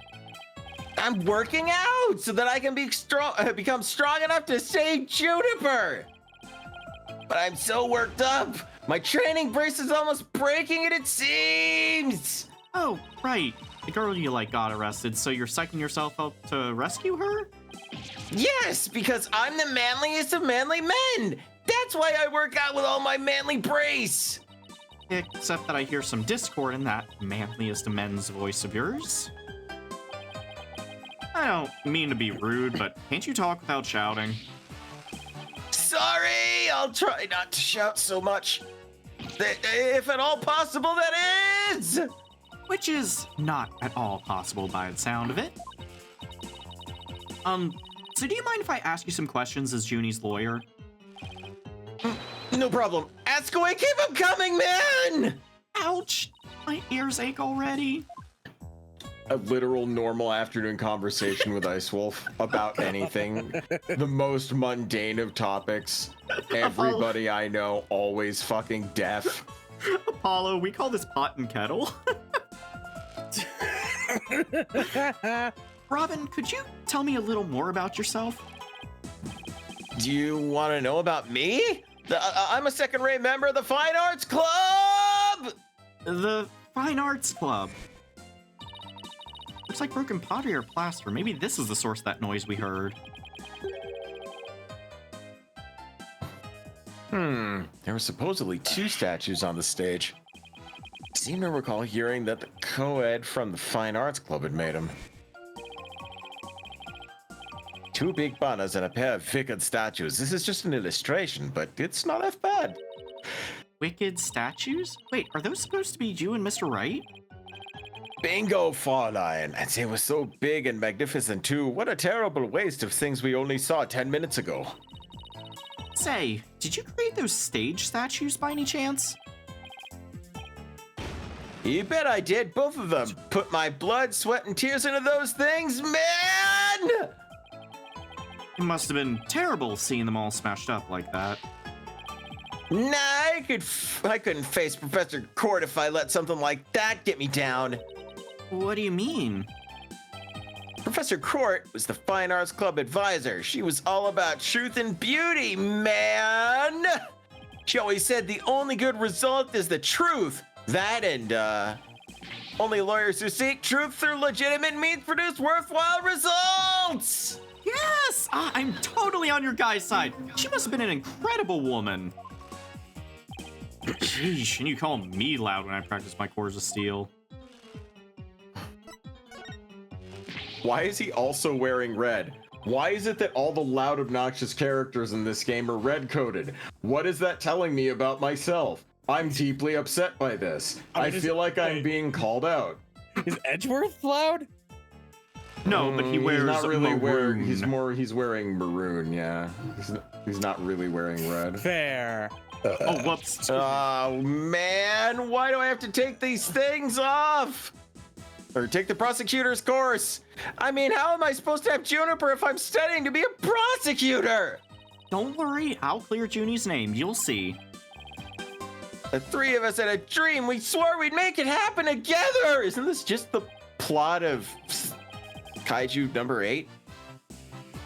I'm working out so that I can become strong enough to save Juniper! But I'm so worked up! My training brace is almost breaking and it seems! Oh, right. The girl you got arrested, so you're psyching yourself up to rescue her? Yes, because I'm the manliest of manly men! That's why I work out with all my manly brace! Except that I hear some discord in that manliest of men's voice of yours. I don't mean to be rude, but can't you talk without shouting? Sorry, I'll try not to shout so much. If at all possible, that is! Which is not at all possible by the sound of it. So do you mind if I ask you some questions as Junie's lawyer? No problem. Ask away, keep them coming, man! Ouch! My ears ache already. A literal normal afternoon conversation with Ice Wolf about anything. The most mundane of topics. Everybody I know always fucking deaf. Apollo, we call this pot and kettle. Robin, could you tell me a little more about yourself? Do you want to know about me? I'm a second-rate member of the Fine Arts Club! The Fine Arts Club. Looks like broken pottery or plaster. Maybe this is the source of that noise we heard. There were supposedly 2 statues on the stage. Seem to recall hearing that the co-ed from the Fine Arts Club had made them. 2 big banners and a pair of wicked statues. This is just an illustration, but it's not half bad. Wicked statues? Wait, are those supposed to be you and Mr. Wright? Bingo, Fraulein. And they were so big and magnificent too. What a terrible waste of things we only saw 10 minutes ago. Say, did you create those stage statues by any chance? You bet I did, both of them. Put my blood, sweat, and tears into those things, man! It must have been terrible seeing them all smashed up like that. Nah, I couldn't face Professor Court if I let something like that get me down. What do you mean? Professor Court was the Fine Arts Club advisor. She was all about truth and beauty, man! She always said the only good result is the truth. That and, only lawyers who seek truth through legitimate means produce worthwhile results! Yes! I'm totally on your guy's side. She must have been an incredible woman. Sheesh, and you call me loud when I practice my cores of steel. Why is he also wearing red? Why is it that all the loud, obnoxious characters in this game are red-coded? What is that telling me about myself? I'm deeply upset by this. I feel like I'm being called out. Is Edgeworth loud? No, but he wears He's not really maroon. He's wearing maroon, yeah. He's not really wearing red. Fair. Oh, whoops. Oh, man, why do I have to take these things off? Or take the prosecutor's course? I mean, how am I supposed to have Juniper if I'm studying to be a prosecutor? Don't worry, I'll clear Junie's name. You'll see. The 3 of us had a dream. We swore we'd make it happen together. Isn't this just the plot of Kaiju number 8?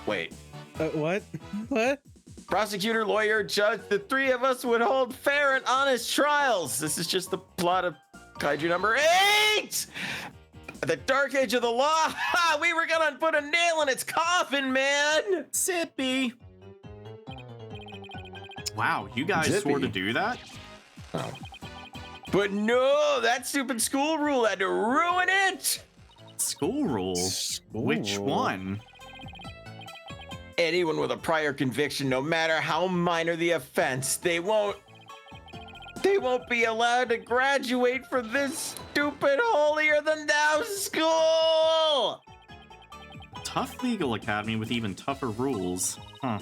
Wait. What? What? Prosecutor, lawyer, judge, the three of us would hold fair and honest trials. This is just the plot of Kaiju number 8! The Dark Age of the Law! Ha! We were gonna put a nail in its coffin, man! Sippy. Wow, you guys Zippy. swore to do that? Oh. But no, that stupid school rule had to ruin it! School rule? Which one? Anyone with a prior conviction, no matter how minor the offense, they won't be allowed to graduate from this stupid holier-than-thou school! Tough legal academy with even tougher rules. Huh.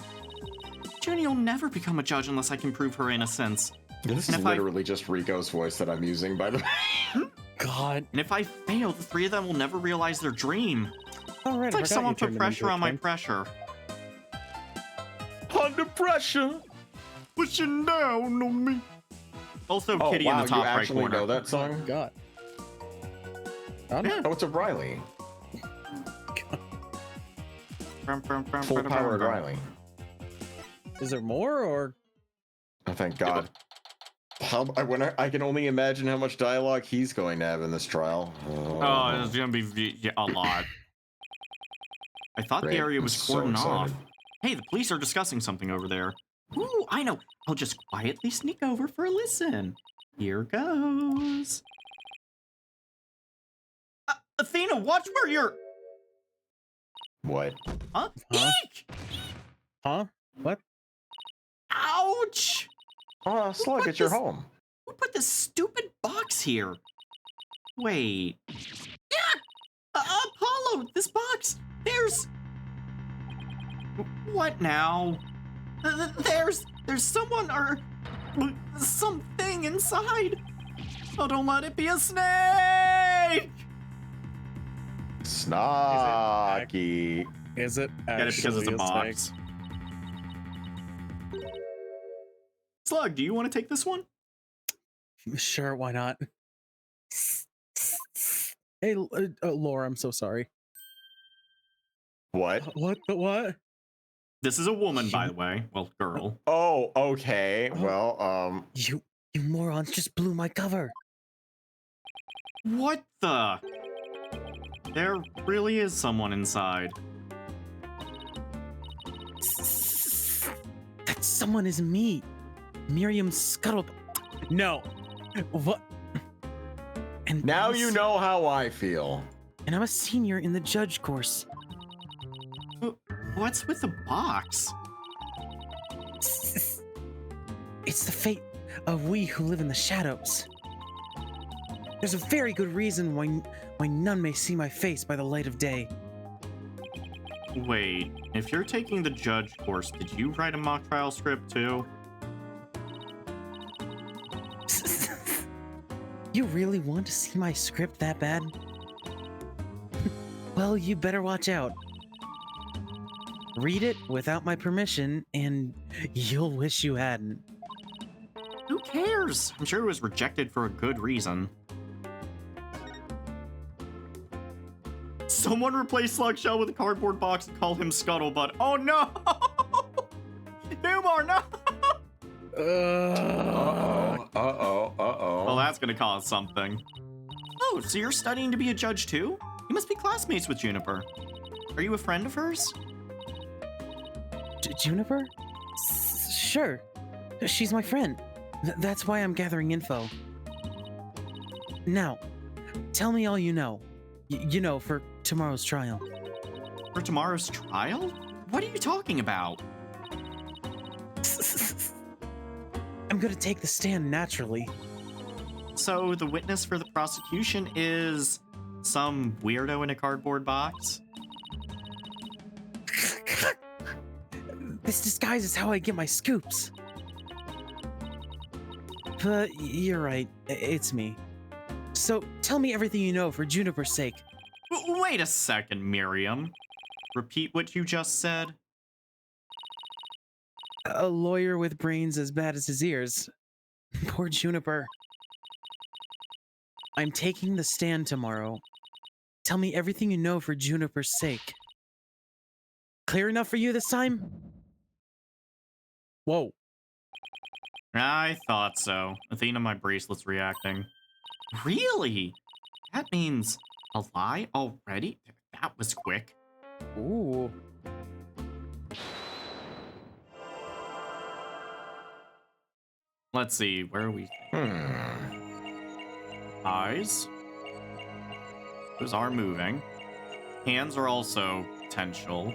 Junie will never become a judge unless I can prove her innocence. This And is if I- literally just Rico's voice that I'm using, by the way. God. And if I fail, the three of them will never realize their dream. All right, It's like someone put pressure on my pressure. Under pressure! Pushing down on me. Also, Oh, Kitty wow, in the top you right actually corner. know that song? God. I don't know. Oh, it's a Riley. Full powered Riley. Is there more or? Oh, thank God. I can only imagine how much dialogue he's going to have in this trial. Oh, it's gonna be a lot. I thought Great. the area I'm was so cordoned excited. off. Hey, the police are discussing something over there. Ooh, I know. I'll just quietly sneak over for a listen. Here goes. Athena, watch where you're. What? Huh? Huh? Eek! Huh? What? Ouch! Oh, Slug, What it's your is- home. Who put this stupid box here? Wait. Yeah! Apollo, this box! There's... What now? There's someone or something inside. Oh, don't let it be a snake! Snocky. Is it Get it because it's a actually box. Slug, do you want to take this one? snake? Sure, why not? Hey, Laura, I'm so sorry. What? What? The what? This is a woman, by the way. Well, girl. Oh, okay. Well, You morons just blew my cover. What the? There really is someone inside. That someone is me. Miriam Scuttle. No. What? And now I'm a you se- know how I feel. And I'm a senior in the judge course. What's with the box? It's the fate of we who live in the shadows. There's a very good reason why none may see my face by the light of day. Wait, if you're taking the judge course, did you write a mock trial script too? You really want to see my script that bad? Well, you better watch out. Read it without my permission, and you'll wish you hadn't. Who cares? I'm sure it was rejected for a good reason. Someone replaced Slugshell with a cardboard box and called him Scuttlebutt. Oh no! Numar, no! Well, that's gonna cause something. Oh, so you're studying to be a judge too? You must be classmates with Juniper. Are you a friend of hers? Juniper? Sure. She's my friend. That's why I'm gathering info. Now, tell me all you know. You know, for tomorrow's trial. For tomorrow's trial? What are you talking about? I'm gonna take the stand naturally. So the witness for the prosecution is some weirdo in a cardboard box? This disguise is how I get my scoops. But you're right, it's me. So tell me everything you know for Juniper's sake. Wait a second, Miriam. Repeat what you just said. A lawyer with brains as bad as his ears. Poor Juniper. I'm taking the stand tomorrow. Tell me everything you know for Juniper's sake. Clear enough for you this time? Whoa. I thought so. Athena, my bracelet's reacting. Really? That means a lie already? That was quick. Ooh. Let's see, where are we? Eyes. Those are moving. Hands are also potential.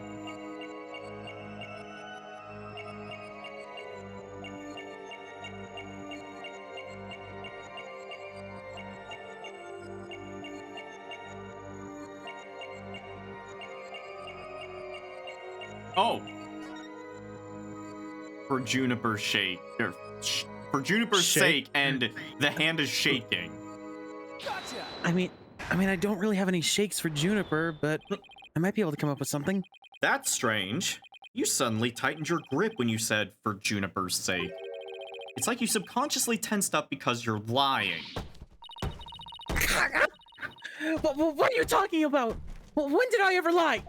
Oh! For Juniper's sake. For Juniper's sake, and the hand is shaking. I mean, I don't really have any shakes for Juniper, but I might be able to come up with something. That's strange. You suddenly tightened your grip when you said, for Juniper's sake. It's like you subconsciously tensed up because you're lying. What are you talking about? When did I ever lie?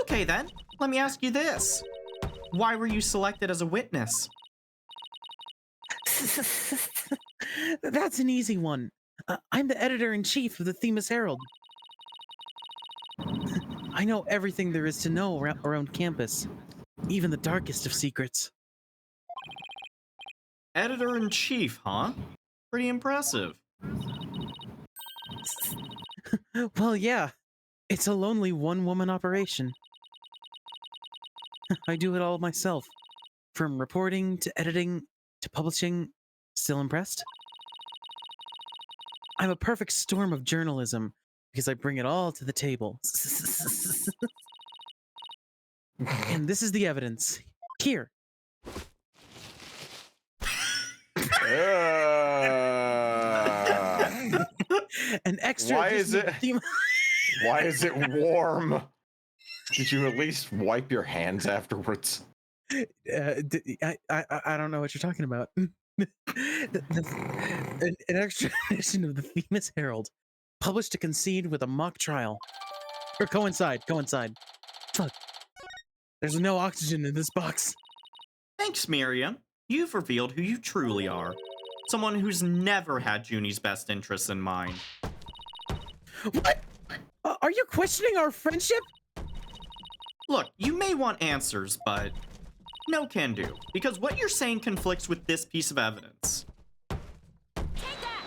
Okay then, let me ask you this. Why were you selected as a witness? That's an easy one. I'm the editor-in-chief of the Themis Herald. I know everything there is to know around campus, even the darkest of secrets. Editor-in-chief, huh? Pretty impressive. Well, yeah. It's a lonely one-woman operation. I do it all myself. From reporting to editing to publishing. Still impressed? I'm a perfect storm of journalism because I bring it all to the table. And this is the evidence. Here. An extra. Why is it warm? Did you at least wipe your hands afterwards? I don't know what you're talking about. An extra edition of the Themis Herald, published to concede with a mock trial. Or coincide. Fuck. There's no oxygen in this box. Thanks, Miriam. You've revealed who you truly are. Someone who's never had Junie's best interests in mind. What? Are you questioning our friendship? Look, you may want answers, but no can do, because what you're saying conflicts with this piece of evidence. Take that!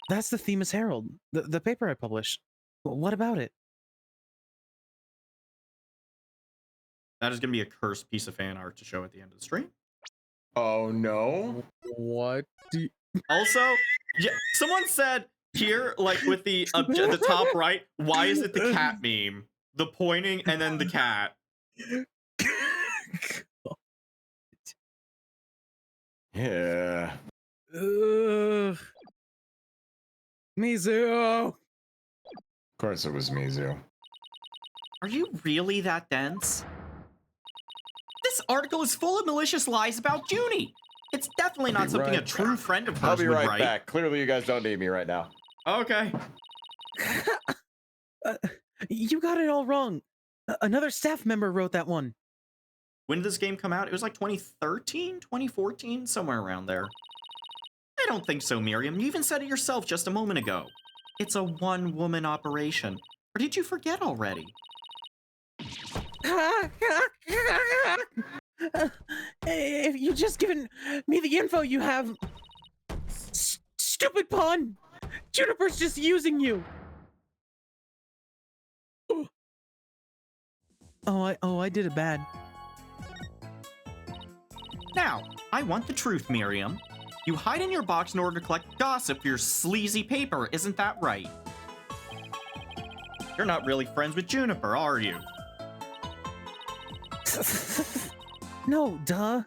That's the Themis Herald, the paper I published. What about it? That is going to be a cursed piece of fan art to show at the end of the stream. Oh no. What do you... Also, yeah, someone said here, like with the top right, why is it the cat meme? The pointing and then the cat. Yeah. Mizu! Of course it was Mizu. Are you really that dense? This article is full of malicious lies about Junie. It's definitely not something a true friend of I'll hers be would right write. back. Clearly you guys don't need me right now. Okay. You got it all wrong. Another staff member wrote that one. When did this game come out? It was like 2013, 2014, somewhere around there. I don't think so, Miriam. You even said it yourself just a moment ago. It's a one-woman operation. Or did you forget already? If you just given me the info you have... Stupid pawn! Juniper's just using you! I did it bad. Now, I want the truth, Miriam. You hide in your box in order to collect gossip for your sleazy paper, isn't that right? You're not really friends with Juniper, are you? No, duh.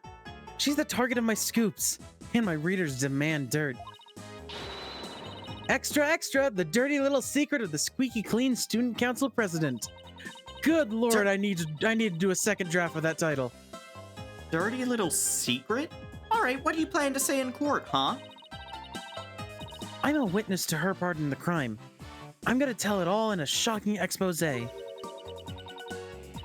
She's the target of my scoops, and my readers demand dirt. Extra, extra, the dirty little secret of the squeaky clean student council president. Good lord, I need to do a second draft of that title. Dirty little secret? Alright, what do you plan to say in court, huh? I'm a witness to her part in the crime. I'm gonna tell it all in a shocking expose.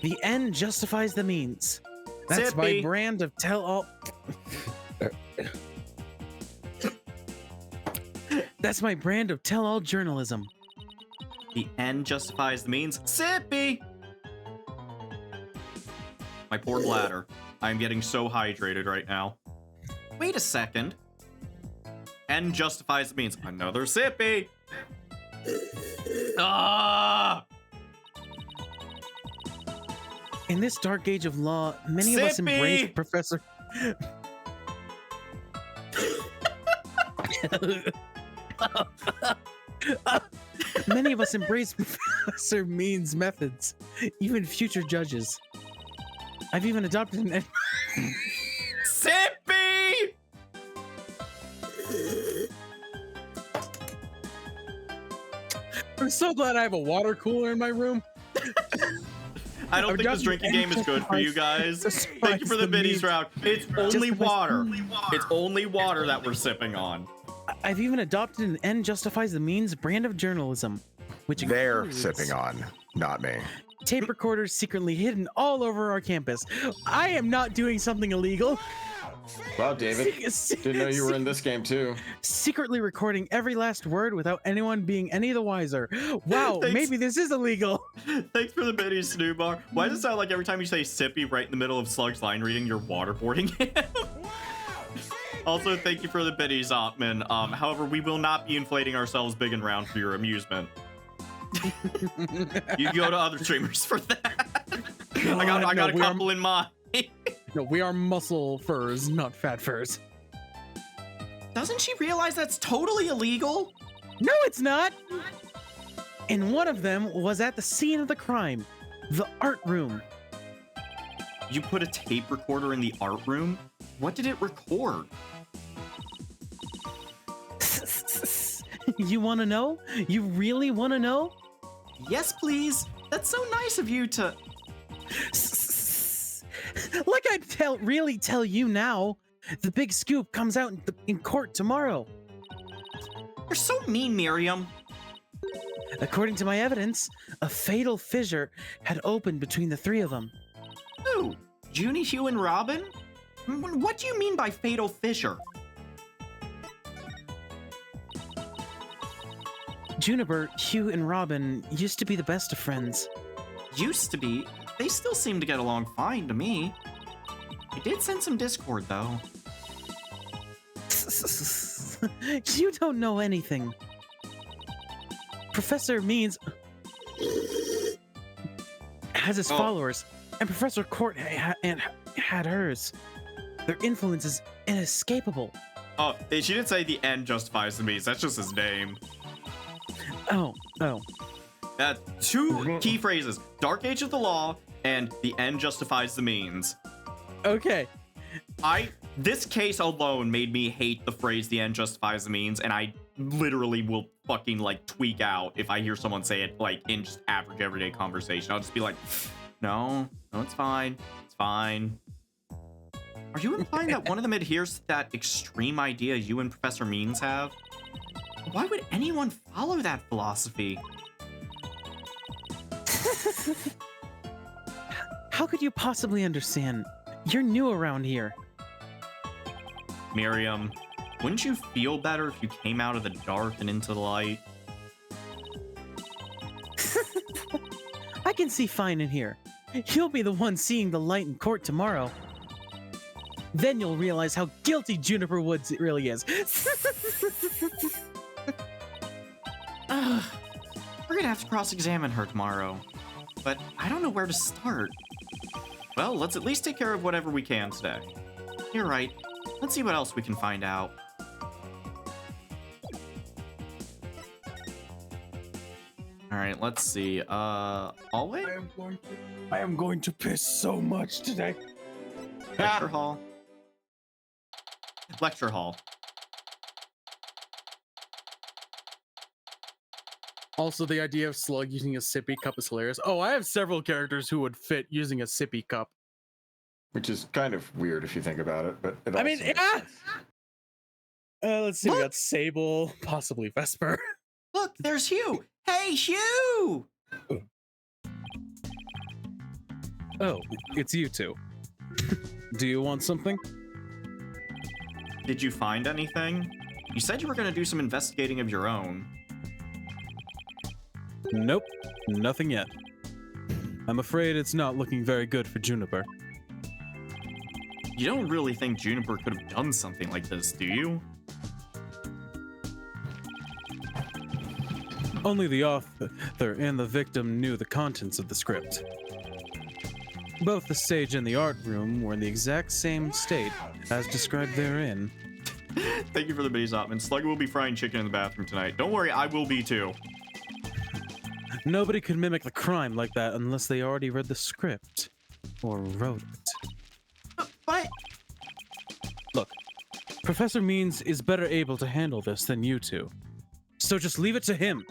The end justifies the means. That's my Sippy. brand of tell-all. That's my brand of tell-all journalism. The end justifies the means. Sippy! My poor bladder. I'm getting so hydrated right now. Wait a second. End justifies the means. Another sippy! Ah! In this dark age of law, many of us Sippy! embrace Professor... Many of us embrace Professor Mean's methods, even future judges. I've even adopted an... Sippy! I'm so glad I have a water cooler in my room. I don't I've think this adopted drinking an game is good for you guys. justifies Thank you for the the biddies means. round. It's only Justifies- water. It's only water that we're sipping on. I've even adopted an end justifies the means brand of journalism, which They're includes sipping on, not me. tape recorders secretly hidden all over our campus. I am not doing something illegal. Wow, David. Didn't know you were in this game too. Secretly recording every last word without anyone being any the wiser. Wow, Thanks. maybe this is illegal. Thanks for the biddies, Snoobar. Why does it sound like every time you say sippy right in the middle of Slug's line reading, you're waterboarding him? Also, thank you for the biddies, Opman. However, we will not be inflating ourselves big and round for your amusement. You can go to other streamers for that. I got a couple in mind. No, we are muscle furs, not fat furs. Doesn't she realize that's totally illegal? No, it's not. And one of them was at the scene of the crime, the art room. You put a tape recorder in the art room? What did it record? You want to know? You really want to know? Yes, please. That's so nice of you to... Like I'd really tell you now. The big scoop comes out in court tomorrow. You're so mean, Miriam. According to my evidence, a fatal fissure had opened between the three of them. Who? Junie, Hugh, and Robin? What do you mean by fatal fissure? Juniper, Hugh, and Robin used to be the best of friends. Used to be. They still seem to get along fine to me. I did sense some discord, though. You don't know anything. Professor Means has his followers, and Professor Court had hers. Their influence is inescapable. Oh, she didn't say the end justifies the means. That's just his name. Oh. That two key phrases: Dark Age of the Law and the end justifies the means. Okay. This case alone made me hate the phrase the end justifies the means, and I literally will fucking like tweak out if I hear someone say it like in just average everyday conversation. I'll just be like, no, it's fine. It's fine. Are you implying that one of them adheres to that extreme idea you and Professor Means have? Why would anyone follow that philosophy? How could you possibly understand? You're new around here. Miriam, wouldn't you feel better if you came out of the dark and into the light? I can see fine in here. You'll be the one seeing the light in court tomorrow. Then you'll realize how guilty Juniper Woods really is. We're gonna have to cross-examine her tomorrow, but I don't know where to start. Well, let's at least take care of whatever we can today. You're right. Let's see what else we can find out. All right, let's see. Hallway? I am going to piss so much today. Lecture hall. Lecture hall. Also, the idea of Slug using a sippy cup is hilarious. Oh, I have several characters who would fit using a sippy cup. Which is kind of weird if you think about it, but it I mean, also makes yeah. sense. Let's see. We Look! got Sable, possibly Vesper. Look, there's Hugh. Hey, Hugh! Oh, it's you two. Do you want something? Did you find anything? You said you were gonna do some investigating of your own. Nope, nothing yet. I'm afraid it's not looking very good for Juniper. You don't really think Juniper could have done something like this, do you? Only the author and the victim knew the contents of the script. Both the stage and the art room were in the exact same state as described therein. Thank you for the base op, and Slugger will be frying chicken in the bathroom tonight. Don't worry, I will be too. Nobody could mimic the crime like that unless they already read the script or wrote it. But Look, Professor Means is better able to handle this than you two. So just leave it to him.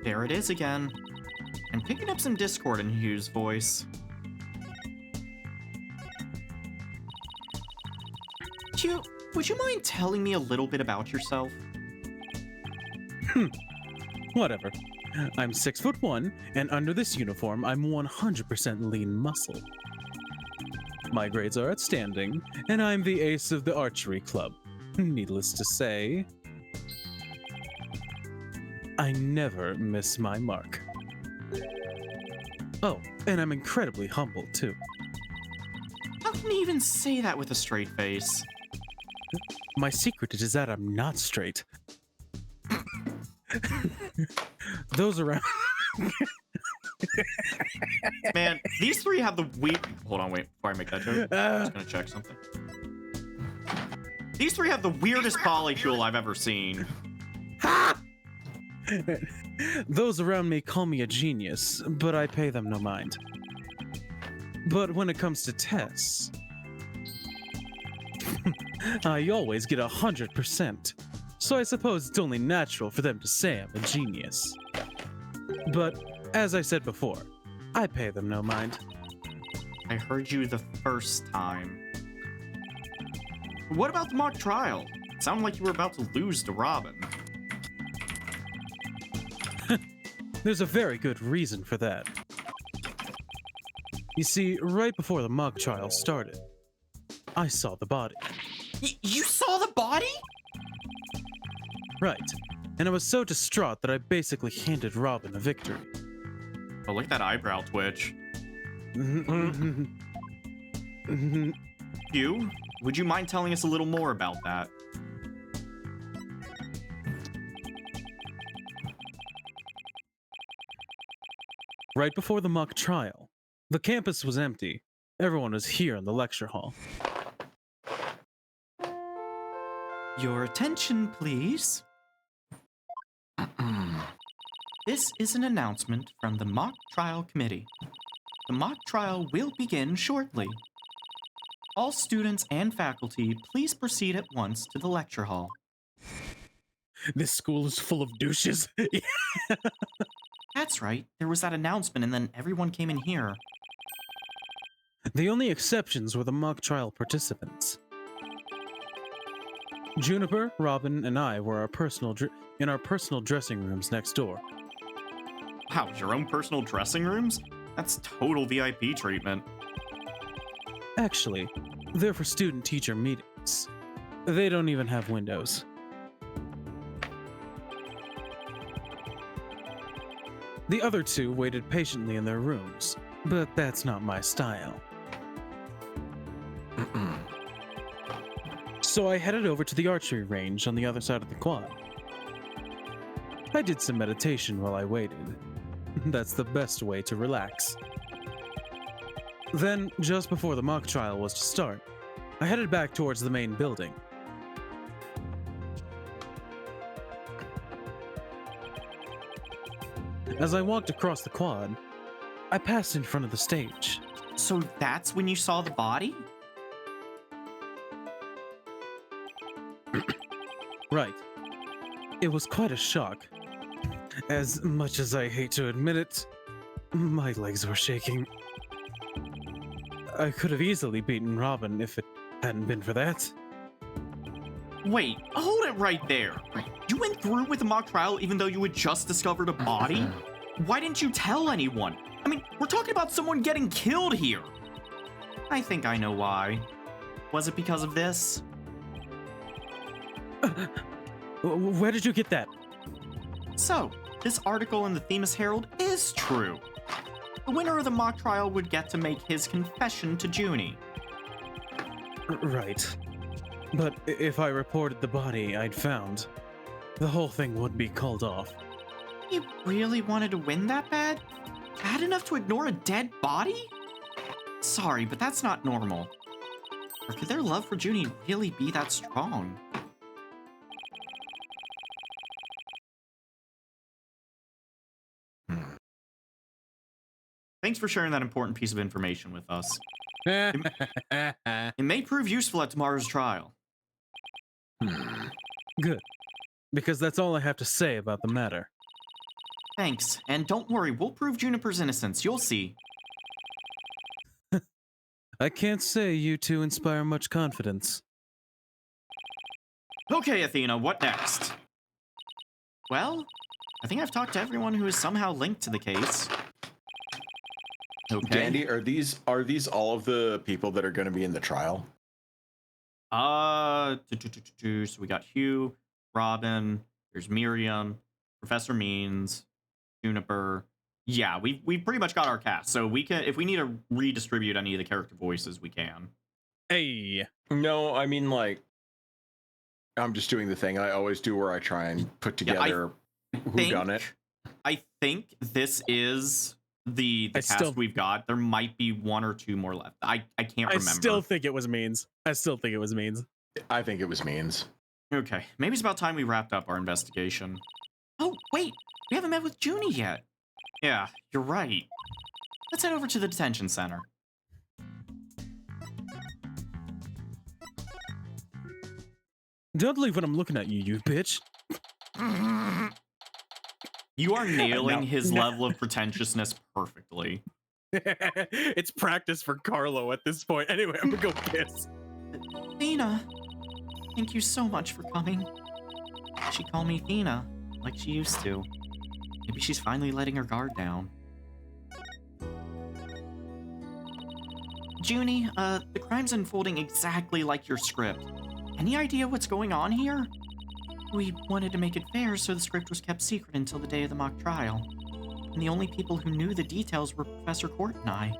there it is again. I'm picking up some discord in Hugh's voice. Hugh, would you mind telling me a little bit about yourself? Whatever. I'm 6'1", and under this uniform, I'm 100% lean muscle. My grades are outstanding, and I'm the ace of the archery club. Needless to say, I never miss my mark. Oh, and I'm incredibly humble, too. How can you even say that with a straight face? My secret is that I'm not straight. Those around... Man, these three have the weird... Hold on, wait, before I make that joke. I'm just gonna check something. These three have the weirdest polycule I've ever seen. Those around me call me a genius, but I pay them no mind. But when it comes to tests, I always get 100%. So I suppose it's only natural for them to say I'm a genius. But as I said before, I pay them no mind. I heard you the first time. What about the mock trial? It sounded like you were about to lose to Robin. There's a very good reason for that. You see, right before the mock trial started, I saw the body. You saw the body? Right. And I was so distraught that I basically handed Robin a victory. Oh, look at that eyebrow twitch. Hugh, would you mind telling us a little more about that? Right before the mock trial, the campus was empty. Everyone was here in the lecture hall. Your attention, please. This is an announcement from the mock trial committee. The mock trial will begin shortly. All students and faculty, please proceed at once to the lecture hall. This school is full of douches. That's right, there was that announcement and then everyone came in here. The only exceptions were the mock trial participants. Juniper, Robin, and I were in our personal dressing rooms next door. Wow, your own personal dressing rooms? That's total VIP treatment. Actually, they're for student-teacher meetings. They don't even have windows. The other two waited patiently in their rooms, but that's not my style. So I headed over to the archery range on the other side of the quad. I did some meditation while I waited. That's the best way to relax. Then, just before the mock trial was to start, I headed back towards the main building. As I walked across the quad, I passed in front of the stage. So that's when you saw the body? Right. It was quite a shock. As much as I hate to admit it, my legs were shaking. I could have easily beaten Robin if it hadn't been for that. Wait, hold it right there. You went through with the mock trial even though you had just discovered a body? why didn't you tell anyone? I mean, we're talking about someone getting killed here. I think I know why. Was it because of this? Where did you get that? So, this article in the Themis Herald is true. The winner of the mock trial would get to make his confession to Junie. Right. But if I reported the body I'd found, the whole thing would be called off. You really wanted to win that bad? Bad enough to ignore a dead body? Sorry, but that's not normal. Or could their love for Junie really be that strong? Thanks for sharing that important piece of information with us. It may prove useful at tomorrow's trial. Good. Because that's all I have to say about the matter. Thanks, and don't worry, we'll prove Juniper's innocence. You'll see. I can't say you two inspire much confidence. Okay, Athena, what next? Well, I think I've talked to everyone who is somehow linked to the case. Okay. Dandy, are these all of the people that are going to be in the trial? So we got Hugh, Robin, there's Miriam, Professor Means, Juniper. Yeah, we've pretty much got our cast. So we can, if we need to redistribute any of the character voices, we can. Hey. No, I mean, like, I'm just doing the thing I always do where I try and put together who done it. I think this is the cast we've got. There might be one or two more left. I can't remember. I still think it was Means. I think it was Means. Okay, maybe it's about time we wrapped up our investigation. Oh, wait, we haven't met with Junie yet. Yeah, you're right. Let's head over to the detention center. Don't leave when I'm looking at you, you bitch. You are nailing his level of pretentiousness perfectly. It's practice for Carlo at this point. Anyway, I'm gonna go piss. Athena, thank you so much for coming. She called me Athena, like she used to. Maybe she's finally letting her guard down. Junie, the crime's unfolding exactly like your script. Any idea what's going on here? We wanted to make it fair, so the script was kept secret until the day of the mock trial. And the only people who knew the details were Professor Court and I.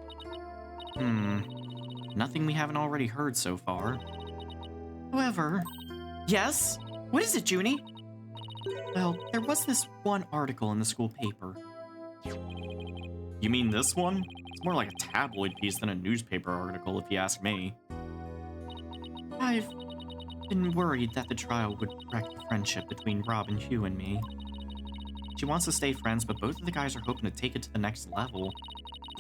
Nothing we haven't already heard so far. However... Yes? What is it, Junie? Well, there was this one article in the school paper. You mean this one? It's more like a tabloid piece than a newspaper article, if you ask me. I've been worried that the trial would wreck the friendship between Rob and Hugh and me. She wants to stay friends, but both of the guys are hoping to take it to the next level.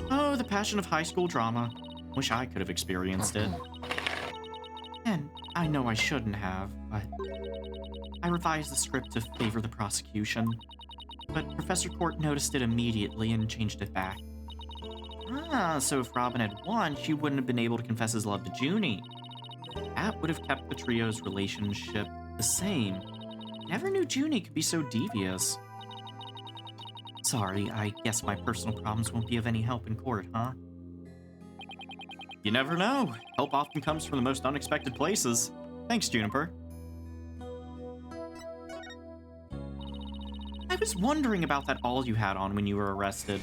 Oh, the passion of high school drama. Wish I could have experienced it. And I know I shouldn't have, but I revised the script to favor the prosecution. But Professor Court noticed it immediately and changed it back. So if Robin had won, she wouldn't have been able to confess his love to Junie. That would have kept the trio's relationship the same. Never knew Junie could be so devious. Sorry, I guess my personal problems won't be of any help in court, huh? You never know. Help often comes from the most unexpected places. Thanks, Juniper. I was wondering about that awl you had on when you were arrested.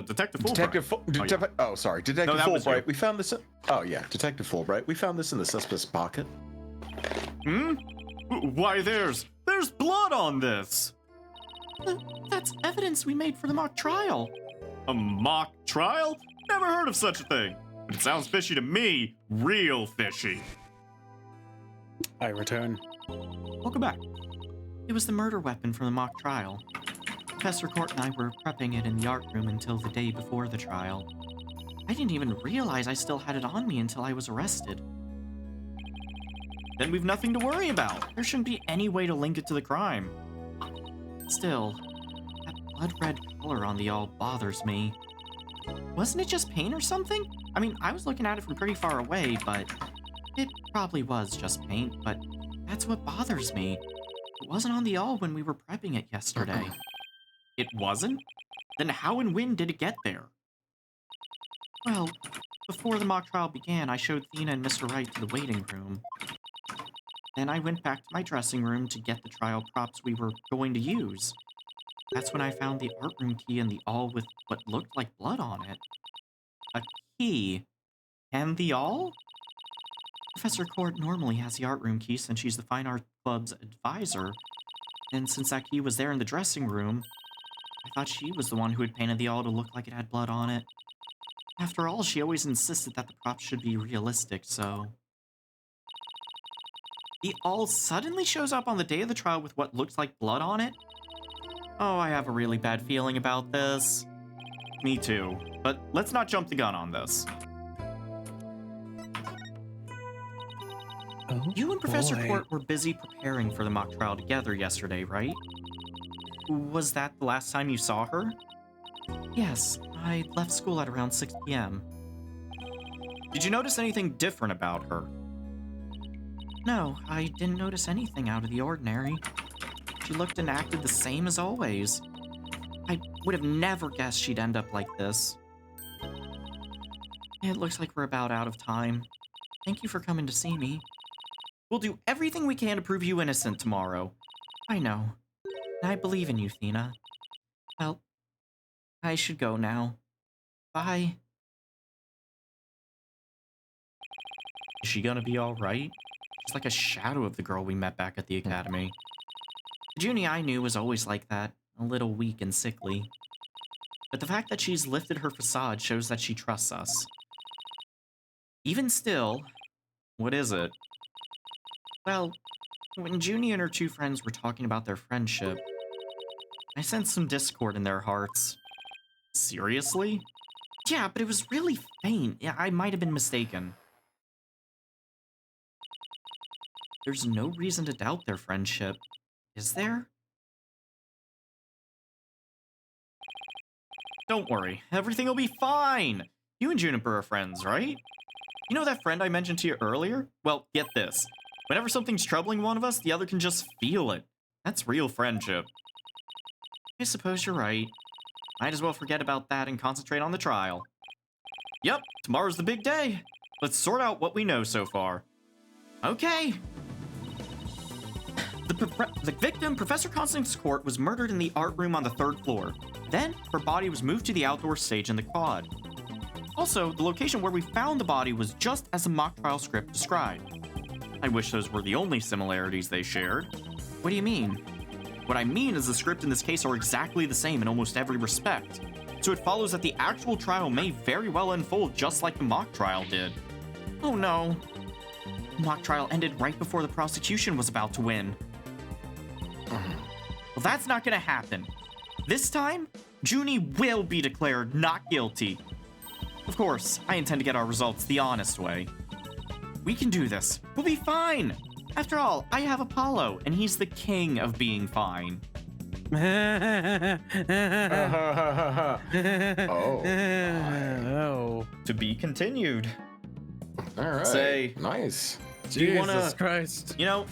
Detective Fulbright. Detective Fulbright. We found this. Detective Fulbright. We found this in the suspect's pocket. Why, there's blood on this. That's evidence we made for the mock trial. A mock trial? Never heard of such a thing. But it sounds fishy to me. Real fishy. I return. Welcome back. It was the murder weapon from the mock trial. Professor Court and I were prepping it in the art room until the day before the trial. I didn't even realize I still had it on me until I was arrested. Then we've nothing to worry about. There shouldn't be any way to link it to the crime. Still, that blood red color on the awl bothers me. Wasn't it just paint or something? I mean, I was looking at it from pretty far away, but it probably was just paint, but That's what bothers me. It wasn't on the all when we were prepping it yesterday. It wasn't? Then how and when did it get there? Well, before the mock trial began, I showed Thena and Mr. Wright to the waiting room. Then I went back to my dressing room to get the trial props we were going to use. That's when I found the art room key in the all with what looked like blood on it. A key? And the all? Professor Court normally has the art room key since she's the Fine Art Club's advisor. And since that key was there in the dressing room, I thought she was the one who had painted the all to look like it had blood on it. After all, she always insisted that the props should be realistic, so... The all suddenly shows up on the day of the trial with what looks like blood on it? Oh, I have a really bad feeling about this. Me too. But let's not jump the gun on this. Oh, You and Professor boy. Court were busy preparing for the mock trial together yesterday, right? Was that the last time you saw her? Yes, I left school at around 6 p.m. Did you notice anything different about her? No, I didn't notice anything out of the ordinary. She looked and acted the same as always. I would have never guessed she'd end up like this. It looks like we're about out of time. Thank you for coming to see me. We'll do everything we can to prove you innocent tomorrow. I know. And I believe in you, Thena. Well, I should go now. Bye. Is she gonna be alright? She's like a shadow of the girl we met back at the academy. The Junie I knew was always like that, a little weak and sickly. But the fact that she's lifted her facade shows that she trusts us. Even still, What is it? well, when Junie and her two friends were talking about their friendship, I sensed some discord in their hearts. Seriously? Yeah, but it was really faint. Yeah, I might have been mistaken. There's no reason to doubt their friendship, is there? Don't worry, everything will be fine. You and Juniper are friends, right? You know that friend I mentioned to you earlier? Well, get this. Whenever something's troubling one of us, the other can just feel it. That's real friendship. I suppose you're right. Might as well forget about that and concentrate on the trial. Yep, tomorrow's the big day. Let's sort out what we know so far. Okay. The victim, Professor Constance Court, was murdered in the art room on the 3rd floor. Then, her body was moved to the outdoor stage in the quad. Also, the location where we found the body was just as the mock trial script described. I wish those were the only similarities they shared. What do you mean? What I mean is the script in this case are exactly the same in almost every respect. So it follows that the actual trial may very well unfold just like the mock trial did. Oh no. The mock trial ended right before the prosecution was about to win. Well, that's not gonna happen. This time, Junie will be declared not guilty. Of course, I intend to get our results the honest way. We can do this. We'll be fine. After all, I have Apollo, and he's the king of being fine. Oh. To be continued. All right. Say, nice. do you wanna, Jesus Christ. you know,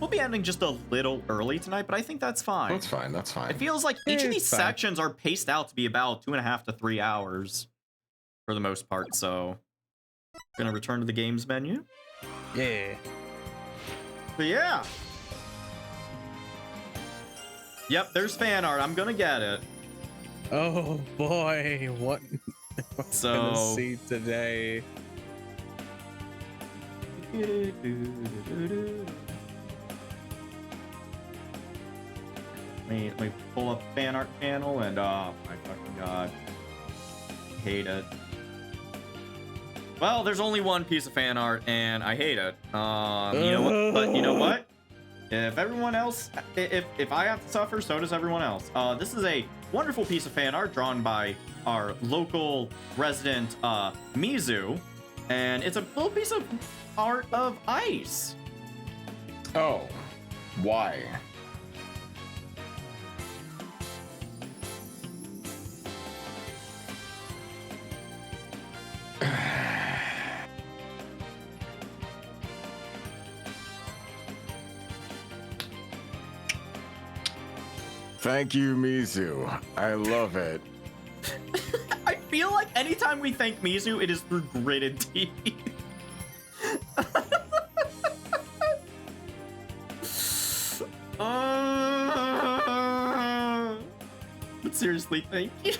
we'll be ending just a little early tonight, but I think that's fine. That's fine. That's fine. It feels like each of It's these fine. sections are paced out to be about 2.5 to 3 hours for the most part, so gonna return to the games menu. Yeah. But yeah. Yep, there's fan art. I'm gonna get it. Oh boy, what am I So- gonna see today? Let me pull up fan art channel and oh my fucking god. I hate it. Well, there's only one piece of fan art and I hate it. You know what? But you know what? If everyone else, if I have to suffer, so does everyone else. This is a wonderful piece of fan art drawn by our local resident Mizu, and it's a little piece of art of ice. Oh, why? Thank you, Mizu. I love it. I feel like anytime we thank Mizu, it is through gritted teeth. But seriously, thank you.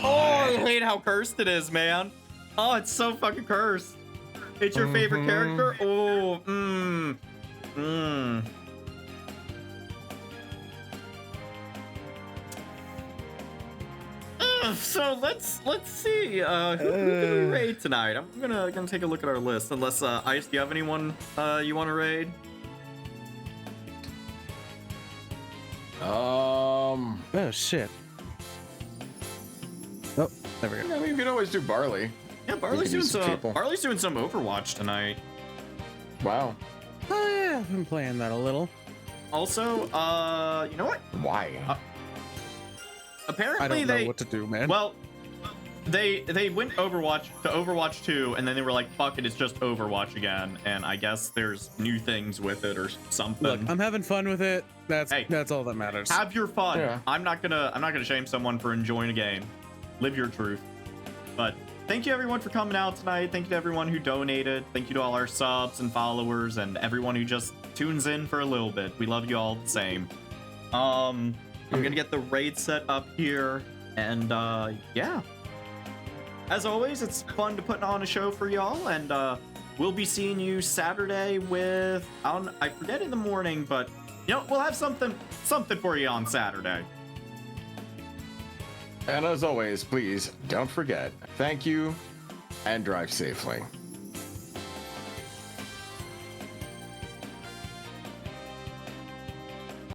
Oh, I hate how cursed it is, man. Oh, it's so fucking cursed. It's your favorite character? Oh, So let's see. Who can we raid tonight? I'm gonna take a look at our list. Unless Ice, do you have anyone you want to raid? Oh shit. Oh, there we go. I mean, you can always do Barley. Yeah, Barley's can doing use some some. people. Barley's doing some Overwatch tonight. Wow. Oh yeah, I've been playing that a little. Also, you know what? Why? Apparently I don't know they. what to do, man. Well, they went Overwatch to Overwatch 2, and then they were like, "Fuck it, it's just Overwatch again." And I guess there's new things with it or something. Look, I'm having fun with it. That's all that matters. Have your fun. Yeah. I'm not gonna shame someone for enjoying a game. Live your truth. But thank you everyone for coming out tonight. Thank you to everyone who donated. Thank you to all our subs and followers and everyone who just tunes in for a little bit. We love you all the same. I'm gonna get the raid set up here, and yeah. As always, it's fun to put on a show for y'all, and we'll be seeing you Saturday with I forget in the morning, but you know, we'll have something for you on Saturday. And as always, please don't forget, thank you and drive safely.